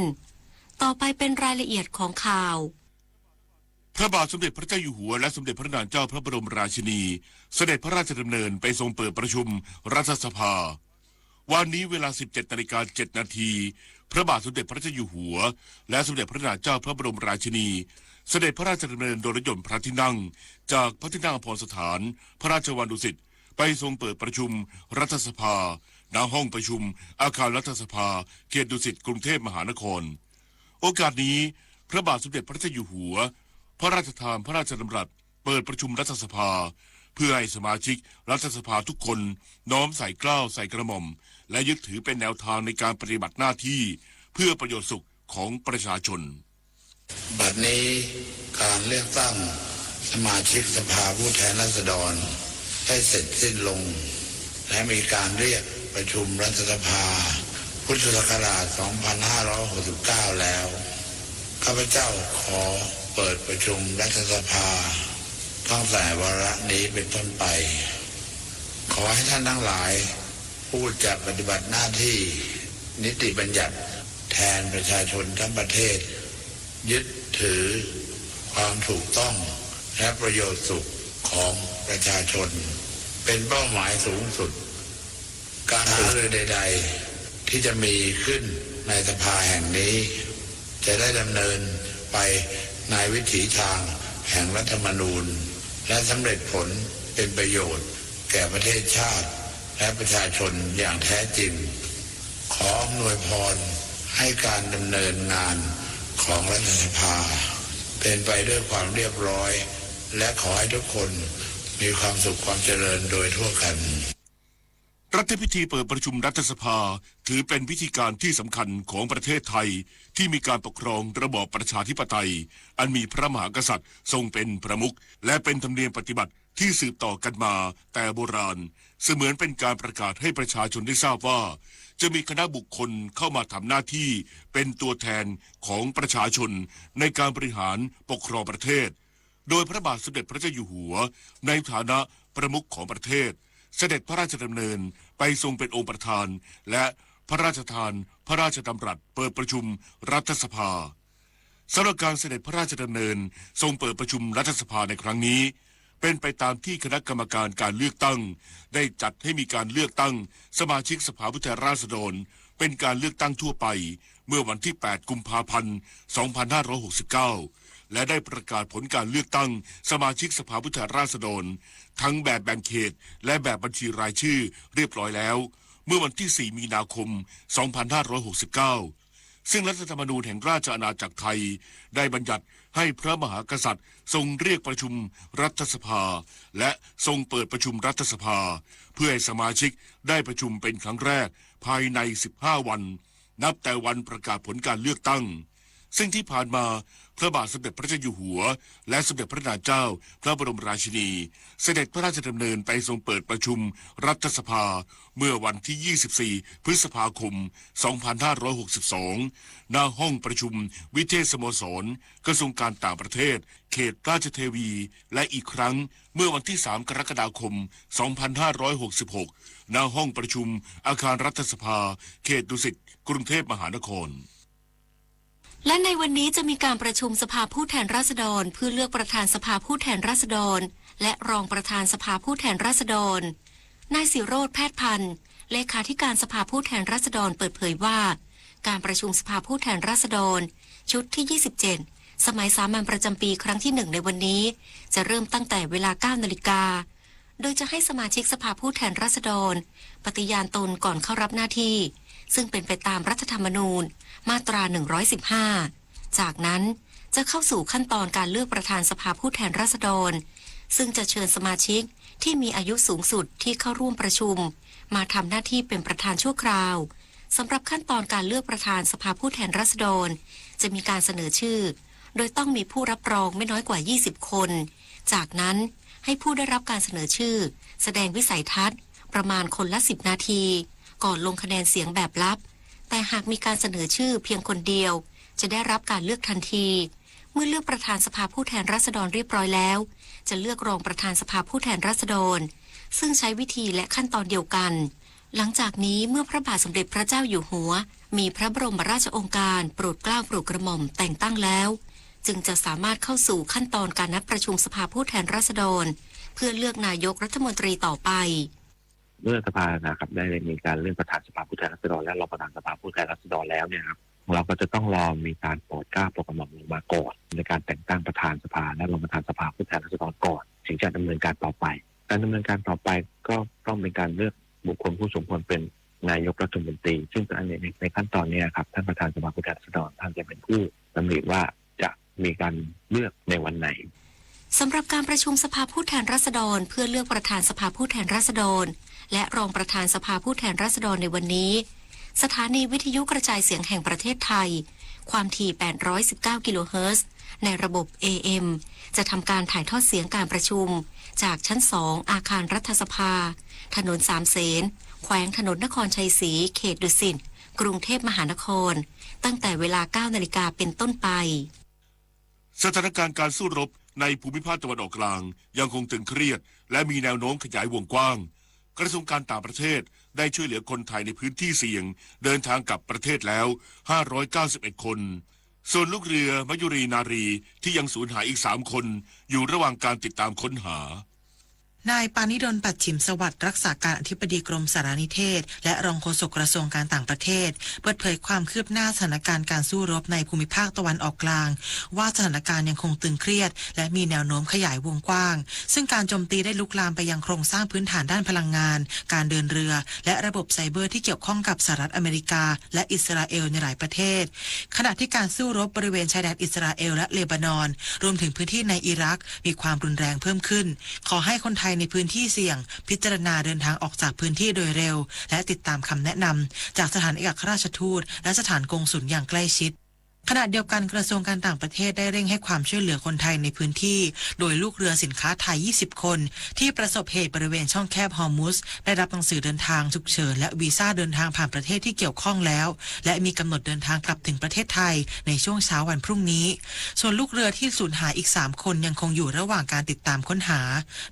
ต่อไปเป็นรายละเอียดของข่าวพระบาทสมเด็จพระเจ้าอยู่หัวและสมเด็จพระนางเจ้าพระบรมราชินีเสด็จพระราชดำเนินไปทรงเปิดประชุมรัฐสภาวันนี้เวลา 17:07 นาทีพระบาทสมเด็จพระเจ้าอยู่หัวและสมเด็จพระนางเจ้าพระบรมราชินีเสด็จพระราชดำเนินโดยรถยนต์พระที่นั่งจากพระที่นั่งอภรสถานพระราชวังดุสิตไปทรงเปิดประชุมรัฐสภาณห้องประชุมอาคารรัฐสภาเขตดุสิตกรุงเทพมหานครโอกาสนี้พระบาทสมเด็จพระเจ้าอยู่หัวพระราชทานพระราชดำรัสเปิดประชุมรัฐสภาเพื่อให้สมาชิกรัฐสภาทุกคนน้อมใส่เกล้าใส่กระหม่อมและยึดถือเป็นแนวทางในการปฏิบัติหน้าที่เพื่อประโยชน์สุขของประชาชนบัดนี้การเลือกตั้งสมาชิกสภาผู้แทนราษฎรได้เสร็จสิ้นลงและมีการเรียกประชุมรัฐสภาพุทธศักราช 2569 แล้วข้าพเจ้าขอเปิดประชุมรัฐสภาตั้งแต่วาระนี้เป็นต้นไปขอให้ท่านทั้งหลายผู้จะปฏิบัติหน้าที่นิติบัญญัติแทนประชาชนทั้งประเทศยึดถือความถูกต้องและประโยชน์สุขของประชาชนเป็นเป้าหมายสูงสุดการหารือใดๆที่จะมีขึ้นในสภาแห่งนี้จะได้ดำเนินไปในวิถีทางแห่งรัฐธรรมนูญและสำเร็จผลเป็นประโยชน์แก่ประเทศชาติและประชาชนอย่างแท้จริงขออำนวยพรให้การดำเนินงานของรัฐสภาเป็นไปด้วยความเรียบร้อยและขอให้ทุกคนมีความสุขความเจริญโดยทั่วกันรัฐพิธีเปิดประชุมรัฐสภาถือเป็นพิธีการที่สำคัญของประเทศไทยที่มีการปกครองระบอบประชาธิปไตยอันมีพระมหากษัตริย์ทรงเป็นประมุขและเป็นธรรมเนียมปฏิบัติ ที่สืบต่อกันมาแต่โบราณเสมือนเป็นการประกาศให้ประชาชนได้ทราบว่าจะมีคณะบุคคลเข้ามาทำหน้าที่เป็นตัวแทนของประชาชนในการบริหารปกครองประเทศโดยพระบาทสมเด็จพระเจ้าอยู่หัวในฐานะประมุขของประเทศเสด็จพระราชดำเนินไปทรงเป็นองค์ประธานและพระราชทานพระราชดำรัสเปิดประชุมรัฐสภาสำหรับการเสด็จพระราชดำเนินทรงเปิดประชุมรัฐสภาในครั้งนี้เป็นไปตามที่คณะกรรมการการเลือกตั้งได้จัดให้มีการเลือกตั้งสมาชิกสภาผู้แทนราษฎรเป็นการเลือกตั้งทั่วไปเมื่อวันที่ 8 กุมภาพันธ์ 2569 และได้ประกาศผลการเลือกตั้งสมาชิกสภาผู้แทนราษฎรทั้งแบบแบ่งเขตและแบบบัญชีรายชื่อเรียบร้อยแล้วเมื่อวันที่ 4 มีนาคม 2569 ซึ่งรัฐธรรมนูญแห่งราชอาณาจักรไทยได้บัญญัติให้พระมหากษัตริย์ทรงเรียกประชุมรัฐสภาและทรงเปิดประชุมรัฐสภาเพื่อให้สมาชิกได้ประชุมเป็นครั้งแรกภายใน 15 วันนับแต่วันประกาศผลการเลือกตั้งซึ่งที่ผ่านมาพระบาทสมเด็จพระเจ้าอยู่หัวและสมเด็จพระนางเจ้าพระบรมราชินีเสด็จพระราชดำเนินไปทรงเปิดประชุมรัฐสภาเมื่อวันที่ 24 พฤษภาคม 2562 ณ ห้องประชุมวิเทศสโมสรกระทรวงการต่างประเทศเขตราชเทวีและอีกครั้งเมื่อวันที่ 3 กรกฎาคม 2566 ณ ห้องประชุมอาคารรัฐสภาเขตดุสิตกรุงเทพมหานครและในวันนี้จะมีการประชุมสภาผู้แทนราษฎรเพื่อเลือกประธานสภาผู้แทนราษฎรและรองประธานสภาผู้แทนราษฎรนายศิโรจน์แพทย์พันธ์เลขาธิการสภาผู้แทนราษฎรเปิดเผยว่าการประชุมสภาผู้แทนราษฎรชุดที่ 27 สมัยสามัญประจำปีครั้งที่ 1 ในวันนี้จะเริ่มตั้งแต่เวลา 9 นาฬิกาโดยจะให้สมาชิกสภาผู้แทนราษฎรปฏิญาณตนก่อนเข้ารับหน้าที่ซึ่งเป็นไปตามรัฐธรรมนูญมาตรา 115 จากนั้นจะเข้าสู่ขั้นตอนการเลือกประธานสภาผู้แทนราษฎรซึ่งจะเชิญสมาชิกที่มีอายุสูงสุดที่เข้าร่วมประชุมมาทำหน้าที่เป็นประธานชั่วคราวสำหรับขั้นตอนการเลือกประธานสภาผู้แทนราษฎรจะมีการเสนอชื่อโดยต้องมีผู้รับรองไม่น้อยกว่า 20 คนจากนั้นให้ผู้ได้รับการเสนอชื่อแสดงวิสัยทัศน์ประมาณคนละ 10 นาทีก่อนลงคะแนนเสียงแบบลับแต่หากมีการเสนอชื่อเพียงคนเดียวจะได้รับการเลือกทันทีเมื่อเลือกประธานสภาผู้แทนราษฎรเรียบร้อยแล้วจะเลือกรองประธานสภาผู้แทนราษฎรซึ่งใช้วิธีและขั้นตอนเดียวกันหลังจากนี้เมื่อพระบาทสมเด็จพระเจ้าอยู่หัวมีพระบรมราชโองการโปรดเกล้าโปรดกระหม่อมแต่งตั้งแล้วจึงจะสามารถเข้าสู่ขั้นตอนการนัดประชุมสภาผู้แทนราษฎรเพื่อเลือกนายกรัฐมนตรีต่อไปเมื่อสภานะครับได้มีการเลือกประธานสภาผู้แทนราษฎรและรองประธานสภาผู้แทนราษฎรแล้วเนี่ยครับเราก็จะต้องรอมีการโปรดเกล้าโปรดกระหม่อมลงมาก่อนในการแต่งตั้งประธานสภาและรองประธานสภาผู้แทนราษฎรก่อนถึงจะดำเนินการต่อไปการดำเนินการต่อไปก็ต้องเป็นการเลือกบุคคลผู้สมควรเป็นนายกรัฐมนตรีซึ่งในขั้นตอนนี้ครับท่านประธานสภาผู้แทนราษฎรท่านจะเป็นผู้ดำริว่าจะมีการเลือกในวันไหนสำหรับการประชุมสภาผู้แทนราษฎรเพื่อเลือกประธานสภาผู้แทนราษฎรและรองประธานสภาผู้แทนราษฎรในวันนี้สถานีวิทยุกระจายเสียงแห่งประเทศไทยความถี่ 819 กิโลเฮิรตซ์ในระบบ AM จะทำการถ่ายทอดเสียงการประชุมจากชั้น 2 อาคารรัฐสภาถนนสามเสนแขวงถนนนครชัยศรีเขตดุสิตกรุงเทพมหานครตั้งแต่เวลา 9 นาฬิกาเป็นต้นไปสถานการณ์การสู้รบในภูมิภาคตะวันออกกลางยังคงตึงเครียดและมีแนวโน้มขยายวงกว้างกระทรวงการต่างประเทศได้ช่วยเหลือคนไทยในพื้นที่เสี่ยงเดินทางกลับประเทศแล้ว591คนส่วนลูกเรือมยุรีนารีที่ยังสูญหายอีก3คนอยู่ระหว่างการติดตามค้นหานายปานิดลปัจฉิมสวัสดิ์รักษาการอธิบดีกรมสารนิเทศและรองโฆษกกระทรวงการต่างประเทศเปิดเผยความคืบหน้าสถานการณ์การสู้รบในภูมิภาคตะวันออกกลางว่าสถานการณ์ยังคงตึงเครียดและมีแนวโน้มขยายวงกว้างซึ่งการโจมตีได้ลุกลามไปยังโครงสร้างพื้นฐานด้านพลังงานการเดินเรือและระบบไซเบอร์ที่เกี่ยวข้องกับสหรัฐอเมริกาและอิสราเอลในหลายประเทศขณะที่การสู้รบบริเวณชายแดนอิสราเอลและเลบานอนรวมถึงพื้นที่ในอิรักมีความรุนแรงเพิ่มขึ้นขอให้คนไทยในพื้นที่เสี่ยงพิจารณาเดินทางออกจากพื้นที่โดยเร็วและติดตามคำแนะนำจากสถานเอกอัครราชทูตและสถานกงสุลอย่างใกล้ชิด ขณะเดียวกันกระทรวงการต่างประเทศได้เร่งให้ความช่วยเหลือคนไทยในพื้นที่โดยลูกเรือสินค้าไทย 20 คนที่ประสบเหตุบริเวณช่องแคบฮอร์มุซได้รับหนังสือเดินทางฉุกเฉินและวีซ่าเดินทางผ่านประเทศที่เกี่ยวข้องแล้วและมีกำหนดเดินทางกลับถึงประเทศไทยในช่วงเช้าวันพรุ่งนี้ส่วนลูกเรือที่สูญหายอีก3คนยังคงอยู่ระหว่างการติดตามค้นหา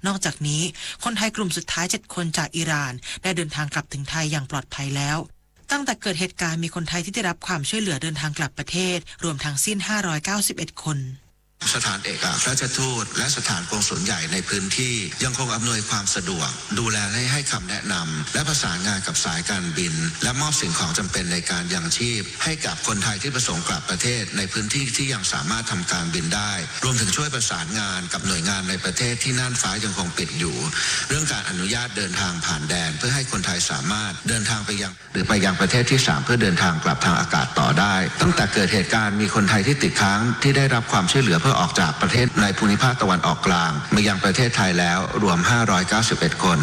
นอกจากนี้คนไทยกลุ่มสุดท้าย7คนจากอิหร่านได้เดินทางกลับถึงไทยอย่างปลอดภัยแล้วตั้งแต่เกิดเหตุการณ์มีคนไทยที่ได้รับความช่วยเหลือเดินทางกลับประเทศรวมทั้งสิ้น591คนสถานเอกอัครราชทูตและสถานกงสุลใหญ่ในพื้นที่ยังคงอำนวยความสะดวกดูแลและให้คำแนะนำและประสานงานกับสายการบินและมอบสิ่งของจำเป็นในการยังชีพให้กับคนไทยที่ประสงค์กลับประเทศในพื้นที่ที่ยังสามารถทำการบินได้รวมถึงช่วยประสานงานกับหน่วยงานในประเทศที่น่านฟ้ายังคงปิดอยู่เรื่องการอนุญาตเดินทางผ่านแดนเพื่อให้คนไทยสามารถเดินทางไปยังประเทศที่3เพื่อเดินทางกลับทางอากาศต่อได้ตั้งแต่เกิดเหตุการณ์มีคนไทยที่ติดค้างที่ได้รับความช่วยเหลือเพื่อออกจากประเทศในภูมิภาคตะวันออกกลางมายังประเทศไทยแล้วรวม591คน